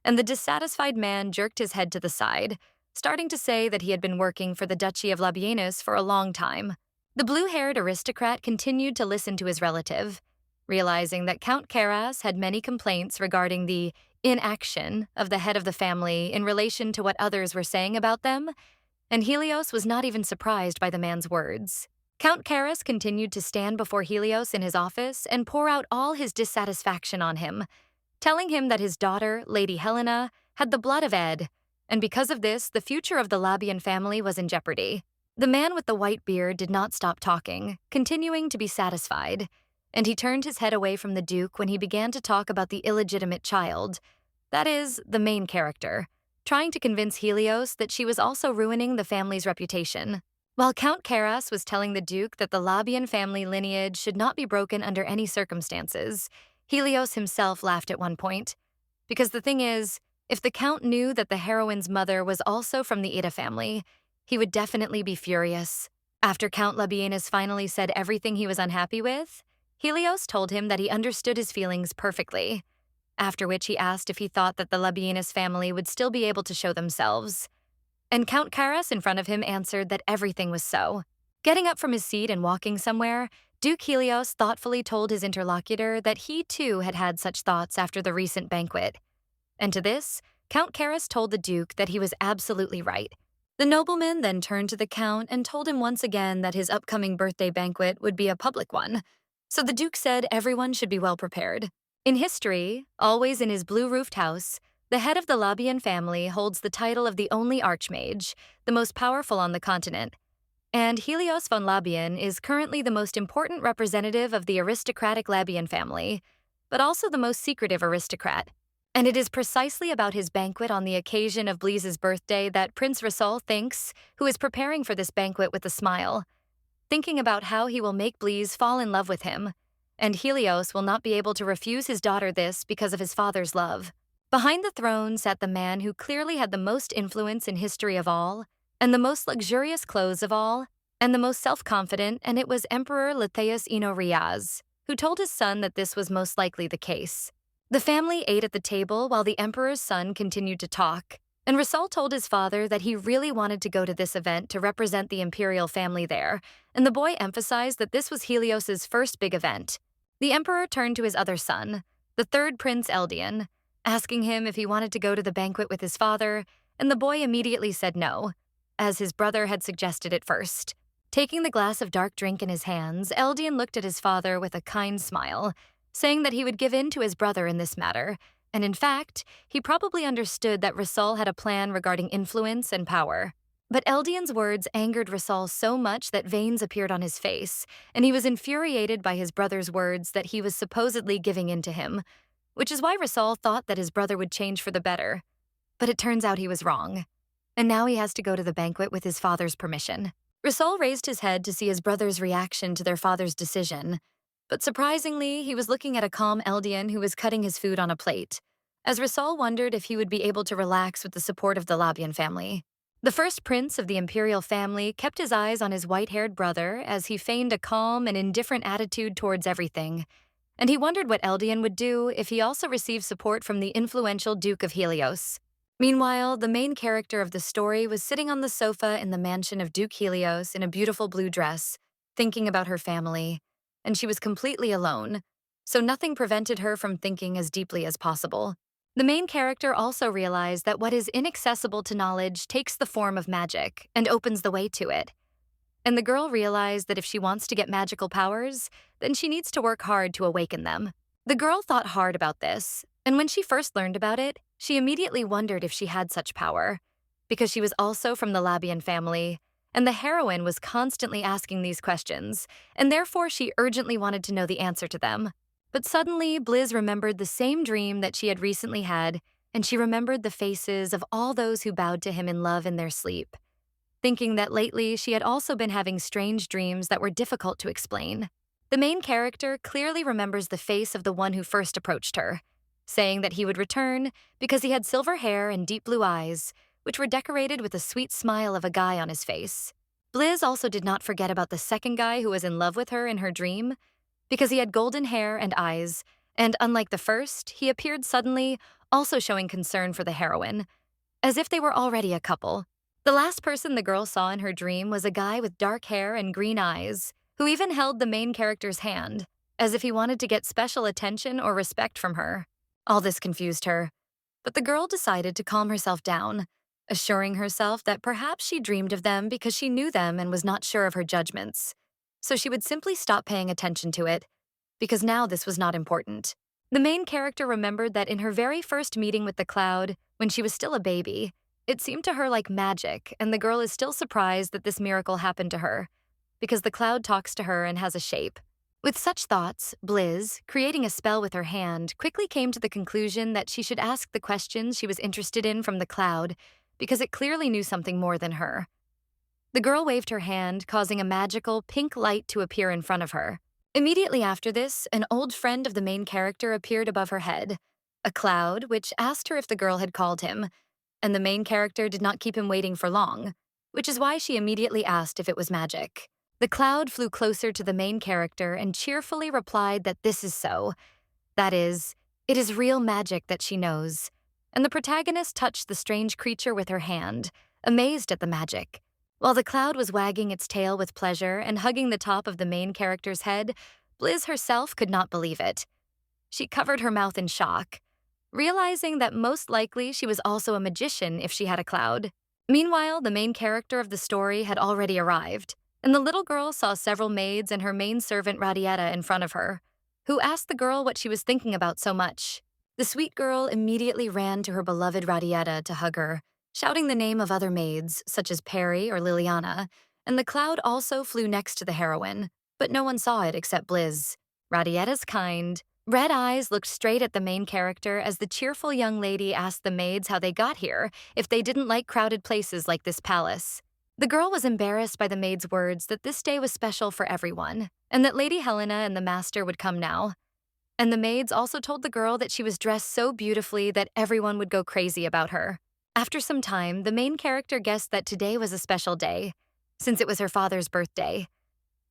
and the dissatisfied man jerked his head to the side, starting to say that he had been working for the Duchy of Labienus for a long time. The blue-haired aristocrat continued to listen to his relative, realizing that Count Caras had many complaints regarding the inaction of the head of the family in relation to what others were saying about them, and Helios was not even surprised by the man's words. Count Karras continued to stand before Helios in his office and pour out all his dissatisfaction on him, telling him that his daughter, Lady Helena, had the blood of Ed, and because of this, the future of the Labian family was in jeopardy. The man with the white beard did not stop talking, continuing to be satisfied, and he turned his head away from the Duke when he began to talk about the illegitimate child, that is, the main character, trying to convince Helios that she was also ruining the family's reputation. While Count Karras was telling the Duke that the Labian family lineage should not be broken under any circumstances, Helios himself laughed at one point. Because the thing is, if the Count knew that the heroine's mother was also from the Ida family, he would definitely be furious. After Count Labienus finally said everything he was unhappy with, Helios told him that he understood his feelings perfectly, after which he asked if he thought that the Labienus family would still be able to show themselves. And Count Karras in front of him answered that everything was so. Getting up from his seat and walking somewhere, Duke Helios thoughtfully told his interlocutor that he too had had such thoughts after the recent banquet. And to this, Count Karras told the Duke that he was absolutely right. The nobleman then turned to the Count and told him once again that his upcoming birthday banquet would be a public one. So the Duke said everyone should be well prepared. In history, always in his blue-roofed house, the head of the Labian family holds the title of the only archmage, the most powerful on the continent. And Helios von Labian is currently the most important representative of the aristocratic Labian family, but also the most secretive aristocrat. And it is precisely about his banquet on the occasion of Blise's birthday that Prince Rissol thinks, who is preparing for this banquet with a smile, thinking about how he will make Blise fall in love with him, and Helios will not be able to refuse his daughter this because of his father's love. Behind the throne sat the man who clearly had the most influence in history of all, and the most luxurious clothes of all, and the most self-confident, and it was Emperor Letheus Ino Riaz, who told his son that this was most likely the case. The family ate at the table while the emperor's son continued to talk, and Rissol told his father that he really wanted to go to this event to represent the imperial family there, and the boy emphasized that this was Helios's first big event. The emperor turned to his other son, the third Prince Eldian, asking him if he wanted to go to the banquet with his father, and the boy immediately said no, as his brother had suggested at first. Taking the glass of dark drink in his hands, Eldian looked at his father with a kind smile, saying that he would give in to his brother in this matter, and in fact, he probably understood that Rissol had a plan regarding influence and power. But Eldian's words angered Rissol so much that veins appeared on his face, and he was infuriated by his brother's words that he was supposedly giving in to him, which is why Rissol thought that his brother would change for the better. But it turns out he was wrong, and now he has to go to the banquet with his father's permission. Rissol raised his head to see his brother's reaction to their father's decision, but surprisingly, he was looking at a calm Eldian who was cutting his food on a plate, as Rissol wondered if he would be able to relax with the support of the Labian family. The first prince of the imperial family kept his eyes on his white-haired brother as he feigned a calm and indifferent attitude towards everything, and he wondered what Eldian would do if he also received support from the influential Duke of Helios. Meanwhile, the main character of the story was sitting on the sofa in the mansion of Duke Helios in a beautiful blue dress, thinking about her family, and she was completely alone, so nothing prevented her from thinking as deeply as possible. The main character also realized that what is inaccessible to knowledge takes the form of magic and opens the way to it. And the girl realized that if she wants to get magical powers, then she needs to work hard to awaken them. The girl thought hard about this, and when she first learned about it, she immediately wondered if she had such power, because she was also from the Labian family, and the heroine was constantly asking these questions, and therefore she urgently wanted to know the answer to them. But suddenly, Blise remembered the same dream that she had recently had, and she remembered the faces of all those who bowed to him in love in their sleep, thinking that lately she had also been having strange dreams that were difficult to explain. The main character clearly remembers the face of the one who first approached her, saying that he would return because he had silver hair and deep blue eyes, which were decorated with a sweet smile of a guy on his face. Blise also did not forget about the second guy who was in love with her in her dream, because he had golden hair and eyes, and unlike the first, he appeared suddenly, also showing concern for the heroine, as if they were already a couple. The last person the girl saw in her dream was a guy with dark hair and green eyes, who even held the main character's hand, as if he wanted to get special attention or respect from her. All this confused her, but the girl decided to calm herself down, assuring herself that perhaps she dreamed of them because she knew them and was not sure of her judgments. so she would simply stop paying attention to it, because now this was not important. The main character remembered that in her very first meeting with the cloud, when she was still a baby, it seemed to her like magic, and the girl is still surprised that this miracle happened to her, because the cloud talks to her and has a shape. With such thoughts, Blizz, creating a spell with her hand, quickly came to the conclusion that she should ask the questions she was interested in from the cloud, because it clearly knew something more than her. The girl waved her hand, causing a magical pink light to appear in front of her. Immediately after this, an old friend of the main character appeared above her head, a cloud, which asked her if the girl had called him, and the main character did not keep him waiting for long, which is why she immediately asked if it was magic. The cloud flew closer to the main character and cheerfully replied that this is so. That is, it is real magic that she knows. And the protagonist touched the strange creature with her hand, amazed at the magic. While the cloud was wagging its tail with pleasure and hugging the top of the main character's head, Blizz herself could not believe it. She covered her mouth in shock, realizing that most likely she was also a magician if she had a cloud. Meanwhile, the main character of the story had already arrived, and the little girl saw several maids and her main servant Radietta in front of her, who asked the girl what she was thinking about so much. The sweet girl immediately ran to her beloved Radietta to hug her, shouting the name of other maids, such as Perry or Liliana, and the cloud also flew next to the heroine, but no one saw it except Blizz. Radietta's kind, red eyes looked straight at the main character as the cheerful young lady asked the maids how they got here if they didn't like crowded places like this palace. The girl was embarrassed by the maid's words that this day was special for everyone, and that Lady Helena and the master would come now. And the maids also told the girl that she was dressed so beautifully that everyone would go crazy about her. After some time, the main character guessed that today was a special day, since it was her father's birthday.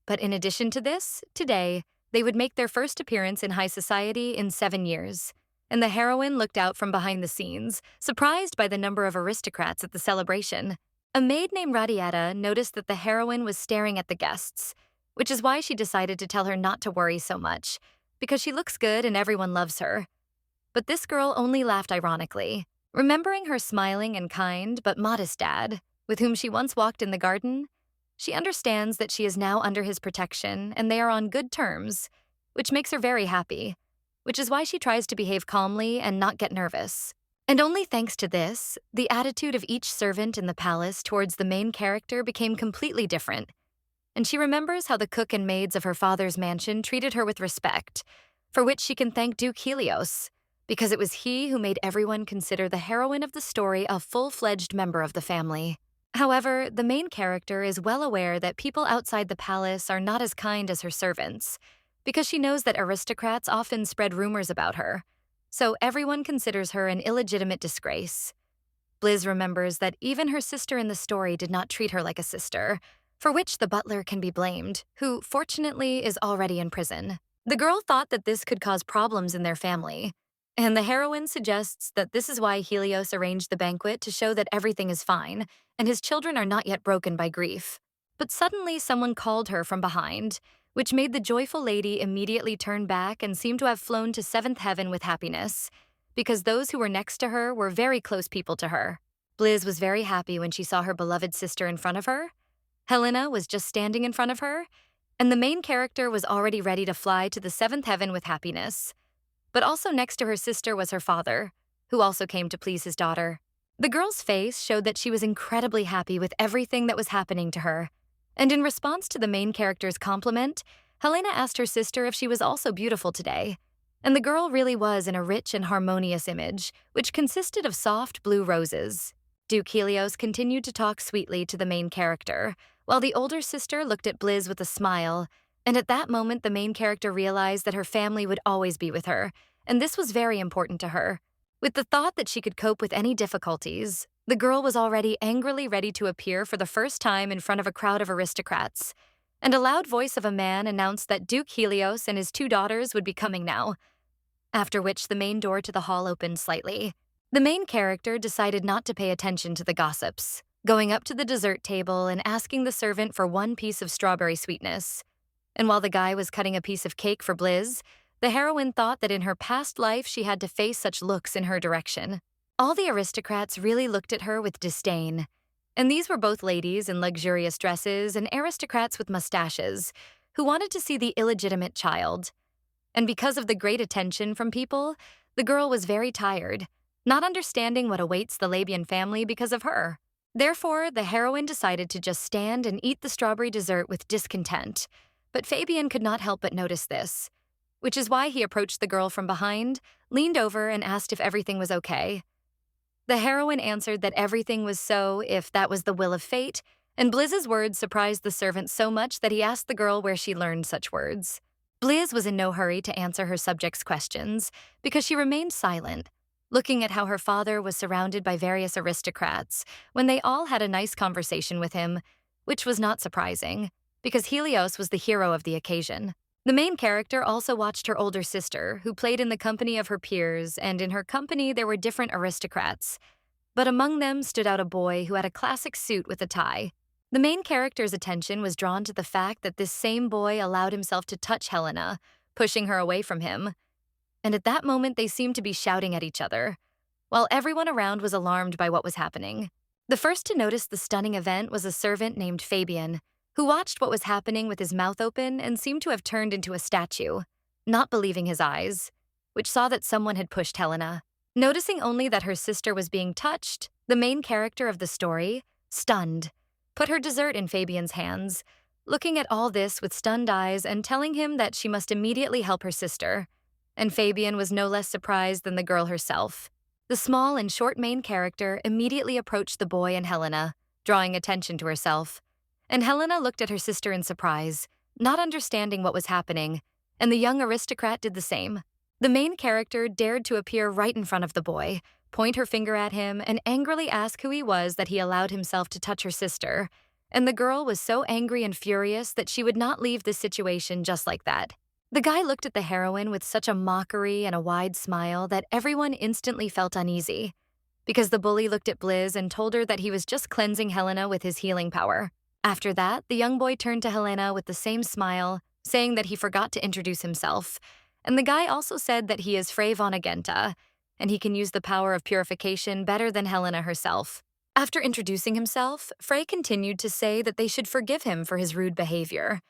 But in addition to this, today, they would make their first appearance in high society in 7 years. And the heroine looked out from behind the scenes, surprised by the number of aristocrats at the celebration. A maid named Radietta noticed that the heroine was staring at the guests, which is why she decided to tell her not to worry so much, because she looks good and everyone loves her. But this girl only laughed ironically, remembering her smiling and kind but modest dad, with whom she once walked in the garden. She understands that she is now under his protection and they are on good terms, which makes her very happy, which is why she tries to behave calmly and not get nervous. And only thanks to this, the attitude of each servant in the palace towards the main character became completely different. And she remembers how the cook and maids of her father's mansion treated her with respect, for which she can thank Duke Helios, because it was he who made everyone consider the heroine of the story a full-fledged member of the family. However, the main character is well aware that people outside the palace are not as kind as her servants, because she knows that aristocrats often spread rumors about her, so everyone considers her an illegitimate disgrace. Blizz remembers that even her sister in the story did not treat her like a sister, for which the butler can be blamed, who, fortunately, is already in prison. The girl thought that this could cause problems in their family, and the heroine suggests that this is why Helios arranged the banquet to show that everything is fine, and his children are not yet broken by grief. But suddenly someone called her from behind, which made the joyful lady immediately turn back and seem to have flown to seventh heaven with happiness, because those who were next to her were very close people to her. Blizz was very happy when she saw her beloved sister in front of her. Helena was just standing in front of her, and the main character was already ready to fly to the seventh heaven with happiness. But also next to her sister was her father, who also came to please his daughter. The girl's face showed that she was incredibly happy with everything that was happening to her. And in response to the main character's compliment, Helena asked her sister if she was also beautiful today. And the girl really was in a rich and harmonious image, which consisted of soft blue roses. Duke Helios continued to talk sweetly to the main character, while the older sister looked at Blizz with a smile, and at that moment the main character realized that her family would always be with her, and this was very important to her. With the thought that she could cope with any difficulties, the girl was already angrily ready to appear for the first time in front of a crowd of aristocrats, and a loud voice of a man announced that Duke Helios and his 2 daughters would be coming now, after which the main door to the hall opened slightly. The main character decided not to pay attention to the gossips, going up to the dessert table and asking the servant for 1 piece of strawberry sweetness. And while the guy was cutting a piece of cake for Blizz, the heroine thought that in her past life she had to face such looks in her direction. All the aristocrats really looked at her with disdain, and these were both ladies in luxurious dresses and aristocrats with mustaches, who wanted to see the illegitimate child. And because of the great attention from people, the girl was very tired, not understanding what awaits the Labian family because of her. Therefore, the heroine decided to just stand and eat the strawberry dessert with discontent. But Fabian could not help but notice this, which is why he approached the girl from behind, leaned over, and asked if everything was okay. The heroine answered that everything was so if that was the will of fate, and Bliz's words surprised the servant so much that he asked the girl where she learned such words. Bliz was in no hurry to answer her subject's questions because she remained silent, looking at how her father was surrounded by various aristocrats when they all had a nice conversation with him, which was not surprising because Helios was the hero of the occasion. The main character also watched her older sister, who played in the company of her peers, and in her company there were different aristocrats. But among them stood out a boy who had a classic suit with a tie. The main character's attention was drawn to the fact that this same boy allowed himself to touch Helena, pushing her away from him. And at that moment they seemed to be shouting at each other, while everyone around was alarmed by what was happening. The first to notice the stunning event was a servant named Fabian, who watched what was happening with his mouth open and seemed to have turned into a statue, not believing his eyes, which saw that someone had pushed Helena. Noticing only that her sister was being touched, the main character of the story, stunned, put her dessert in Fabian's hands, looking at all this with stunned eyes and telling him that she must immediately help her sister. And Fabian was no less surprised than the girl herself. The small and short main character immediately approached the boy and Helena, drawing attention to herself. And Helena looked at her sister in surprise, not understanding what was happening, and the young aristocrat did the same. The main character dared to appear right in front of the boy, point her finger at him, and angrily ask who he was that he allowed himself to touch her sister. And the girl was so angry and furious that she would not leave this situation just like that. The guy looked at the heroine with such a mockery and a wide smile that everyone instantly felt uneasy, because the bully looked at Bliz and told her that he was just cleansing Helena with his healing power. After that, the young boy turned to Helena with the same smile, saying that he forgot to introduce himself. And the guy also said that he is Frey von Agenta, and he can use the power of purification better than Helena herself. After introducing himself, Frey continued to say that they should forgive him for his rude behavior.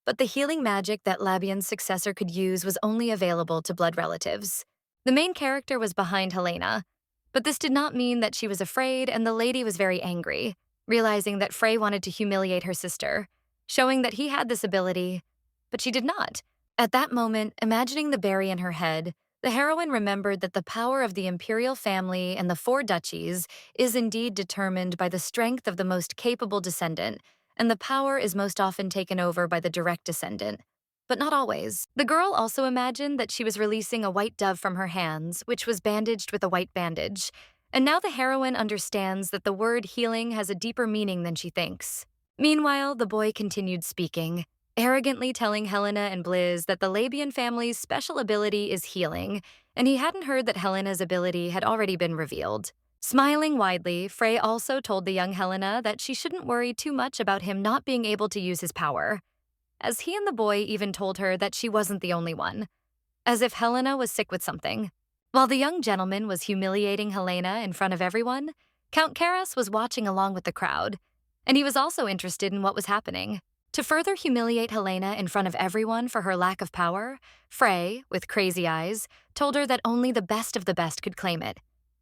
But the healing magic that Labian's successor could use was only available to blood relatives. The main character was behind Helena, but this did not mean that she was afraid, and the lady was very angry, realizing that Frey wanted to humiliate her sister, showing that he had this ability, but she did not. At that moment, imagining the berry in her head, the heroine remembered that the power of the imperial family and the 4 duchies is indeed determined by the strength of the most capable descendant, and the power is most often taken over by the direct descendant. But not always. The girl also imagined that she was releasing a white dove from her hands, which was bandaged with a white bandage. And now the heroine understands that the word healing has a deeper meaning than she thinks. Meanwhile, the boy continued speaking, arrogantly telling Helena and Bliz that the Labian family's special ability is healing, and he hadn't heard that Helena's ability had already been revealed. Smiling widely, Frey also told the young Helena that she shouldn't worry too much about him not being able to use his power, as he and the boy even told her that she wasn't the only one, as if Helena was sick with something. While the young gentleman was humiliating Helena in front of everyone, Count Karas was watching along with the crowd, and he was also interested in what was happening. To further humiliate Helena in front of everyone for her lack of power, Frey, with crazy eyes, told her that only the best of the best could claim it,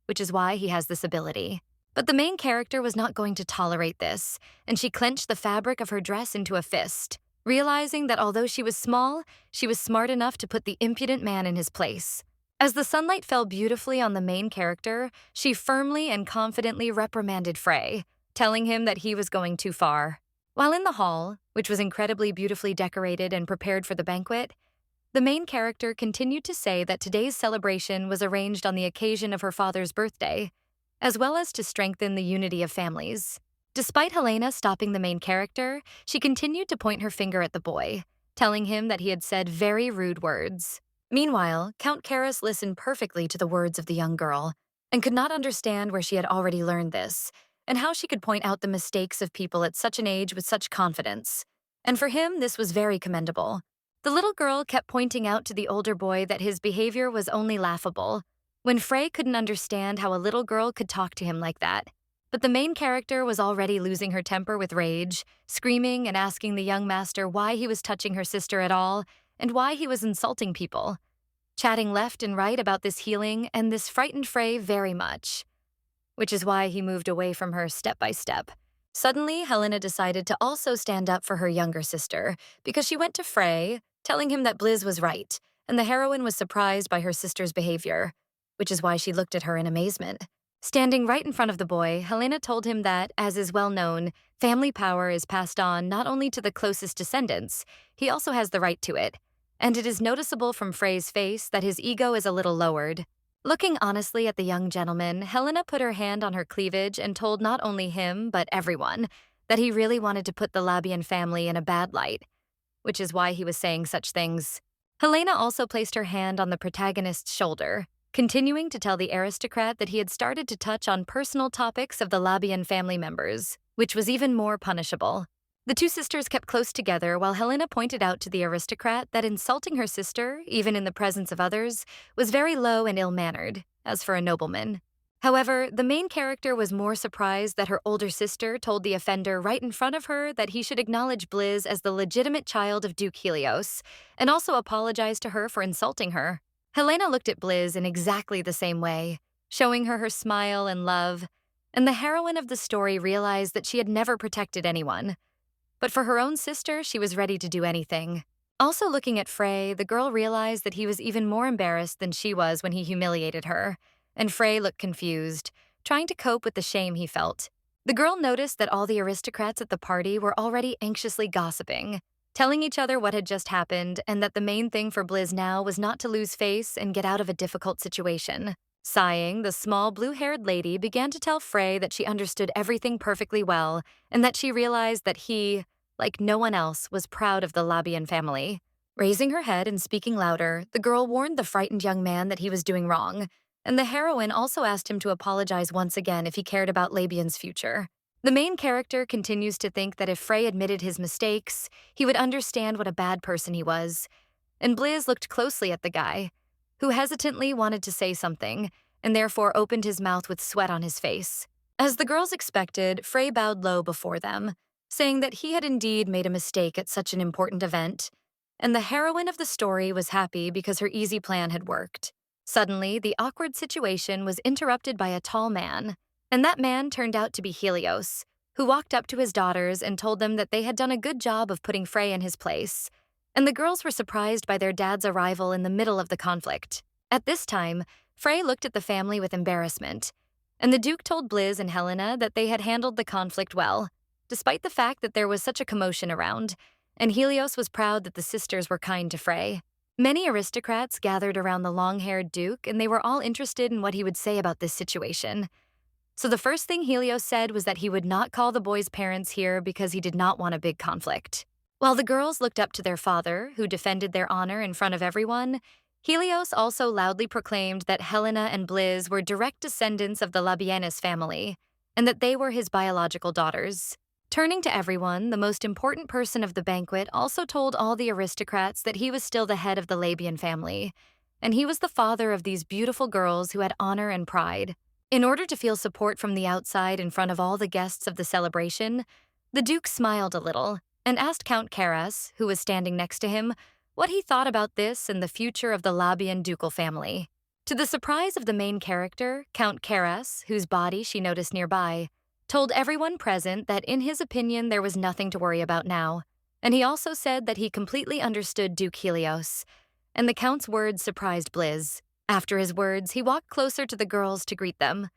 which is why he has this ability. But the main character was not going to tolerate this, and she clenched the fabric of her dress into a fist, realizing that although she was small, she was smart enough to put the impudent man in his place. As the sunlight fell beautifully on the main character, she firmly and confidently reprimanded Frey, telling him that he was going too far. While in the hall, which was incredibly beautifully decorated and prepared for the banquet, the main character continued to say that today's celebration was arranged on the occasion of her father's birthday, as well as to strengthen the unity of families. Despite Helena stopping the main character, she continued to point her finger at the boy, telling him that he had said very rude words. Meanwhile, Count Karas listened perfectly to the words of the young girl and could not understand where she had already learned this, and how she could point out the mistakes of people at such an age with such confidence. And for him, this was very commendable. The little girl kept pointing out to the older boy that his behavior was only laughable, when Frey couldn't understand how a little girl could talk to him like that. But the main character was already losing her temper with rage, screaming and asking the young master why he was touching her sister at all and why he was insulting people, chatting left and right about this healing, and this frightened Frey very much, which is why he moved away from her step by step. Suddenly, Helena decided to also stand up for her younger sister because she went to Frey, telling him that Blizz was right, and the heroine was surprised by her sister's behavior, which is why she looked at her in amazement. Standing right in front of the boy, Helena told him that, as is well known, family power is passed on not only to the closest descendants, he also has the right to it, and it is noticeable from Frey's face that his ego is a little lowered. Looking honestly at the young gentleman, Helena put her hand on her cleavage and told not only him, but everyone, that he really wanted to put the Labian family in a bad light, which is why he was saying such things. Helena also placed her hand on the protagonist's shoulder, continuing to tell the aristocrat that he had started to touch on personal topics of the Labian family members, which was even more punishable. The two sisters kept close together while Helena pointed out to the aristocrat that insulting her sister, even in the presence of others, was very low and ill-mannered, as for a nobleman. However, the main character was more surprised that her older sister told the offender right in front of her that he should acknowledge Blizz as the legitimate child of Duke Helios, and also apologize to her for insulting her. Helena looked at Blizz in exactly the same way, showing her smile and love, and the heroine of the story realized that she had never protected anyone. But for her own sister, she was ready to do anything. Also looking at Frey, the girl realized that he was even more embarrassed than she was when he humiliated her, and Frey looked confused, trying to cope with the shame he felt. The girl noticed that all the aristocrats at the party were already anxiously gossiping, telling each other what had just happened, and that the main thing for Blizz now was not to lose face and get out of a difficult situation. Sighing, the small blue-haired lady began to tell Frey that she understood everything perfectly well, and that she realized that he, like no one else, was proud of the Labian family. Raising her head and speaking louder, the girl warned the frightened young man that he was doing wrong, and the heroine also asked him to apologize once again if he cared about Labian's future. The main character continues to think that if Frey admitted his mistakes, he would understand what a bad person he was, and Blizz looked closely at the guy, who hesitantly wanted to say something, and therefore opened his mouth with sweat on his face. As the girls expected, Frey bowed low before them, saying that he had indeed made a mistake at such an important event, and the heroine of the story was happy because her easy plan had worked. Suddenly, the awkward situation was interrupted by a tall man, and that man turned out to be Helios, who walked up to his daughters and told them that they had done a good job of putting Frey in his place, and the girls were surprised by their dad's arrival in the middle of the conflict. At this time, Frey looked at the family with embarrassment, and the Duke told Blizz and Helena that they had handled the conflict well, despite the fact that there was such a commotion around, and Helios was proud that the sisters were kind to Frey. Many aristocrats gathered around the long-haired Duke, and they were all interested in what he would say about this situation. So the first thing Helios said was that he would not call the boys' parents here because he did not want a big conflict. While the girls looked up to their father, who defended their honor in front of everyone, Helios also loudly proclaimed that Helena and Blizz were direct descendants of the Labienus family, and that they were his biological daughters. Turning to everyone, the most important person of the banquet also told all the aristocrats that he was still the head of the Labian family, and he was the father of these beautiful girls who had honor and pride. In order to feel support from the outside in front of all the guests of the celebration, the Duke smiled a little and asked Count Karas, who was standing next to him, what he thought about this and the future of the Labian ducal family. To the surprise of the main character, Count Karas, whose body she noticed nearby, told everyone present that in his opinion there was nothing to worry about now, and he also said that he completely understood Duke Helios, and the Count's words surprised Blizz. After his words, he walked closer to the girls to greet them.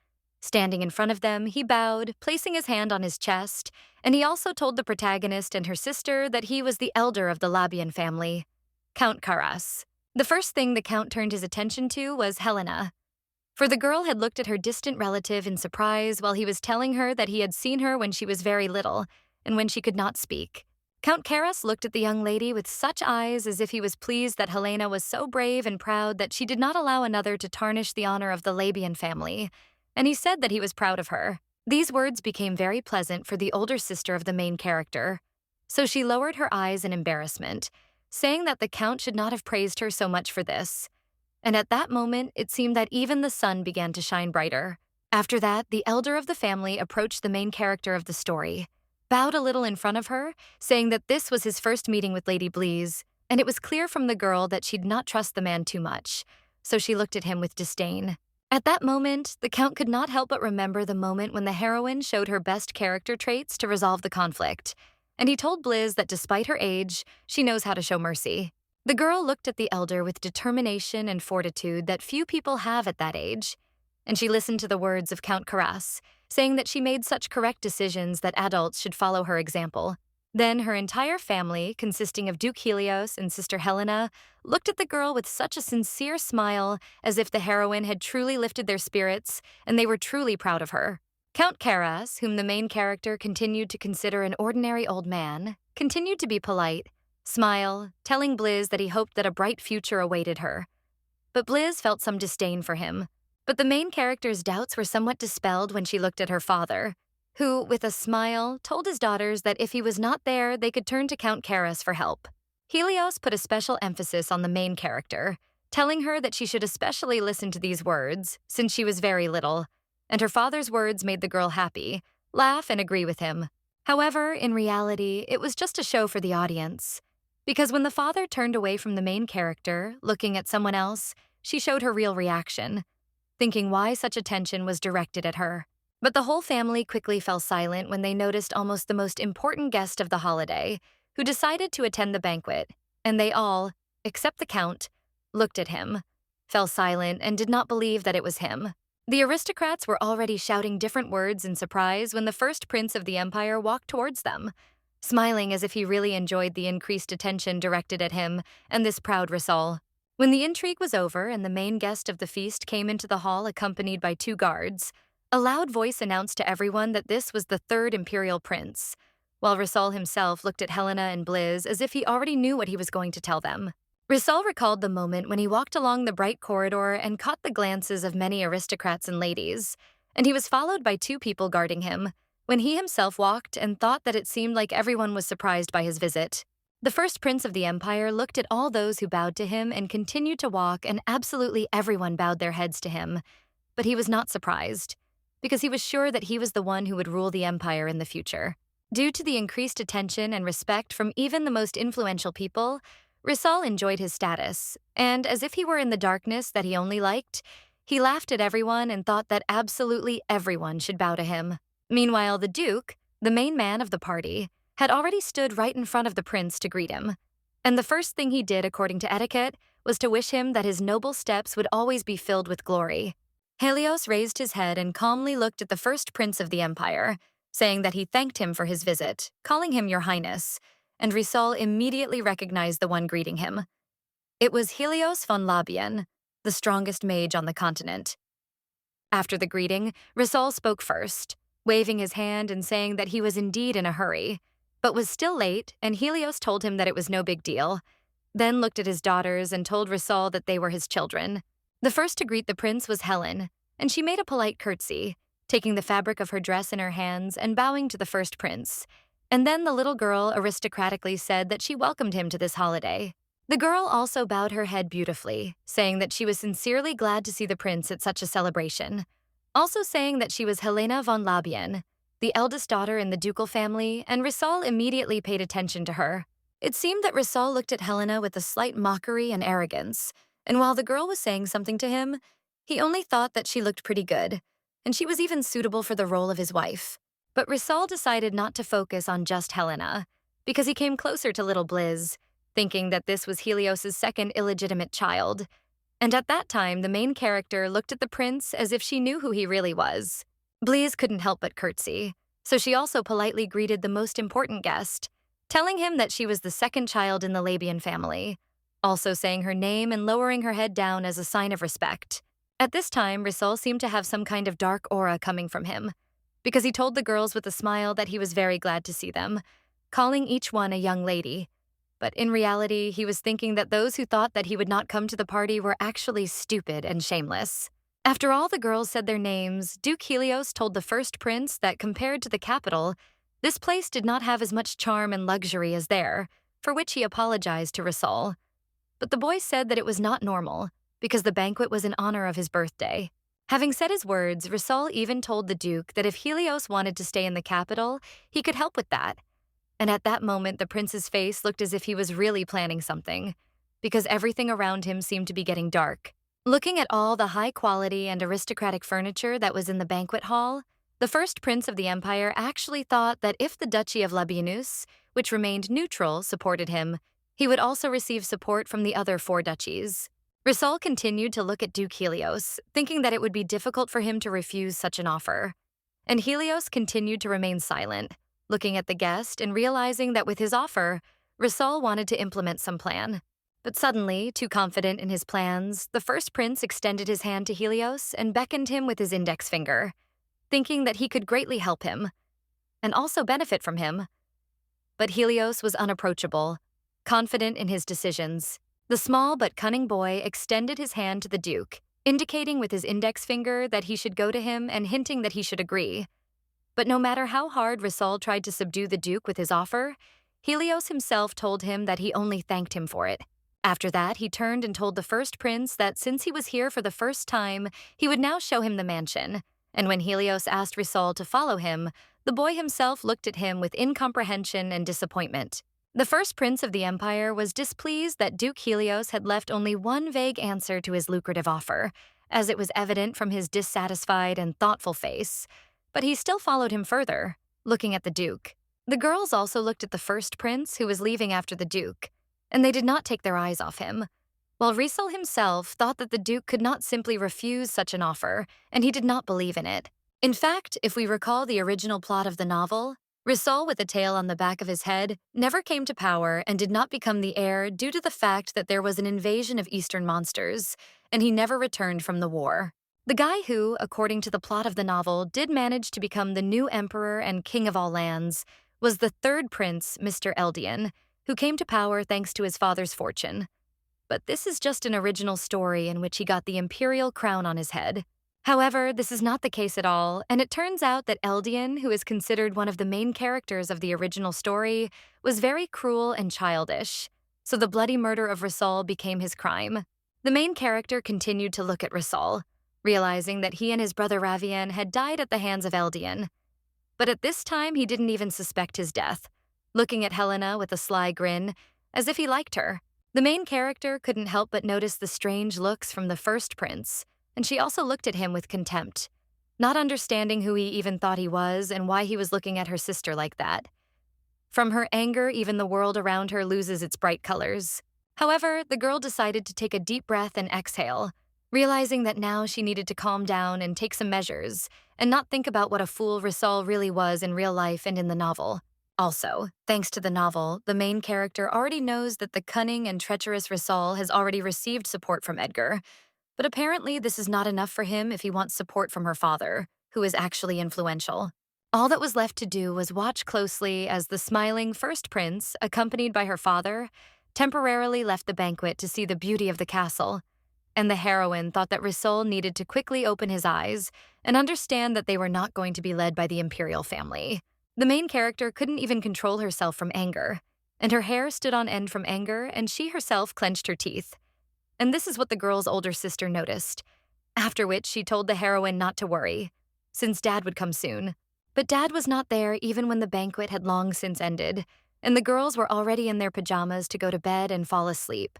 Standing in front of them, he bowed, placing his hand on his chest, and he also told the protagonist and her sister that he was the elder of the Labian family, Count Karas. The first thing the Count turned his attention to was Helena, for the girl had looked at her distant relative in surprise while he was telling her that he had seen her when she was very little and when she could not speak. Count Karas looked at the young lady with such eyes as if he was pleased that Helena was so brave and proud that she did not allow another to tarnish the honor of the Labian family, and he said that he was proud of her. These words became very pleasant for the older sister of the main character, so she lowered her eyes in embarrassment, saying that the Count should not have praised her so much for this. And at that moment, it seemed that even the sun began to shine brighter. After that, the elder of the family approached the main character of the story, bowed a little in front of her, saying that this was his first meeting with Lady Blease, and it was clear from the girl that she'd not trust the man too much, so she looked at him with disdain. At that moment, the Count could not help but remember the moment when the heroine showed her best character traits to resolve the conflict, and he told Bliz that despite her age, she knows how to show mercy. The girl looked at the elder with determination and fortitude that few people have at that age, and she listened to the words of Count Carras, saying that she made such correct decisions that adults should follow her example. Then her entire family, consisting of Duke Helios and Sister Helena, looked at the girl with such a sincere smile as if the heroine had truly lifted their spirits and they were truly proud of her. Count Carras, whom the main character continued to consider an ordinary old man, continued to be polite, smile, telling Bliz that he hoped that a bright future awaited her. But Bliz felt some disdain for him. But the main character's doubts were somewhat dispelled when she looked at her father, who, with a smile, told his daughters that if he was not there, they could turn to Count Carras for help. Helios put a special emphasis on the main character, telling her that she should especially listen to these words, since she was very little, and her father's words made the girl happy, laugh, and agree with him. However, in reality, it was just a show for the audience, because when the father turned away from the main character, looking at someone else, she showed her real reaction, thinking why such attention was directed at her. But the whole family quickly fell silent when they noticed almost the most important guest of the holiday, who decided to attend the banquet, and they all, except the Count, looked at him, fell silent, and did not believe that it was him. The aristocrats were already shouting different words in surprise when the first prince of the empire walked towards them, smiling as if he really enjoyed the increased attention directed at him and this proud Rissol. When the intrigue was over and the main guest of the feast came into the hall accompanied by 2 guards, a loud voice announced to everyone that this was the 3rd imperial prince, while Rissol himself looked at Helena and Bliz as if he already knew what he was going to tell them. Rissol recalled the moment when he walked along the bright corridor and caught the glances of many aristocrats and ladies, and he was followed by 2 people guarding him, when he himself walked and thought that it seemed like everyone was surprised by his visit. The first prince of the empire looked at all those who bowed to him and continued to walk, and absolutely everyone bowed their heads to him. But he was not surprised, because he was sure that he was the one who would rule the empire in the future. Due to the increased attention and respect from even the most influential people, Rissol enjoyed his status, and as if he were in the darkness that he only liked, he laughed at everyone and thought that absolutely everyone should bow to him. Meanwhile, the Duke, the main man of the party, had already stood right in front of the prince to greet him, and the first thing he did according to etiquette was to wish him that his noble steps would always be filled with glory. Helios raised his head and calmly looked at the first prince of the empire, saying that he thanked him for his visit, calling him Your Highness, and Rissol immediately recognized the one greeting him. It was Helios von Labian, the strongest mage on the continent. After the greeting, Rissol spoke first, waving his hand and saying that he was indeed in a hurry, but was still late, and Helios told him that it was no big deal, then looked at his daughters and told Rissol that they were his children. The first to greet the prince was Helen, and she made a polite curtsy, taking the fabric of her dress in her hands and bowing to the first prince. And then the little girl aristocratically said that she welcomed him to this holiday. The girl also bowed her head beautifully, saying that she was sincerely glad to see the prince at such a celebration, also saying that she was Helena von Labian, the eldest daughter in the ducal family, and Rissol immediately paid attention to her. It seemed that Rissol looked at Helena with a slight mockery and arrogance, and while the girl was saying something to him, he only thought that she looked pretty good, and she was even suitable for the role of his wife. But Rissol decided not to focus on just Helena, because he came closer to little Bliz, thinking that this was Helios's second illegitimate child. And at that time, the main character looked at the prince as if she knew who he really was. Bliz couldn't help but curtsy, so she also politely greeted the most important guest, telling him that she was the second child in the Labian family, also saying her name and lowering her head down as a sign of respect. At this time, Rissol seemed to have some kind of dark aura coming from him, because he told the girls with a smile that he was very glad to see them, calling each one a young lady. But in reality, he was thinking that those who thought that he would not come to the party were actually stupid and shameless. After all the girls said their names, Duke Helios told the first prince that compared to the capital, this place did not have as much charm and luxury as there, for which he apologized to Rissol. But the boy said that it was not normal, because the banquet was in honor of his birthday. Having said his words, Risol even told the Duke that if Helios wanted to stay in the capital, he could help with that. And at that moment, the prince's face looked as if he was really planning something, because everything around him seemed to be getting dark. Looking at all the high quality and aristocratic furniture that was in the banquet hall, the first prince of the empire actually thought that if the Duchy of Labienus, which remained neutral, supported him, he would also receive support from the other four duchies. Risol continued to look at Duke Helios, thinking that it would be difficult for him to refuse such an offer. And Helios continued to remain silent, looking at the guest and realizing that with his offer, Risol wanted to implement some plan. But suddenly, too confident in his plans, the first prince extended his hand to Helios and beckoned him with his index finger, thinking that he could greatly help him and also benefit from him. But Helios was unapproachable, confident in his decisions. The small but cunning boy extended his hand to the Duke, indicating with his index finger that he should go to him and hinting that he should agree. But no matter how hard Risol tried to subdue the Duke with his offer, Helios himself told him that he only thanked him for it. After that, he turned and told the first prince that since he was here for the first time, he would now show him the mansion. And when Helios asked Risol to follow him, the boy himself looked at him with incomprehension and disappointment. The first prince of the empire was displeased that Duke Helios had left only one vague answer to his lucrative offer, as it was evident from his dissatisfied and thoughtful face. But he still followed him further, looking at the Duke. The girls also looked at the first prince, who was leaving after the Duke, and they did not take their eyes off him, while Risol himself thought that the Duke could not simply refuse such an offer, and he did not believe in it. In fact, if we recall the original plot of the novel, Risol, with a tail on the back of his head, never came to power and did not become the heir due to the fact that there was an invasion of Eastern monsters, and he never returned from the war. The guy who, according to the plot of the novel, did manage to become the new emperor and king of all lands was the third prince, Mr. Eldian, who came to power thanks to his father's fortune. But this is just an original story in which he got the imperial crown on his head. However, this is not the case at all, and it turns out that Eldian, who is considered one of the main characters of the original story, was very cruel and childish, so the bloody murder of Risol became his crime. The main character continued to look at Risol, realizing that he and his brother Ravian had died at the hands of Eldian. But at this time, he didn't even suspect his death, looking at Helena with a sly grin, as if he liked her. The main character couldn't help but notice the strange looks from the first prince, and she also looked at him with contempt, not understanding who he even thought he was and why he was looking at her sister like that. From her anger, even the world around her loses its bright colors. However, the girl decided to take a deep breath and exhale, realizing that now she needed to calm down and take some measures, and not think about what a fool Risol really was in real life and in the novel. Also, thanks to the novel, the main character already knows that the cunning and treacherous Risol has already received support from Edgar, but apparently this is not enough for him if he wants support from her father, who is actually influential. All that was left to do was watch closely as the smiling first prince, accompanied by her father, temporarily left the banquet to see the beauty of the castle, and the heroine thought that Risol needed to quickly open his eyes and understand that they were not going to be led by the imperial family. The main character couldn't even control herself from anger, and her hair stood on end from anger, and she herself clenched her teeth. And this is what the girl's older sister noticed, after which she told the heroine not to worry, since Dad would come soon. But Dad was not there even when the banquet had long since ended, and the girls were already in their pajamas to go to bed and fall asleep.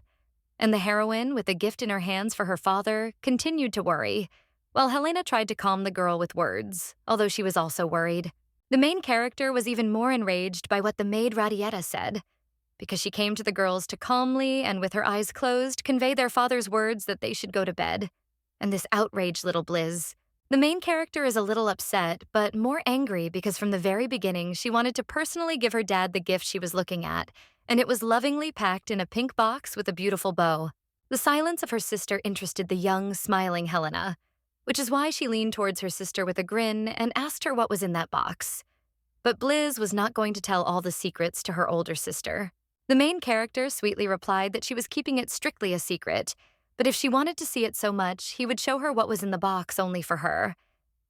And the heroine, with a gift in her hands for her father, continued to worry, while Helena tried to calm the girl with words, although she was also worried. The main character was even more enraged by what the maid Radietta said, because she came to the girls to calmly and with her eyes closed convey their father's words that they should go to bed. And this outraged little Blizz. The main character is a little upset, but more angry because from the very beginning she wanted to personally give her dad the gift she was looking at, and it was lovingly packed in a pink box with a beautiful bow. The silence of her sister interested the young, smiling Helena, which is why she leaned towards her sister with a grin and asked her what was in that box. But Blizz was not going to tell all the secrets to her older sister. The main character sweetly replied that she was keeping it strictly a secret, but if she wanted to see it so much, he would show her what was in the box only for her.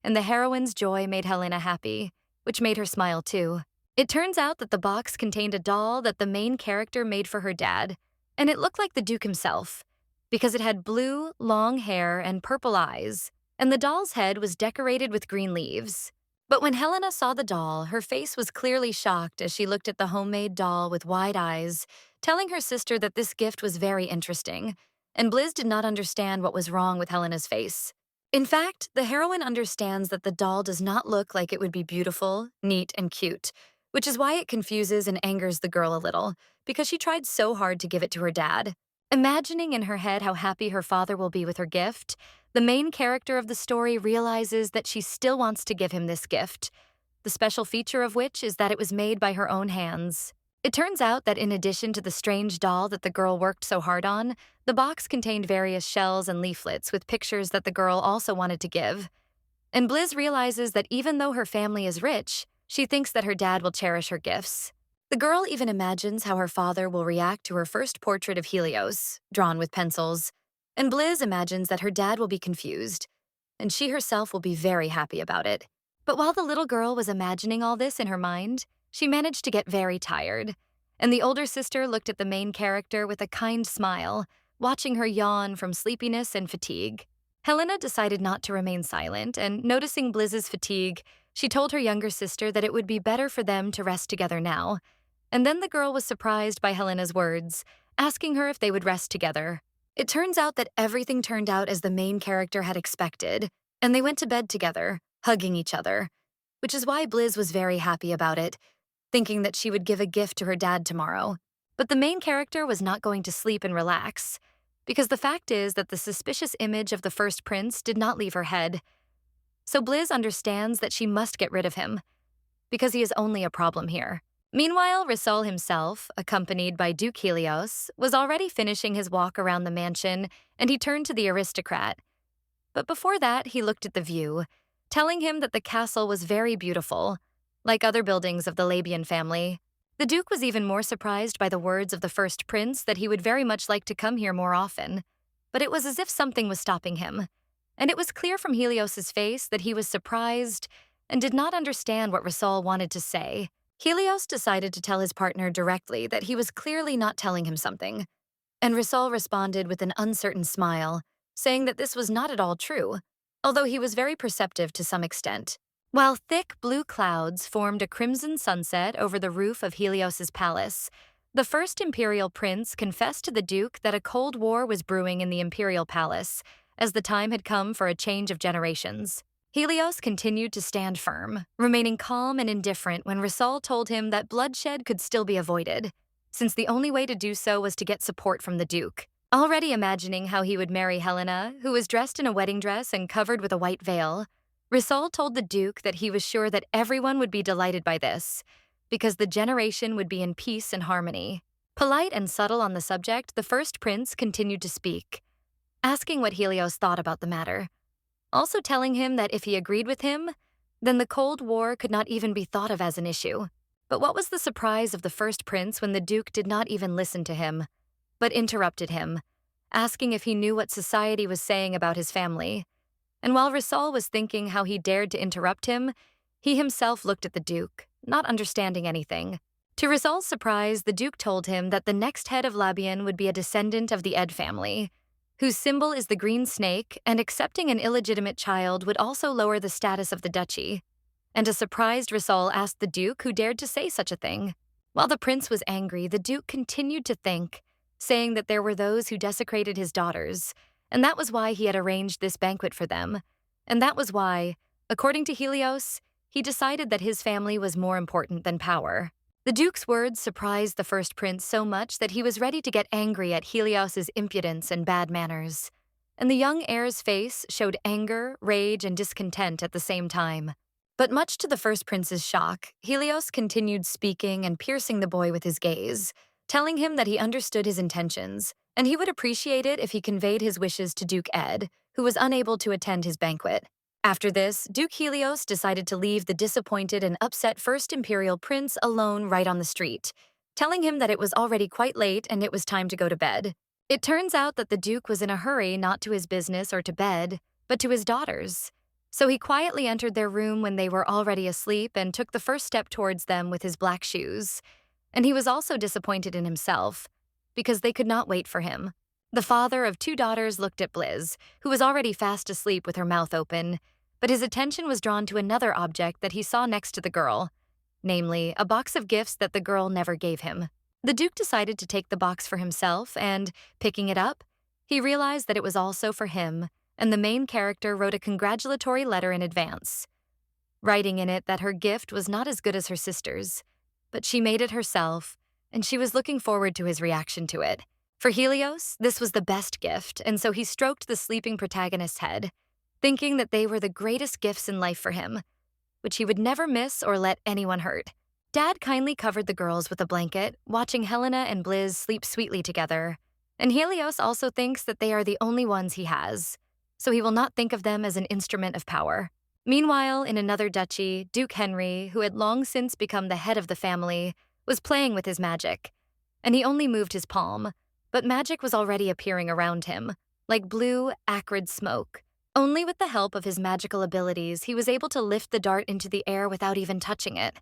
And the heroine's joy made Helena happy, which made her smile too. It turns out that the box contained a doll that the main character made for her dad, and it looked like the Duke himself, because it had blue, long hair and purple eyes, and the doll's head was decorated with green leaves. But when Helena saw the doll, her face was clearly shocked as she looked at the homemade doll with wide eyes, telling her sister that this gift was very interesting, and Bliss did not understand what was wrong with Helena's face. In fact, the heroine understands that the doll does not look like it would be beautiful, neat, and cute, which is why it confuses and angers the girl a little, because she tried so hard to give it to her dad. Imagining in her head how happy her father will be with her gift, the main character of the story realizes that she still wants to give him this gift, the special feature of which is that it was made by her own hands. It turns out that in addition to the strange doll that the girl worked so hard on, the box contained various shells and leaflets with pictures that the girl also wanted to give. And Bliss realizes that even though her family is rich, she thinks that her dad will cherish her gifts. The girl even imagines how her father will react to her first portrait of Helios, drawn with pencils, and Bliss imagines that her dad will be confused, and she herself will be very happy about it. But while the little girl was imagining all this in her mind, she managed to get very tired, and the older sister looked at the main character with a kind smile, watching her yawn from sleepiness and fatigue. Helena decided not to remain silent, and noticing Bliss's fatigue, she told her younger sister that it would be better for them to rest together now. And then the girl was surprised by Helena's words, asking her if they would rest together. It turns out that everything turned out as the main character had expected, and they went to bed together, hugging each other, which is why Bliss was very happy about it, thinking that she would give a gift to her dad tomorrow. But the main character was not going to sleep and relax, because the fact is that the suspicious image of the first prince did not leave her head. So Bliss understands that she must get rid of him, because he is only a problem here. Meanwhile, Risol himself, accompanied by Duke Helios, was already finishing his walk around the mansion, and he turned to the aristocrat. But before that, he looked at the view, telling him that the castle was very beautiful, like other buildings of the Labian family. The Duke was even more surprised by the words of the first prince that he would very much like to come here more often. But it was as if something was stopping him, and it was clear from Helios's face that he was surprised and did not understand what Risol wanted to say. Helios decided to tell his partner directly that he was clearly not telling him something, and Risol responded with an uncertain smile, saying that this was not at all true, although he was very perceptive to some extent. While thick blue clouds formed a crimson sunset over the roof of Helios's palace, the first imperial prince confessed to the Duke that a cold war was brewing in the imperial palace, as the time had come for a change of generations. Helios continued to stand firm, remaining calm and indifferent when Risol told him that bloodshed could still be avoided, since the only way to do so was to get support from the Duke. Already imagining how he would marry Helena, who was dressed in a wedding dress and covered with a white veil, Risol told the Duke that he was sure that everyone would be delighted by this, because the generation would be in peace and harmony. Polite and subtle on the subject, the first prince continued to speak, asking what Helios thought about the matter, also telling him that if he agreed with him, then the Cold War could not even be thought of as an issue. But what was the surprise of the first prince when the Duke did not even listen to him, but interrupted him, asking if he knew what society was saying about his family. And while Risol was thinking how he dared to interrupt him, he himself looked at the Duke, not understanding anything. To Risol's surprise, the Duke told him that the next head of Labian would be a descendant of the Ed family, whose symbol is the green snake, and accepting an illegitimate child would also lower the status of the duchy. And a surprised Risol asked the Duke who dared to say such a thing. While the prince was angry, the Duke continued to think, saying that there were those who desecrated his daughters, and that was why he had arranged this banquet for them, and that was why, according to Helios, he decided that his family was more important than power. The Duke's words surprised the first prince so much that he was ready to get angry at Helios's impudence and bad manners, and the young heir's face showed anger, rage, and discontent at the same time. But much to the first prince's shock, Helios continued speaking and piercing the boy with his gaze, telling him that he understood his intentions, and he would appreciate it if he conveyed his wishes to Duke Ed, who was unable to attend his banquet. After this, Duke Helios decided to leave the disappointed and upset first imperial prince alone right on the street, telling him that it was already quite late and it was time to go to bed. It turns out that the Duke was in a hurry not to his business or to bed, but to his daughters. So he quietly entered their room when they were already asleep and took the first step towards them with his black shoes. And he was also disappointed in himself, because they could not wait for him. The father of two daughters looked at Blizz, who was already fast asleep with her mouth open, but his attention was drawn to another object that he saw next to the girl, namely, a box of gifts that the girl never gave him. The Duke decided to take the box for himself, and, picking it up, he realized that it was also for him, and the main character wrote a congratulatory letter in advance, writing in it that her gift was not as good as her sister's, but she made it herself, and she was looking forward to his reaction to it. For Helios, this was the best gift, and so he stroked the sleeping protagonist's head, thinking that they were the greatest gifts in life for him, which he would never miss or let anyone hurt. Dad kindly covered the girls with a blanket, watching Helena and Blizz sleep sweetly together. And Helios also thinks that they are the only ones he has, so he will not think of them as an instrument of power. Meanwhile, in another duchy, Duke Henry, who had long since become the head of the family, was playing with his magic. And he only moved his palm, but magic was already appearing around him, like blue, acrid smoke. Only with the help of his magical abilities, he was able to lift the dart into the air without even touching it,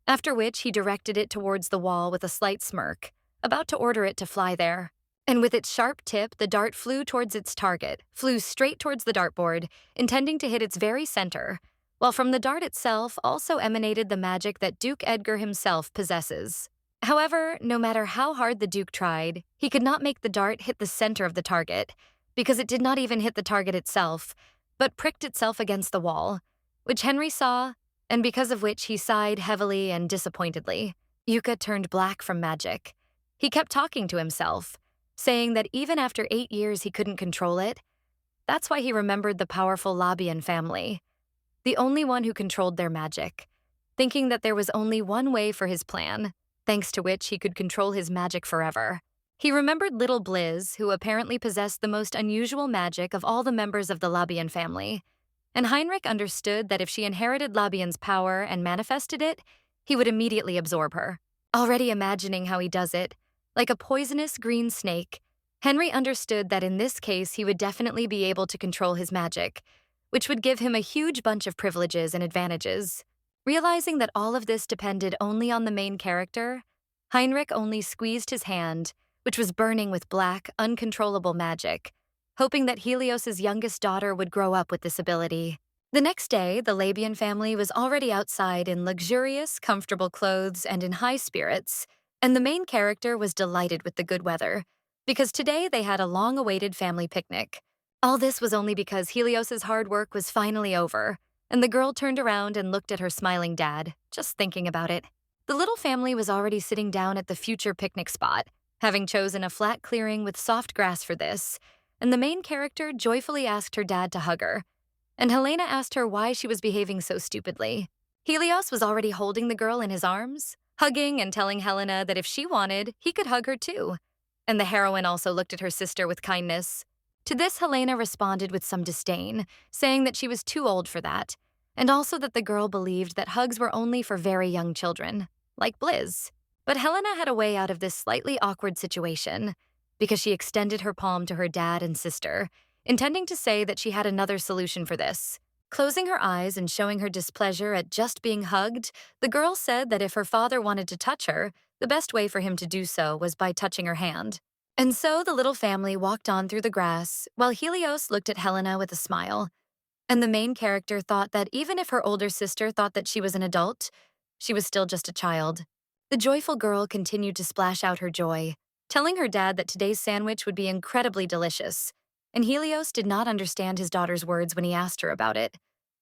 after which he directed it towards the wall with a slight smirk, about to order it to fly there. And with its sharp tip, the dart flew towards its target, flew straight towards the dartboard, intending to hit its very center, while from the dart itself also emanated the magic that Duke Edgar himself possesses. However, no matter how hard the Duke tried, he could not make the dart hit the center of the target, because it did not even hit the target itself, but pricked itself against the wall, which Henry saw, and because of which he sighed heavily and disappointedly. Yuka turned black from magic. He kept talking to himself, saying that even after 8 years he couldn't control it. That's why he remembered the powerful Labian family, the only one who controlled their magic, thinking that there was only one way for his plan, thanks to which he could control his magic forever. He remembered little Blizz, who apparently possessed the most unusual magic of all the members of the Labian family, and Heinrich understood that if she inherited Labian's power and manifested it, he would immediately absorb her. Already imagining how he does it, like a poisonous green snake, Henry understood that in this case he would definitely be able to control his magic, which would give him a huge bunch of privileges and advantages. Realizing that all of this depended only on the main character, Heinrich only squeezed his hand, which was burning with black, uncontrollable magic, hoping that Helios's youngest daughter would grow up with this ability. The next day, the Labian family was already outside in luxurious, comfortable clothes and in high spirits, and the main character was delighted with the good weather, because today they had a long-awaited family picnic. All this was only because Helios's hard work was finally over, and the girl turned around and looked at her smiling dad, just thinking about it. The little family was already sitting down at the future picnic spot, having chosen a flat clearing with soft grass for this, and the main character joyfully asked her dad to hug her, and Helena asked her why she was behaving so stupidly. Helios was already holding the girl in his arms, hugging and telling Helena that if she wanted, he could hug her too. And the heroine also looked at her sister with kindness. To this, Helena responded with some disdain, saying that she was too old for that, and also that the girl believed that hugs were only for very young children, like Blizz. But Helena had a way out of this slightly awkward situation, because she extended her palm to her dad and sister, intending to say that she had another solution for this. Closing her eyes and showing her displeasure at just being hugged, the girl said that if her father wanted to touch her, the best way for him to do so was by touching her hand. And so the little family walked on through the grass, while Helios looked at Helena with a smile. And the main character thought that even if her older sister thought that she was an adult, she was still just a child. The joyful girl continued to splash out her joy, telling her dad that today's sandwich would be incredibly delicious, and Helios did not understand his daughter's words when he asked her about it.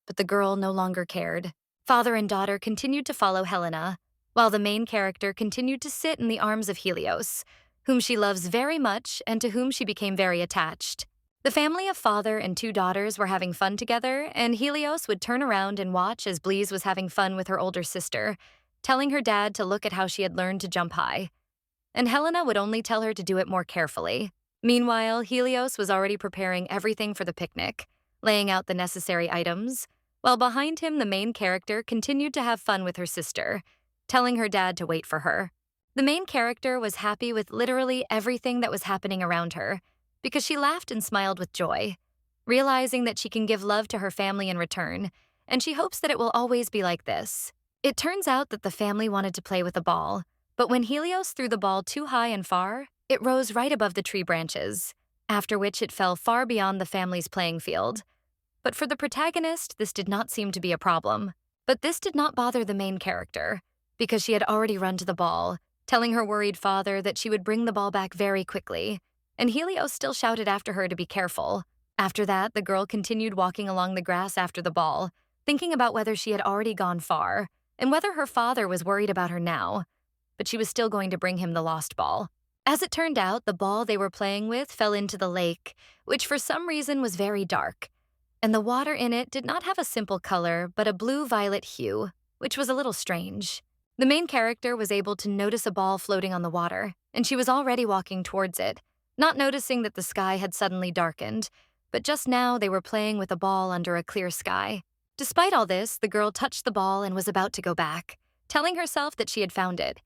But the girl no longer cared. Father and daughter continued to follow Helena, while the main character continued to sit in the arms of Helios, whom she loves very much and to whom she became very attached. The family of father and two daughters were having fun together, and Helios would turn around and watch as Blizz was having fun with her older sister, telling her dad to look at how she had learned to jump high. And Helena would only tell her to do it more carefully. Meanwhile, Helios was already preparing everything for the picnic, laying out the necessary items, while behind him the main character continued to have fun with her sister, telling her dad to wait for her. The main character was happy with literally everything that was happening around her, because she laughed and smiled with joy, realizing that she can give love to her family in return, and she hopes that it will always be like this. It turns out that the family wanted to play with a ball, but when Helios threw the ball too high and far, it rose right above the tree branches. after which it fell far beyond the family's playing field. But for the protagonist, this did not seem to be a problem. But this did not bother the main character, because she had already run to the ball, telling her worried father that she would bring the ball back very quickly, and Helios still shouted after her to be careful. After that, the girl continued walking along the grass after the ball, thinking about whether she had already gone far, and whether her father was worried about her now. But she was still going to bring him the lost ball. As it turned out, the ball they were playing with fell into the lake, which for some reason was very dark, and the water in it did not have a simple color, but a blue-violet hue, which was a little strange. The main character was able to notice a ball floating on the water, and she was already walking towards it, not noticing that the sky had suddenly darkened, but just now they were playing with a ball under a clear sky. Despite all this, the girl touched the ball and was about to go back, telling herself that she had found it.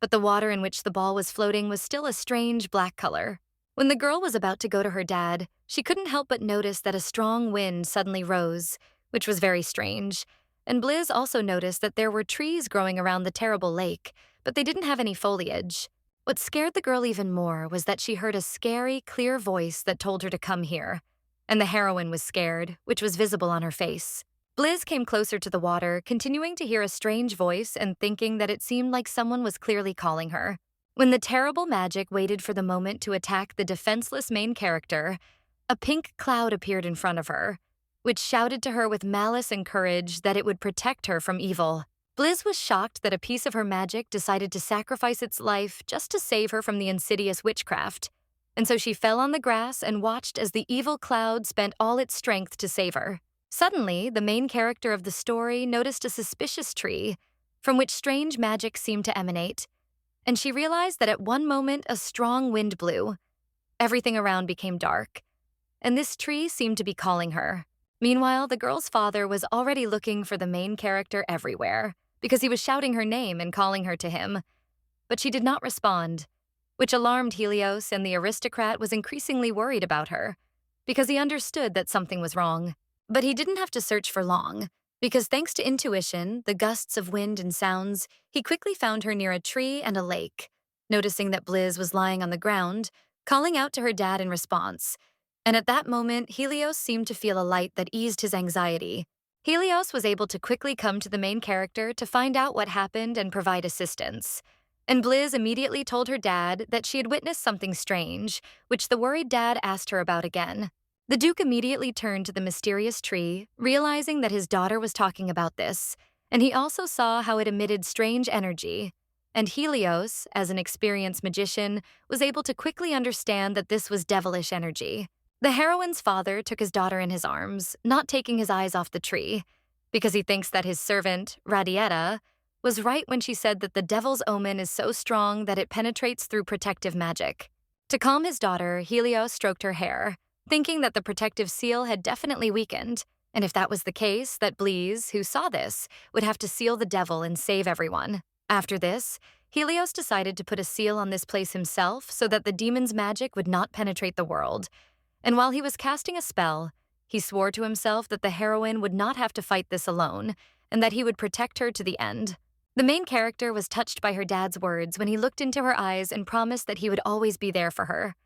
But the water in which the ball was floating was still a strange black color. When the girl was about to go to her dad, she couldn't help but notice that a strong wind suddenly rose, which was very strange. And Blizz also noticed that there were trees growing around the terrible lake, but they didn't have any foliage. What scared the girl even more was that she heard a scary, clear voice that told her to come here. And the heroine was scared, which was visible on her face. Blizz came closer to the water, continuing to hear a strange voice and thinking that it seemed like someone was clearly calling her. When the terrible magic waited for the moment to attack the defenseless main character, a pink cloud appeared in front of her, which shouted to her with malice and courage that it would protect her from evil. Blizz was shocked that a piece of her magic decided to sacrifice its life just to save her from the insidious witchcraft, and so she fell on the grass and watched as the evil cloud spent all its strength to save her. Suddenly, the main character of the story noticed a suspicious tree from which strange magic seemed to emanate, and she realized that at one moment a strong wind blew. Everything around became dark, and this tree seemed to be calling her. Meanwhile, the girl's father was already looking for the main character everywhere, because he was shouting her name and calling her to him. But she did not respond, which alarmed Helios, and the aristocrat was increasingly worried about her, because he understood that something was wrong. But he didn't have to search for long, because thanks to intuition, the gusts of wind and sounds, he quickly found her near a tree and a lake. Noticing that Blizz was lying on the ground, calling out to her dad in response, and at that moment, Helios seemed to feel a light that eased his anxiety. Helios was able to quickly come to the main character to find out what happened and provide assistance. And Blizz immediately told her dad that she had witnessed something strange, which the worried dad asked her about again. The Duke immediately turned to the mysterious tree, realizing that his daughter was talking about this, and he also saw how it emitted strange energy. And Helios, as an experienced magician, was able to quickly understand that this was devilish energy. The heroine's father took his daughter in his arms, not taking his eyes off the tree, because he thinks that his servant, Radietta, was right when she said that the devil's omen is so strong that it penetrates through protective magic. To calm his daughter, Helios stroked her hair, thinking that the protective seal had definitely weakened, and if that was the case, that Blizz, who saw this, would have to seal the devil and save everyone. After this, Helios decided to put a seal on this place himself so that the demon's magic would not penetrate the world. And while he was casting a spell, he swore to himself that the heroine would not have to fight this alone, and that he would protect her to the end. The main character was touched by her dad's words when he looked into her eyes and promised that he would always be there for her.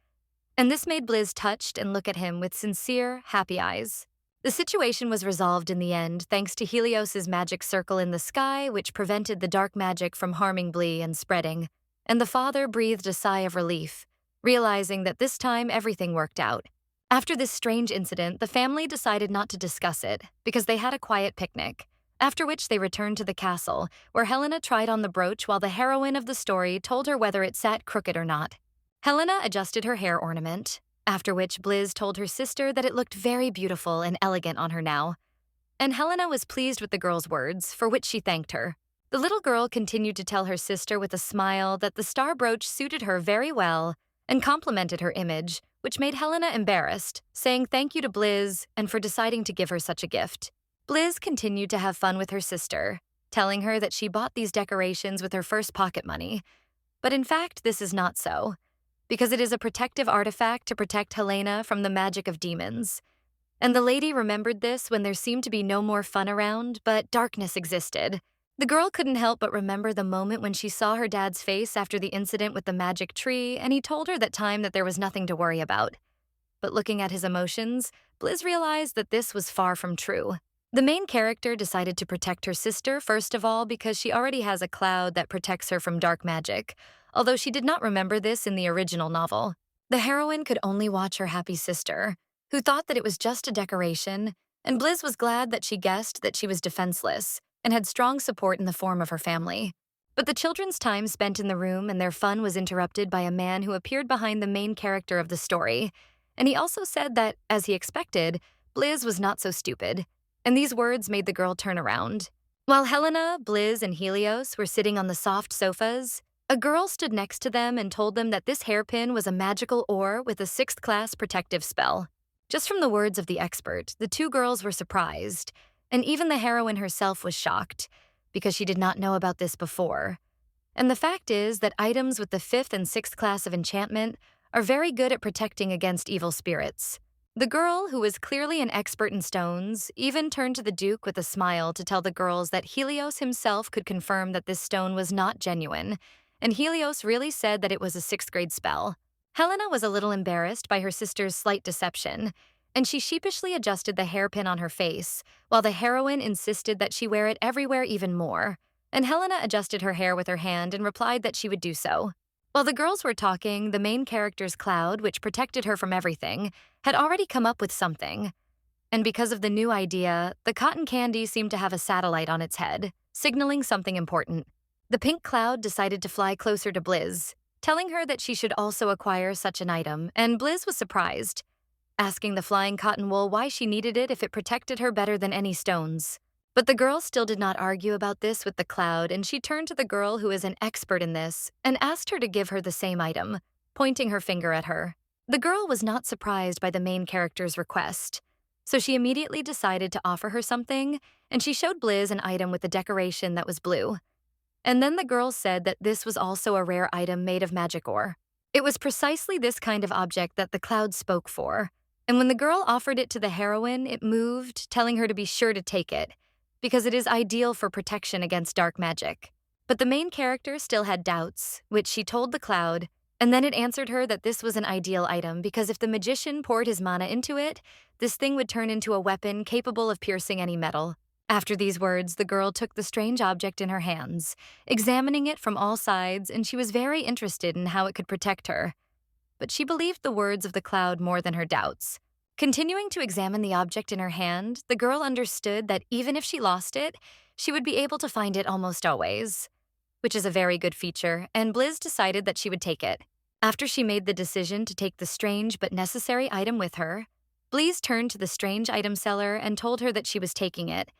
And this made Blizz touched and look at him with sincere, happy eyes. The situation was resolved in the end thanks to Helios's magic circle in the sky, which prevented the dark magic from harming Blee and spreading, and the father breathed a sigh of relief, realizing that this time everything worked out. After this strange incident, the family decided not to discuss it because they had a quiet picnic, after which they returned to the castle, where Helena tried on the brooch while the heroine of the story told her whether it sat crooked or not. Helena adjusted her hair ornament, after which Blizz told her sister that it looked very beautiful and elegant on her now. And Helena was pleased with the girl's words, for which she thanked her. The little girl continued to tell her sister with a smile that the star brooch suited her very well and complimented her image, which made Helena embarrassed, saying thank you to Blizz and for deciding to give her such a gift. Blizz continued to have fun with her sister, telling her that she bought these decorations with her first pocket money. But in fact, this is not so, because it is a protective artifact to protect Helena from the magic of demons. And the lady remembered this when there seemed to be no more fun around, but darkness existed. The girl couldn't help but remember the moment when she saw her dad's face after the incident with the magic tree, and he told her that there was nothing to worry about. but looking at his emotions, Blizz realized that this was far from true. The main character decided to protect her sister, first of all, because she already has a cloud that protects her from dark magic, although she did not remember this in the original novel. The heroine could only watch her happy sister, who thought that it was just a decoration, and Blizz was glad that she guessed that she was defenseless and had strong support in the form of her family. But the children's time spent in the room and their fun was interrupted by a man who appeared behind the main character of the story, and he also said that, as he expected, Blizz was not so stupid. And these words made the girl turn around. While Helena, Blizz, and Helios were sitting on the soft sofas, a girl stood next to them and told them that this hairpin was a magical ore with a 6th class protective spell. Just from the words of the expert, the two girls were surprised, and even the heroine herself was shocked, because she did not know about this before. And the fact is that items with the 5th and 6th class of enchantment are very good at protecting against evil spirits. The girl, who was clearly an expert in stones, even turned to the Duke with a smile to tell the girls that Helios himself could confirm that this stone was not genuine, and Helios really said that it was a 6th grade spell. Helena was a little embarrassed by her sister's slight deception, and she sheepishly adjusted the hairpin on her face, while the heroine insisted that she wear it everywhere even more, and Helena adjusted her hair with her hand and replied that she would do so. While the girls were talking, the main character's cloud, which protected her from everything, had already come up with something. And because of the new idea, the cotton candy seemed to have a satellite on its head, signaling something important. The pink cloud decided to fly closer to Blizz, telling her that she should also acquire such an item, and Blizz was surprised, asking the flying cotton wool why she needed it if it protected her better than any stones. But the girl still did not argue about this with the cloud, and she turned to the girl who is an expert in this and asked her to give her the same item, pointing her finger at her. The girl was not surprised by the main character's request, so she immediately decided to offer her something, and she showed Blizz an item with a decoration that was blue. And then the girl said that this was also a rare item made of magic ore. It was precisely this kind of object that the cloud spoke for, and when the girl offered it to the heroine, it moved, telling her to be sure to take it, because it is ideal for protection against dark magic. But the main character still had doubts, which she told the cloud, and then it answered her that this was an ideal item because if the magician poured his mana into it, this thing would turn into a weapon capable of piercing any metal. After these words, the girl took the strange object in her hands, examining it from all sides, and she was very interested in how it could protect her. But she believed the words of the cloud more than her doubts. Continuing to examine the object in her hand, the girl understood that even if she lost it, she would be able to find it almost always, which is a very good feature, and Blizz decided that she would take it. After she made the decision to take the strange but necessary item with her, Blizz turned to the strange item seller and told her that she was taking it,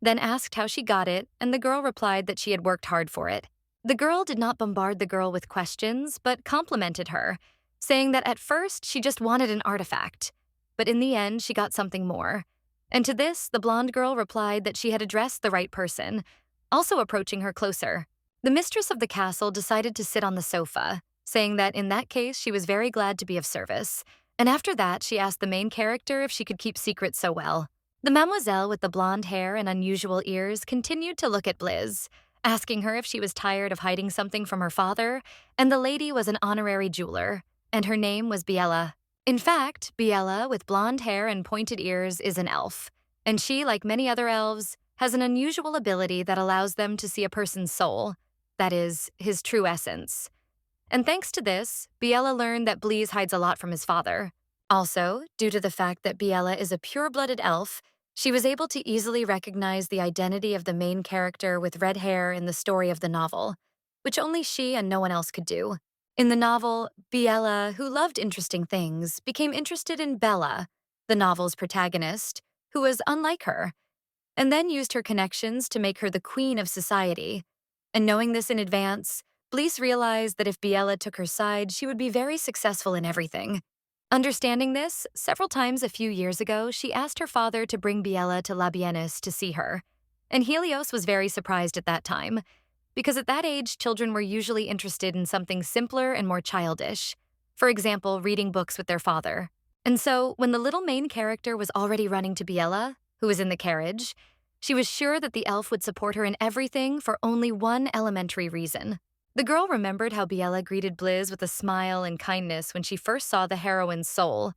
then asked how she got it, and the girl replied that she had worked hard for it. The girl did not bombard the girl with questions, but complimented her, saying that at first she just wanted an artifact, but in the end she got something more. And to this, the blonde girl replied that she had addressed the right person, also approaching her closer. The mistress of the castle decided to sit on the sofa, saying that in that case she was very glad to be of service, and after that she asked the main character if she could keep secrets so well. The mademoiselle with the blonde hair and unusual ears continued to look at Blizz, asking her if she was tired of hiding something from her father, and the lady was an honorary jeweler, and her name was Biella. In fact, Biella, with blonde hair and pointed ears, is an elf, and she, like many other elves, has an unusual ability that allows them to see a person's soul, that is, his true essence. And thanks to this, Biella learned that Blizz hides a lot from his father. Also, due to the fact that Biella is a pure-blooded elf, she was able to easily recognize the identity of the main character with red hair in the story of the novel, which only she and no one else could do. In the novel, Biella, who loved interesting things, became interested in Bella, the novel's protagonist, who was unlike her, and then used her connections to make her the queen of society. And knowing this in advance, Blizz realized that if Biella took her side, she would be very successful in everything. Understanding this, several times a few years ago, she asked her father to bring Biella to Labienus to see her, and Helios was very surprised at that time, because at that age, children were usually interested in something simpler and more childish, for example, reading books with their father. And so, when the little main character was already running to Biella, who was in the carriage, she was sure that the elf would support her in everything for only one elementary reason. The girl remembered how Biella greeted Blizz with a smile and kindness when she first saw the heroine's soul,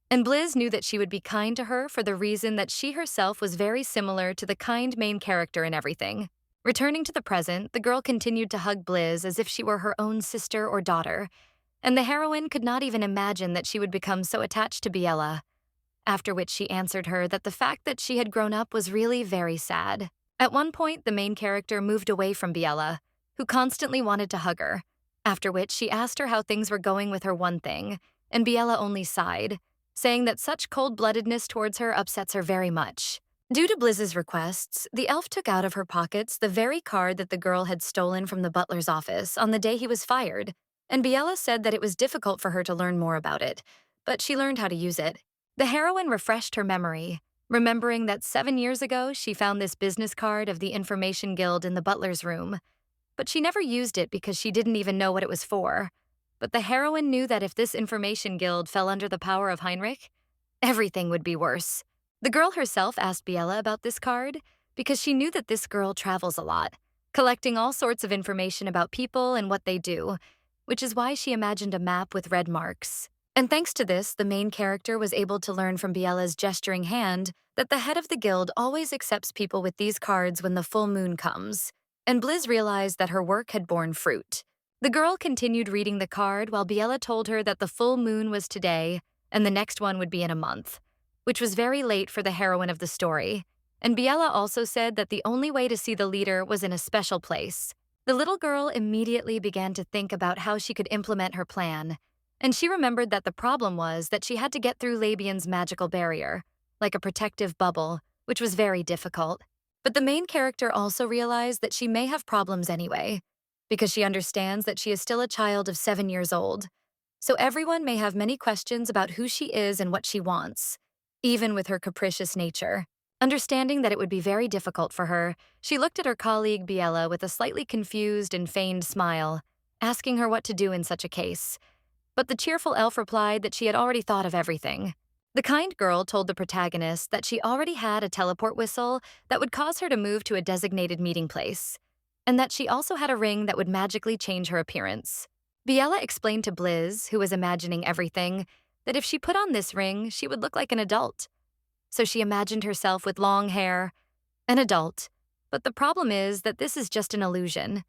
And Bliss knew that she would be kind to her for the reason that she herself was very similar to the kind main character in everything. Returning to the present, the girl continued to hug Bliss as if she were her own sister or daughter, and the heroine could not even imagine that she would become so attached to Biella, after which she answered her that the fact that she had grown up was really very sad. At one point, the main character moved away from Biella, who constantly wanted to hug her, after which she asked her how things were going with her one thing, and Biella only sighed, saying that such cold-bloodedness towards her upsets her very much. Due to Bliss's requests, the elf took out of her pockets the very card that the girl had stolen from the butler's office on the day he was fired, and Biella said that it was difficult for her to learn more about it, but she learned how to use it. The heroine refreshed her memory, remembering that 7 years ago she found this business card of the Information Guild in the butler's room, but she never used it because she didn't even know what it was for. But the heroine knew that if this Information Guild fell under the power of Heinrich, everything would be worse. The girl herself asked Biella about this card because she knew that this girl travels a lot, collecting all sorts of information about people and what they do, which is why she imagined a map with red marks. And thanks to this, the main character was able to learn from Biella's gesturing hand that the head of the guild always accepts people with these cards when the full moon comes. And Bliss realized that her work had borne fruit. The girl continued reading the card while Biella told her that the full moon was today and the next one would be in a month, which was very late for the heroine of the story. And Biella also said that the only way to see the leader was in a special place. The little girl immediately began to think about how she could implement her plan, and she remembered that the problem was that she had to get through Labian's magical barrier, like a protective bubble, which was very difficult. But the main character also realized that she may have problems anyway, because she understands that she is still a child of 7 years old. So everyone may have many questions about who she is and what she wants, even with her capricious nature. Understanding that it would be very difficult for her, she looked at her colleague Biella with a slightly confused and feigned smile, asking her what to do in such a case. But the cheerful elf replied that she had already thought of everything. The kind girl told the protagonist that she already had a teleport whistle that would cause her to move to a designated meeting place, and that she also had a ring that would magically change her appearance. Biella explained to Bliss, who was imagining everything, that if she put on this ring, she would look like an adult. So she imagined herself with long hair, an adult. But the problem is that this is just an illusion.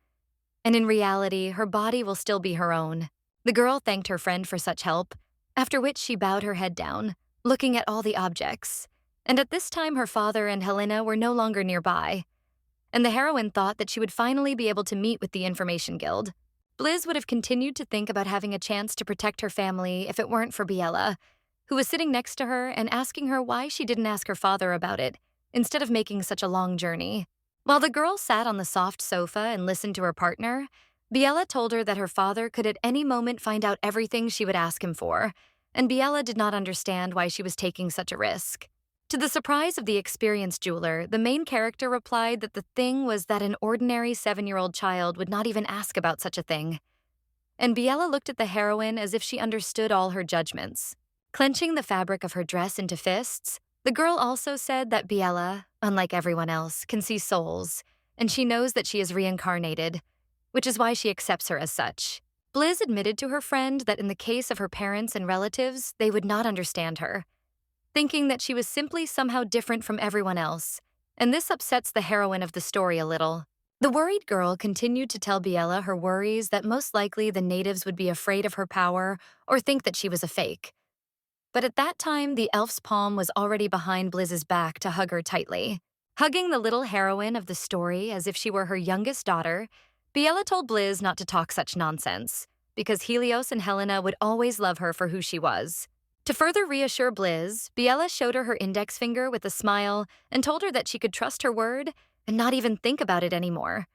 And in reality, her body will still be her own. The girl thanked her friend for such help, after which she bowed her head down, looking at all the objects. And at this time, her father and Helena were no longer nearby. And the heroine thought that she would finally be able to meet with the Information Guild. Bliss would have continued to think about having a chance to protect her family if it weren't for Biella, who was sitting next to her and asking her why she didn't ask her father about it, instead of making such a long journey. While the girl sat on the soft sofa and listened to her partner, Biella told her that her father could at any moment find out everything she would ask him for, and Biella did not understand why she was taking such a risk. To the surprise of the experienced jeweler, the main character replied that the thing was that an ordinary 7-year-old child would not even ask about such a thing. And Biella looked at the heroine as if she understood all her judgments. Clenching the fabric of her dress into fists, the girl also said that Biella, unlike everyone else, can see souls, and she knows that she is reincarnated, which is why she accepts her as such. Bliss admitted to her friend that in the case of her parents and relatives, they would not understand her, thinking that she was simply somehow different from everyone else, and this upsets the heroine of the story a little. The worried girl continued to tell Biella her worries that most likely the natives would be afraid of her power or think that she was a fake. But at that time, the elf's palm was already behind Bliss's back to hug her tightly. Hugging the little heroine of the story as if she were her youngest daughter, Biella told Bliss not to talk such nonsense, because Helios and Helena would always love her for who she was. To further reassure Bliss, Biella showed her her index finger with a smile and told her that she could trust her word and not even think about it anymore,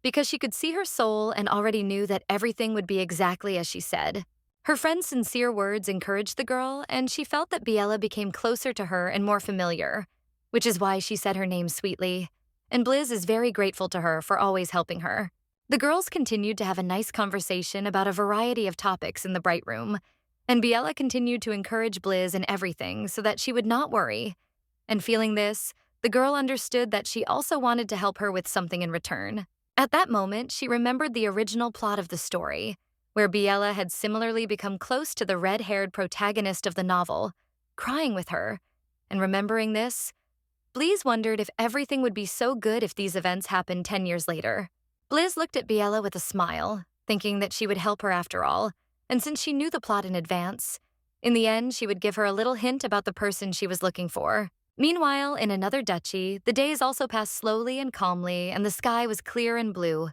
because she could see her soul and already knew that everything would be exactly as she said. Her friend's sincere words encouraged the girl, and she felt that Biella became closer to her and more familiar, which is why she said her name sweetly, and Bliss is very grateful to her for always helping her. The girls continued to have a nice conversation about a variety of topics in the bright room, and Biella continued to encourage Bliss in everything so that she would not worry. And feeling this, the girl understood that she also wanted to help her with something in return. At that moment, she remembered the original plot of the story, where Biella had similarly become close to the red-haired protagonist of the novel, crying with her. And remembering this, Bleez wondered if everything would be so good if these events happened 10 years later. Bliz looked at Biella with a smile, thinking that she would help her after all, and since she knew the plot in advance, in the end she would give her a little hint about the person she was looking for. Meanwhile, in another duchy, the days also passed slowly and calmly, and the sky was clear and blue,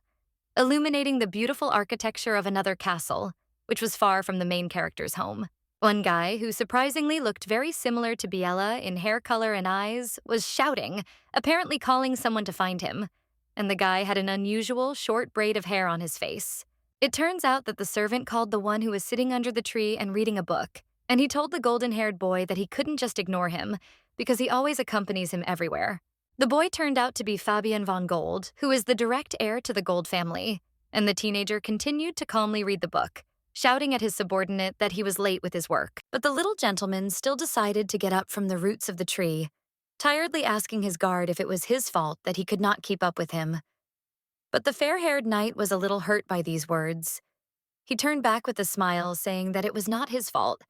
illuminating the beautiful architecture of another castle, which was far from the main character's home. One guy, who surprisingly looked very similar to Biella in hair color and eyes, was shouting, apparently calling someone to find him, and the guy had an unusual short braid of hair on his face. It turns out that the servant called the one who was sitting under the tree and reading a book, and he told the golden-haired boy that he couldn't just ignore him, because he always accompanies him everywhere. The boy turned out to be Fabian von Gold, who is the direct heir to the Gold family, and the teenager continued to calmly read the book, shouting at his subordinate that he was late with his work. But the little gentleman still decided to get up from the roots of the tree, tiredly asking his guard if it was his fault that he could not keep up with him. But the fair-haired knight was a little hurt by these words. He turned back with a smile, saying that it was not his fault,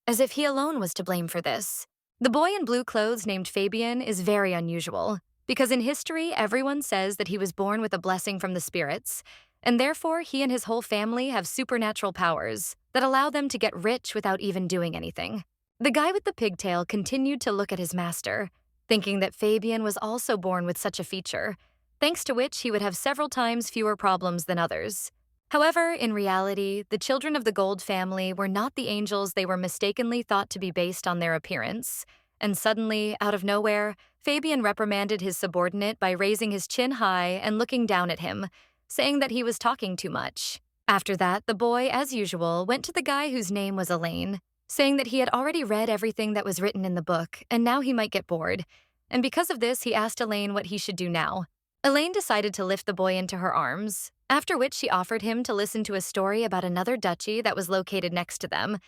as if he alone was to blame for this. The boy in blue clothes named Fabian is very unusual, because in history everyone says that he was born with a blessing from the spirits, and therefore he and his whole family have supernatural powers that allow them to get rich without even doing anything. The guy with the pigtail continued to look at his master, thinking that Fabian was also born with such a feature, thanks to which he would have several times fewer problems than others. However, in reality, the children of the Gold family were not the angels they were mistakenly thought to be based on their appearance, and suddenly, out of nowhere, Fabian reprimanded his subordinate by raising his chin high and looking down at him, saying that he was talking too much. After that, the boy, as usual, went to the guy whose name was Elaine, saying that he had already read everything that was written in the book, and now he might get bored, and because of this, he asked Elaine what he should do now. Elaine decided to lift the boy into her arms, after which she offered him to listen to a story about another duchy that was located next to them,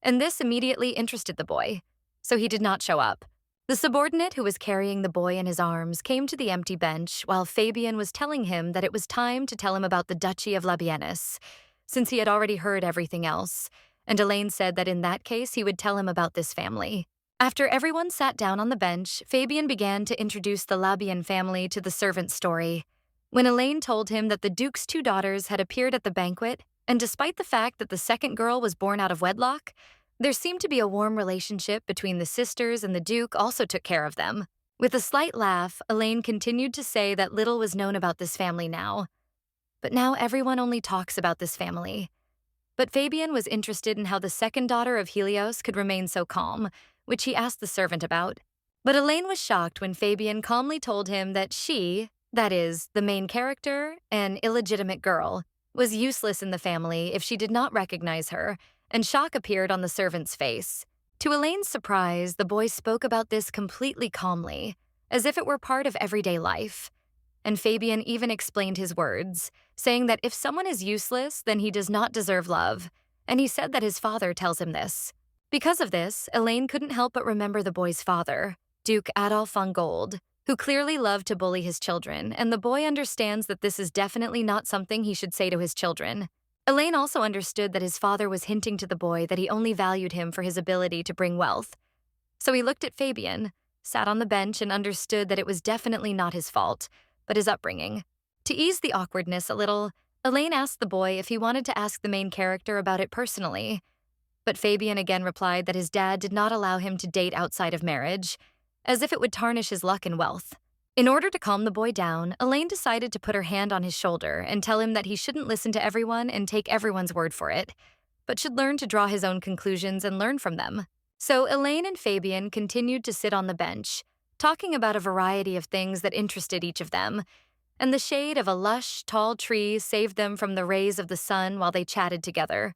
and this immediately interested the boy, so he did not show up. The subordinate who was carrying the boy in his arms came to the empty bench while Fabian was telling him that it was time to tell him about the Duchy of Labienus, since he had already heard everything else, and Elaine said that in that case he would tell him about this family. After everyone sat down on the bench, Fabian began to introduce the Labian family to the servant's story. When Elaine told him that the Duke's 2 daughters had appeared at the banquet, and despite the fact that the second girl was born out of wedlock, there seemed to be a warm relationship between the sisters, and the Duke also took care of them. With a slight laugh, Elaine continued to say that little was known about this family now. But now everyone only talks about this family. But Fabian was interested in how the second daughter of Helios could remain so calm, which he asked the servant about. But Elaine was shocked when Fabian calmly told him that she, that is, the main character, an illegitimate girl, was useless in the family if she did not recognize her, and shock appeared on the servant's face. To Elaine's surprise, the boy spoke about this completely calmly, as if it were part of everyday life. And Fabian even explained his words, saying that if someone is useless, then he does not deserve love, and he said that his father tells him this. Because of this, Elaine couldn't help but remember the boy's father, Duke Adolf von Gold, who clearly loved to bully his children, and the boy understands that this is definitely not something he should say to his children. Elaine also understood that his father was hinting to the boy that he only valued him for his ability to bring wealth. So he looked at Fabian, sat on the bench, and understood that it was definitely not his fault, but his upbringing. To ease the awkwardness a little, Elaine asked the boy if he wanted to ask the main character about it personally. But Fabian again replied that his dad did not allow him to date outside of marriage, as if it would tarnish his luck and wealth. In order to calm the boy down, Elaine decided to put her hand on his shoulder and tell him that he shouldn't listen to everyone and take everyone's word for it, but should learn to draw his own conclusions and learn from them. So Elaine and Fabian continued to sit on the bench, talking about a variety of things that interested each of them, and the shade of a lush, tall tree saved them from the rays of the sun while they chatted together.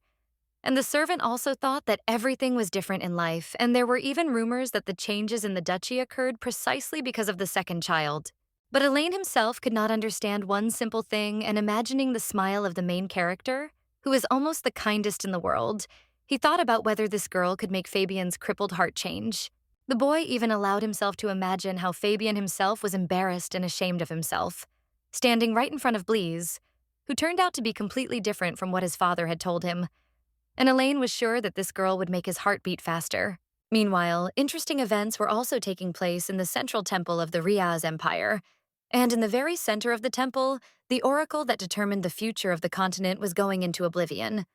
And the servant also thought that everything was different in life, and there were even rumors that the changes in the duchy occurred precisely because of the second child. But Elaine himself could not understand one simple thing, and imagining the smile of the main character, who is almost the kindest in the world, he thought about whether this girl could make Fabian's crippled heart change. The boy even allowed himself to imagine how Fabian himself was embarrassed and ashamed of himself, standing right in front of Bleez, who turned out to be completely different from what his father had told him. And Elaine was sure that this girl would make his heart beat faster. Meanwhile, interesting events were also taking place in the central temple of the Riaz Empire. And in the very center of the temple, the oracle that determined the future of the continent was going into oblivion.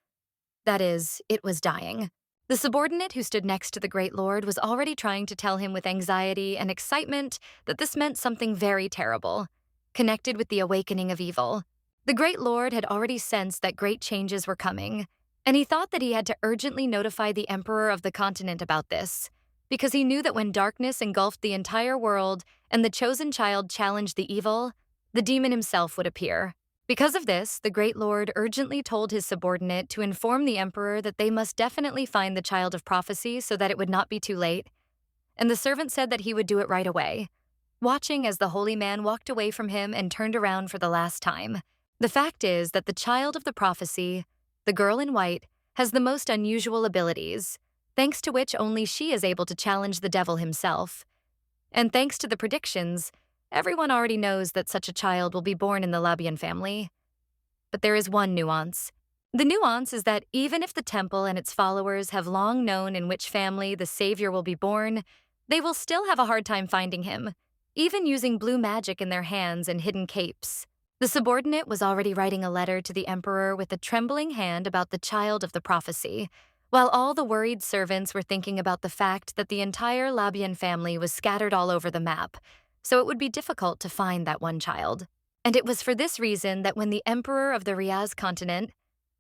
That is, it was dying. The subordinate who stood next to the Great Lord was already trying to tell him with anxiety and excitement that this meant something very terrible, connected with the awakening of evil. The Great Lord had already sensed that great changes were coming, and he thought that he had to urgently notify the Emperor of the continent about this, because he knew that when darkness engulfed the entire world and the chosen child challenged the evil, the demon himself would appear. Because of this, the Great Lord urgently told his subordinate to inform the Emperor that they must definitely find the child of prophecy so that it would not be too late, and the servant said that he would do it right away, watching as the holy man walked away from him and turned around for the last time. The fact is that the child of the prophecy, the girl in white, has the most unusual abilities, thanks to which only she is able to challenge the devil himself. And thanks to the predictions, everyone already knows that such a child will be born in the Labian family. But there is one nuance. The nuance is that even if the temple and its followers have long known in which family the savior will be born, they will still have a hard time finding him, even using blue magic in their hands and hidden capes. The subordinate was already writing a letter to the emperor with a trembling hand about the child of the prophecy, while all the worried servants were thinking about the fact that the entire Labian family was scattered all over the map, so it would be difficult to find that one child. And it was for this reason that when the emperor of the Riaz continent,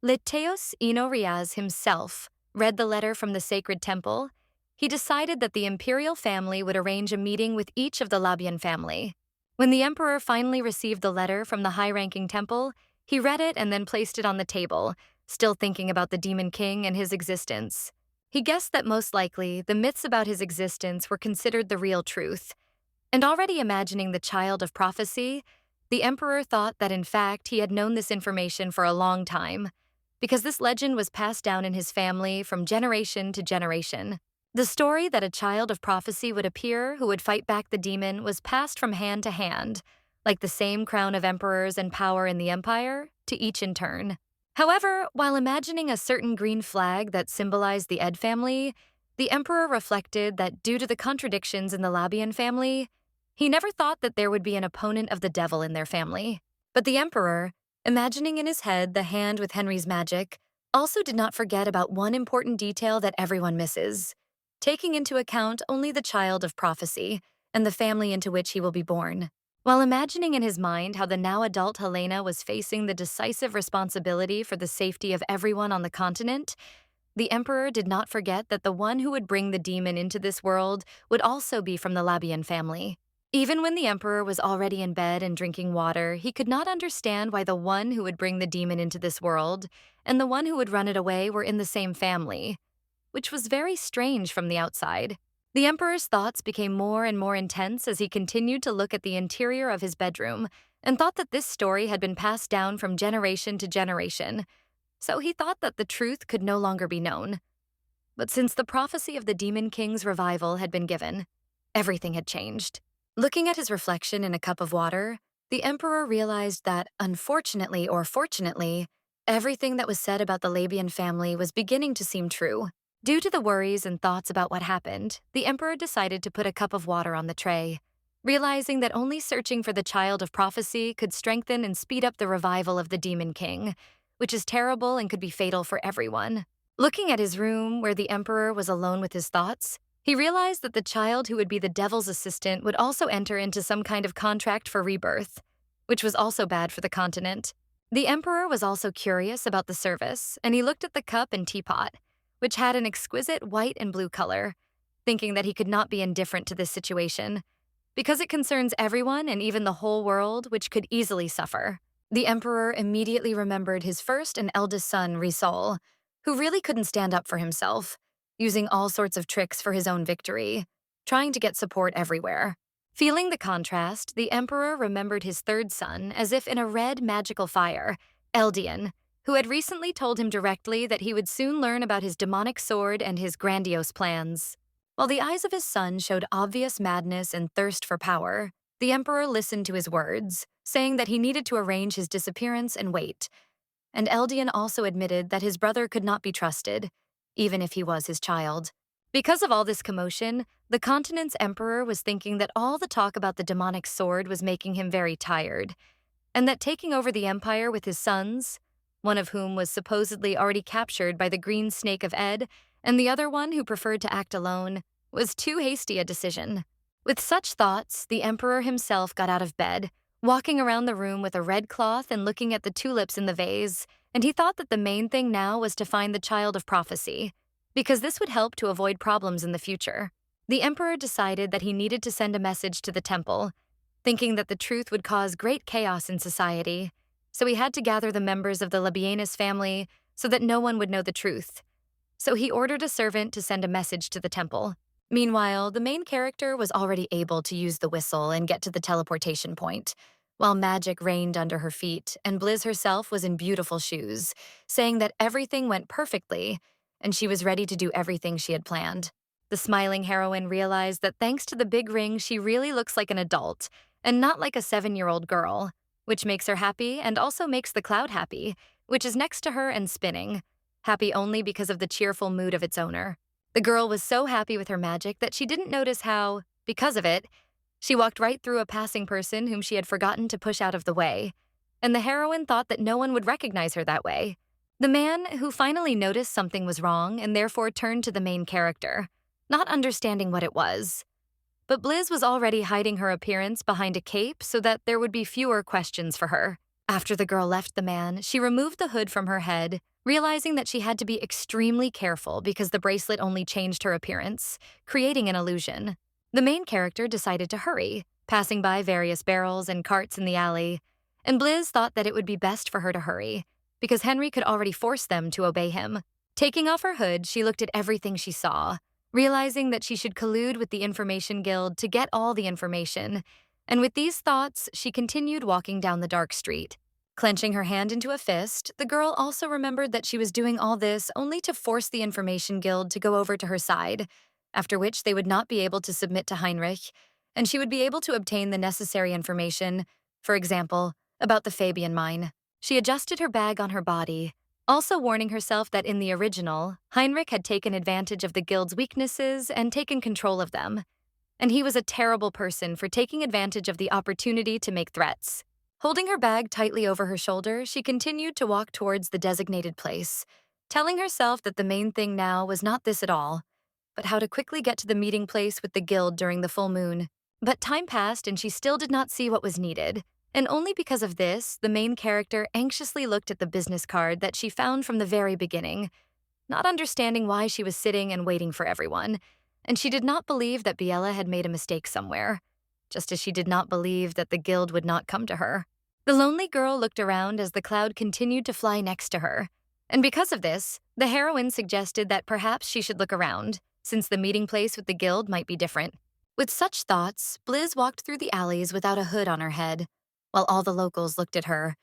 Liteos Ino Riaz himself, read the letter from the sacred temple, he decided that the imperial family would arrange a meeting with each of the Labian family. When the emperor finally received the letter from the high-ranking temple, he read it and then placed it on the table, still thinking about the demon king and his existence. He guessed that most likely the myths about his existence were considered the real truth. And already imagining the child of prophecy, the emperor thought that in fact he had known this information for a long time, because this legend was passed down in his family from generation to generation. The story that a child of prophecy would appear who would fight back the demon was passed from hand to hand, like the same crown of emperors and power in the empire, to each in turn. However, while imagining a certain green flag that symbolized the Ed family, the emperor reflected that due to the contradictions in the Labian family, he never thought that there would be an opponent of the devil in their family. But the emperor, imagining in his head the hand with Henry's magic, also did not forget about one important detail that everyone misses, taking into account only the child of prophecy and the family into which he will be born. While imagining in his mind how the now adult Helena was facing the decisive responsibility for the safety of everyone on the continent, the emperor did not forget that the one who would bring the demon into this world would also be from the Labian family. Even when the emperor was already in bed and drinking water, he could not understand why the one who would bring the demon into this world and the one who would run it away were in the same family, which was very strange from the outside. The emperor's thoughts became more and more intense as he continued to look at the interior of his bedroom and thought that this story had been passed down from generation to generation, so he thought that the truth could no longer be known. But since the prophecy of the Demon King's revival had been given, everything had changed. Looking at his reflection in a cup of water, the emperor realized that, unfortunately or fortunately, everything that was said about the Labian family was beginning to seem true. Due to the worries and thoughts about what happened, the emperor decided to put a cup of water on the tray, realizing that only searching for the child of prophecy could strengthen and speed up the revival of the Demon King, which is terrible and could be fatal for everyone. Looking at his room, where the emperor was alone with his thoughts, he realized that the child who would be the devil's assistant would also enter into some kind of contract for rebirth, which was also bad for the continent. The emperor was also curious about the service, and he looked at the cup and teapot, which had an exquisite white and blue color, thinking that he could not be indifferent to this situation, because it concerns everyone and even the whole world, which could easily suffer. The emperor immediately remembered his first and eldest son, Risol, who really couldn't stand up for himself, using all sorts of tricks for his own victory, trying to get support everywhere. Feeling the contrast, the emperor remembered his third son as if in a red magical fire, Eldian, who had recently told him directly that he would soon learn about his demonic sword and his grandiose plans. While the eyes of his son showed obvious madness and thirst for power, the emperor listened to his words, saying that he needed to arrange his disappearance and wait. And Eldian also admitted that his brother could not be trusted, even if he was his child. Because of all this commotion, the continent's emperor was thinking that all the talk about the demonic sword was making him very tired, and that taking over the empire with his sons, one of whom was supposedly already captured by the green snake of Ed, and the other one who preferred to act alone, was too hasty a decision. With such thoughts, the emperor himself got out of bed, walking around the room with a red cloth and looking at the tulips in the vase, and he thought that the main thing now was to find the child of prophecy, because this would help to avoid problems in the future. The emperor decided that he needed to send a message to the temple, thinking that the truth would cause great chaos in society, so he had to gather the members of the Labienus family so that no one would know the truth. So he ordered a servant to send a message to the temple. Meanwhile, the main character was already able to use the whistle and get to the teleportation point, while magic reigned under her feet and Blizz herself was in beautiful shoes, saying that everything went perfectly and she was ready to do everything she had planned. The smiling heroine realized that thanks to the big ring, she really looks like an adult and not like a 7-year-old girl, which makes her happy and also makes the cloud happy, which is next to her and spinning, happy only because of the cheerful mood of its owner. The girl was so happy with her magic that she didn't notice how, because of it, she walked right through a passing person whom she had forgotten to push out of the way, and the heroine thought that no one would recognize her that way. The man, who finally noticed something was wrong and therefore turned to the main character, not understanding what it was. But Blizz was already hiding her appearance behind a cape so that there would be fewer questions for her. After the girl left the man, she removed the hood from her head, realizing that she had to be extremely careful because the bracelet only changed her appearance, creating an illusion. The main character decided to hurry, passing by various barrels and carts in the alley, and Blizz thought that it would be best for her to hurry, because Henry could already force them to obey him. Taking off her hood, she looked at everything she saw, realizing that she should collude with the Information Guild to get all the information, and with these thoughts, she continued walking down the dark street. Clenching her hand into a fist, the girl also remembered that she was doing all this only to force the Information Guild to go over to her side, after which they would not be able to submit to Heinrich, and she would be able to obtain the necessary information, for example, about the Fabian mine. She adjusted her bag on her body, also warning herself that in the original, Heinrich had taken advantage of the guild's weaknesses and taken control of them, and he was a terrible person for taking advantage of the opportunity to make threats. Holding her bag tightly over her shoulder, she continued to walk towards the designated place, telling herself that the main thing now was not this at all, but how to quickly get to the meeting place with the guild during the full moon. But time passed and she still did not see what was needed, and only because of this, the main character anxiously looked at the business card that she found from the very beginning, not understanding why she was sitting and waiting for everyone, and she did not believe that Biella had made a mistake somewhere, just as she did not believe that the guild would not come to her. The lonely girl looked around as the cloud continued to fly next to her, and because of this, the heroine suggested that perhaps she should look around, since the meeting place with the guild might be different. With such thoughts, Blizz walked through the alleys without a hood on her head, while all the locals looked at her,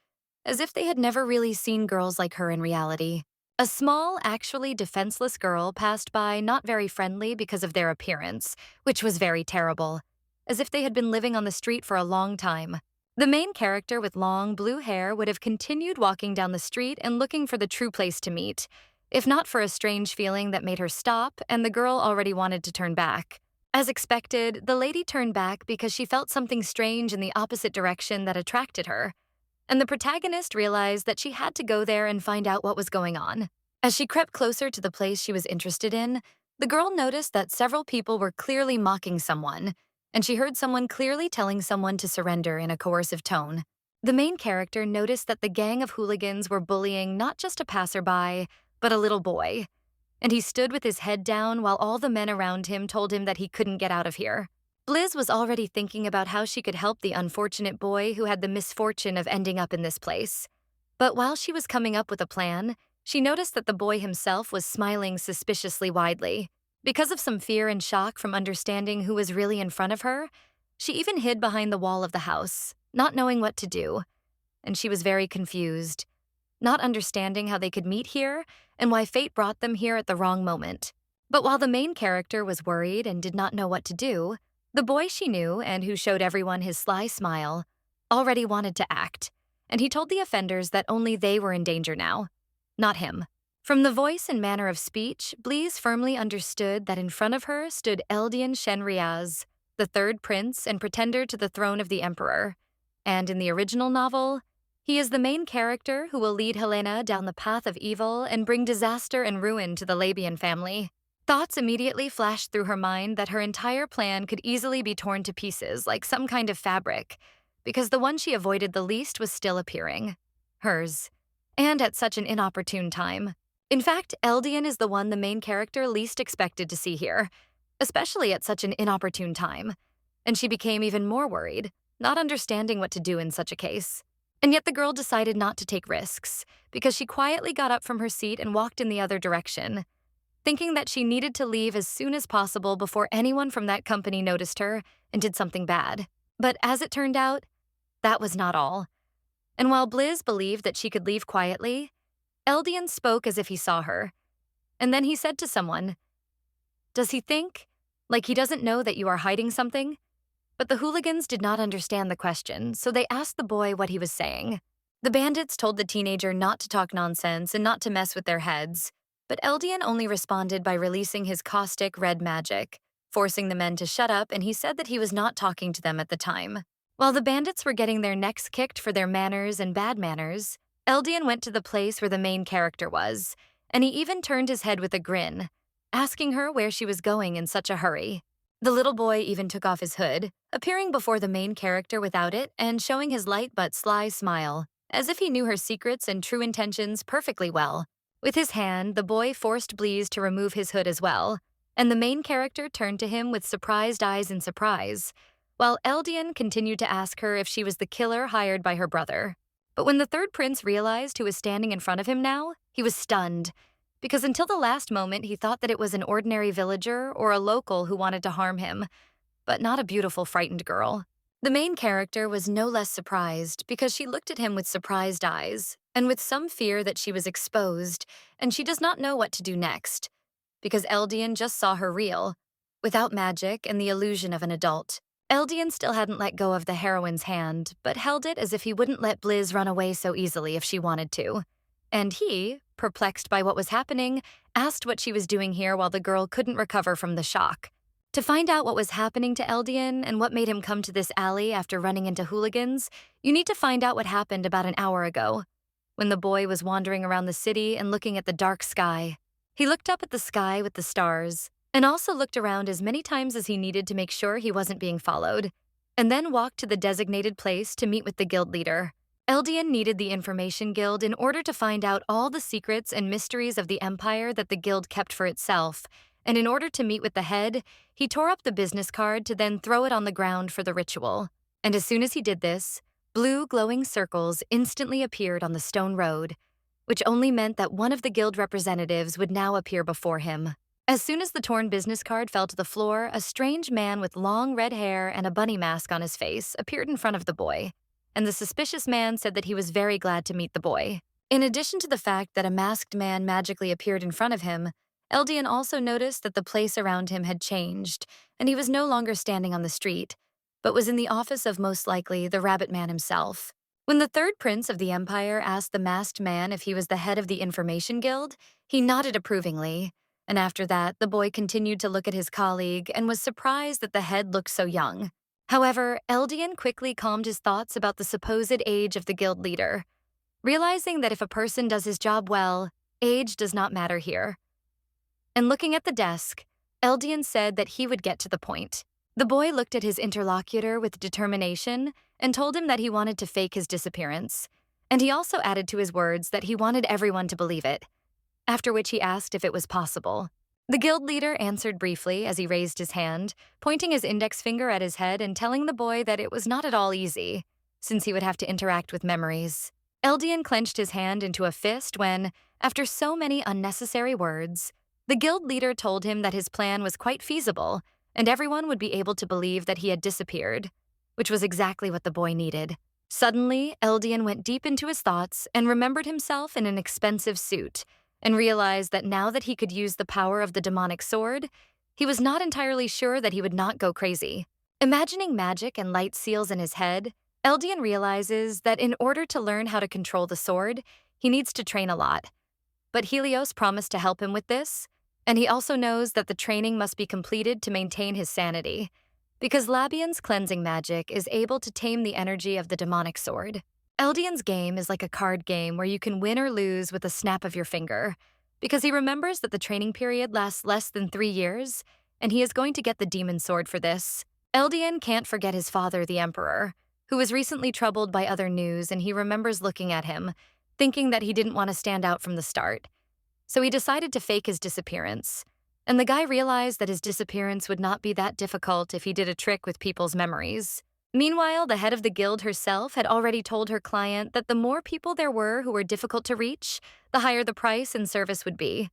as if they had never really seen girls like her in reality. A small, actually defenseless girl passed by, not very friendly because of their appearance, which was very terrible, as if they had been living on the street for a long time. The main character with long blue hair would have continued walking down the street and looking for the true place to meet, if not for a strange feeling that made her stop and the girl already wanted to turn back. As expected, the lady turned back because she felt something strange in the opposite direction that attracted her, and the protagonist realized that she had to go there and find out what was going on. As she crept closer to the place she was interested in, the girl noticed that several people were clearly mocking someone, and she heard someone clearly telling someone to surrender in a coercive tone. The main character noticed that the gang of hooligans were bullying not just a passerby, but a little boy, and he stood with his head down while all the men around him told him that he couldn't get out of here. Blizz was already thinking about how she could help the unfortunate boy who had the misfortune of ending up in this place. But while she was coming up with a plan, she noticed that the boy himself was smiling suspiciously widely. Because of some fear and shock from understanding who was really in front of her, she even hid behind the wall of the house, not knowing what to do, and she was very confused, not understanding how they could meet here and why fate brought them here at the wrong moment. But while the main character was worried and did not know what to do, the boy she knew and who showed everyone his sly smile already wanted to act, and he told the offenders that only they were in danger now, not him. From the voice and manner of speech, Blease firmly understood that in front of her stood Eldian Shenriaz, the third prince and pretender to the throne of the emperor. And in the original novel, he is the main character who will lead Helena down the path of evil and bring disaster and ruin to the Labian family. Thoughts immediately flashed through her mind that her entire plan could easily be torn to pieces like some kind of fabric, because the one she avoided the least was still appearing. Hers. And at such an inopportune time. In fact, Eldian is the one the main character least expected to see here, especially at such an inopportune time. And she became even more worried, not understanding what to do in such a case. And yet the girl decided not to take risks, because she quietly got up from her seat and walked in the other direction, thinking that she needed to leave as soon as possible before anyone from that company noticed her and did something bad. But as it turned out, that was not all. And while Bliz believed that she could leave quietly, Eldian spoke as if he saw her. And then he said to someone, "Does he think? Like he doesn't know that you are hiding something?" But the hooligans did not understand the question, so they asked the boy what he was saying. The bandits told the teenager not to talk nonsense and not to mess with their heads, but Eldian only responded by releasing his caustic red magic, forcing the men to shut up, and he said that he was not talking to them at the time. While the bandits were getting their necks kicked for their manners and bad manners, Eldian went to the place where the main character was, and he even turned his head with a grin, asking her where she was going in such a hurry. The little boy even took off his hood, appearing before the main character without it and showing his light but sly smile, as if he knew her secrets and true intentions perfectly well. With his hand, the boy forced Blease to remove his hood as well, and the main character turned to him with surprised eyes in surprise, while Eldian continued to ask her if she was the killer hired by her brother. But when the third prince realized who was standing in front of him now, he was stunned, because until the last moment he thought that it was an ordinary villager or a local who wanted to harm him, but not a beautiful, frightened girl. The main character was no less surprised because she looked at him with surprised eyes and with some fear that she was exposed and she does not know what to do next, because Eldian just saw her real, without magic and the illusion of an adult. Eldian still hadn't let go of the heroine's hand, but held it as if he wouldn't let Bliz run away so easily if she wanted to. And he, perplexed by what was happening, asked what she was doing here while the girl couldn't recover from the shock. To find out what was happening to Eldian and what made him come to this alley after running into hooligans, you need to find out what happened about an hour ago, when the boy was wandering around the city and looking at the dark sky. He looked up at the sky with the stars, and also looked around as many times as he needed to make sure he wasn't being followed, and then walked to the designated place to meet with the guild leader. Eldian needed the Information Guild in order to find out all the secrets and mysteries of the empire that the guild kept for itself, and in order to meet with the head, he tore up the business card to then throw it on the ground for the ritual. And as soon as he did this, blue glowing circles instantly appeared on the stone road, which only meant that one of the guild representatives would now appear before him. As soon as the torn business card fell to the floor, a strange man with long red hair and a bunny mask on his face appeared in front of the boy, and the suspicious man said that he was very glad to meet the boy. In addition to the fact that a masked man magically appeared in front of him, Eldian also noticed that the place around him had changed, and he was no longer standing on the street, but was in the office of most likely the Rabbit Man himself. When the third prince of the empire asked the masked man if he was the head of the Information Guild, he nodded approvingly, and after that, the boy continued to look at his colleague and was surprised that the head looked so young. However, Eldian quickly calmed his thoughts about the supposed age of the guild leader, realizing that if a person does his job well, age does not matter here. And looking at the desk, Eldian said that he would get to the point. The boy looked at his interlocutor with determination and told him that he wanted to fake his disappearance, and he also added to his words that he wanted everyone to believe it, after which he asked if it was possible. The guild leader answered briefly as he raised his hand, pointing his index finger at his head and telling the boy that it was not at all easy, since he would have to interact with memories. Eldian clenched his hand into a fist when, after so many unnecessary words, the guild leader told him that his plan was quite feasible and everyone would be able to believe that he had disappeared, which was exactly what the boy needed. Suddenly, Eldian went deep into his thoughts and remembered himself in an expensive suit, and realized that now that he could use the power of the demonic sword, he was not entirely sure that he would not go crazy. Imagining magic and light seals in his head, Eldian realizes that in order to learn how to control the sword, he needs to train a lot. But Helios promised to help him with this, and he also knows that the training must be completed to maintain his sanity, because Labian's cleansing magic is able to tame the energy of the demonic sword. Eldian's game is like a card game where you can win or lose with a snap of your finger, because he remembers that the training period lasts less than 3 years, and he is going to get the demon sword for this. Eldian can't forget his father, the Emperor, who was recently troubled by other news, and he remembers looking at him, thinking that he didn't want to stand out from the start. So he decided to fake his disappearance. And the guy realized that his disappearance would not be that difficult if he did a trick with people's memories. Meanwhile, the head of the guild herself had already told her client that the more people there were who were difficult to reach, the higher the price and service would be.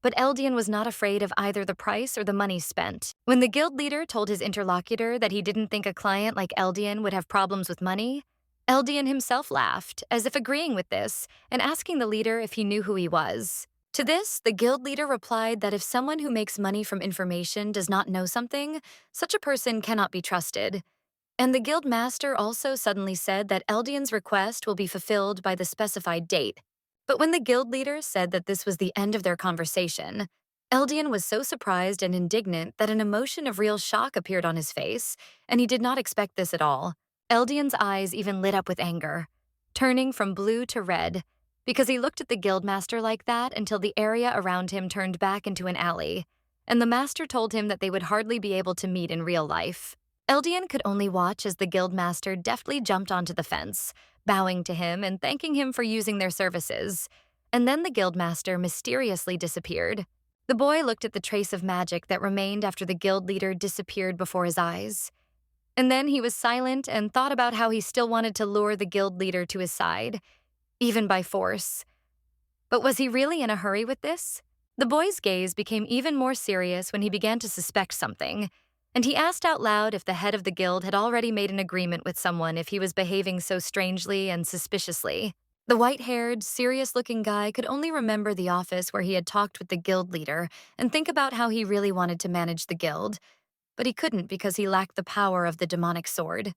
But Eldian was not afraid of either the price or the money spent. When the guild leader told his interlocutor that he didn't think a client like Eldian would have problems with money, Eldian himself laughed, as if agreeing with this, and asking the leader if he knew who he was. To this, the guild leader replied that if someone who makes money from information does not know something, such a person cannot be trusted. And the guild master also suddenly said that Eldian's request will be fulfilled by the specified date. But when the guild leader said that this was the end of their conversation, Eldian was so surprised and indignant that an emotion of real shock appeared on his face, and he did not expect this at all. Eldian's eyes even lit up with anger, turning from blue to red, because he looked at the guildmaster like that until the area around him turned back into an alley, and the master told him that they would hardly be able to meet in real life. Eldian could only watch as the guildmaster deftly jumped onto the fence, bowing to him and thanking him for using their services, and then the guildmaster mysteriously disappeared. The boy looked at the trace of magic that remained after the guild leader disappeared before his eyes. And then he was silent and thought about how he still wanted to lure the guild leader to his side, even by force. But was he really in a hurry with this? The boy's gaze became even more serious when he began to suspect something, and he asked out loud if the head of the guild had already made an agreement with someone if he was behaving so strangely and suspiciously. The white-haired, serious-looking guy could only remember the office where he had talked with the guild leader and think about how he really wanted to manage the guild, but he couldn't because he lacked the power of the demonic sword.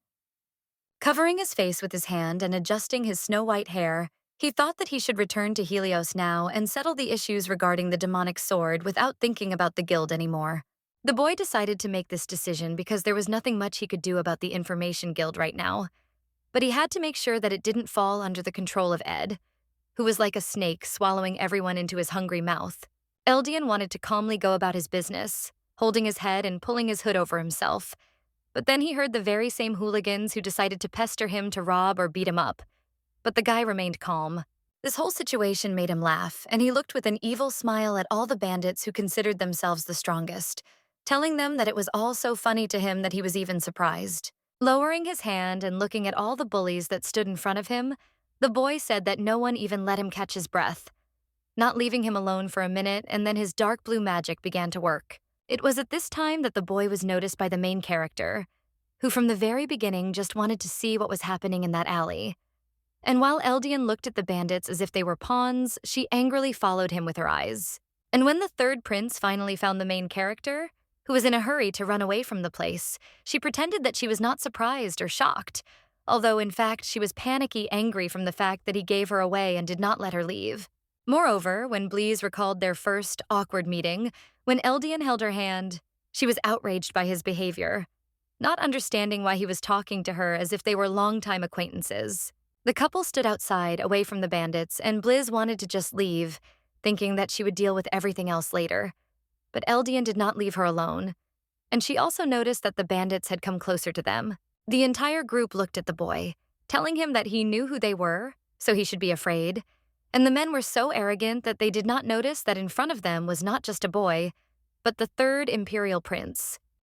Covering his face with his hand and adjusting his snow-white hair, he thought that he should return to Helios now and settle the issues regarding the demonic sword without thinking about the guild anymore. The boy decided to make this decision because there was nothing much he could do about the Information Guild right now, but he had to make sure that it didn't fall under the control of Ed, who was like a snake swallowing everyone into his hungry mouth. Eldian wanted to calmly go about his business, holding his head and pulling his hood over himself, but then he heard the very same hooligans who decided to pester him to rob or beat him up. But the guy remained calm. This whole situation made him laugh, and he looked with an evil smile at all the bandits who considered themselves the strongest, telling them that it was all so funny to him that he was even surprised. Lowering his hand and looking at all the bullies that stood in front of him, the boy said that no one even let him catch his breath, not leaving him alone for a minute, and then his dark blue magic began to work. It was at this time that the boy was noticed by the main character, who from the very beginning just wanted to see what was happening in that alley. And while Eldian looked at the bandits as if they were pawns, she angrily followed him with her eyes. And when the third prince finally found the main character, who was in a hurry to run away from the place, she pretended that she was not surprised or shocked, although in fact she was panicky angry from the fact that he gave her away and did not let her leave. Moreover, when Blease recalled their first awkward meeting, when Eldian held her hand, she was outraged by his behavior, not understanding why he was talking to her as if they were longtime acquaintances. The couple stood outside, away from the bandits, and Bliz wanted to just leave, thinking that she would deal with everything else later. But Eldian did not leave her alone, and she also noticed that the bandits had come closer to them. The entire group looked at the boy, telling him that he knew who they were, so he should be afraid, and the men were so arrogant that they did not notice that in front of them was not just a boy, but the third imperial prince.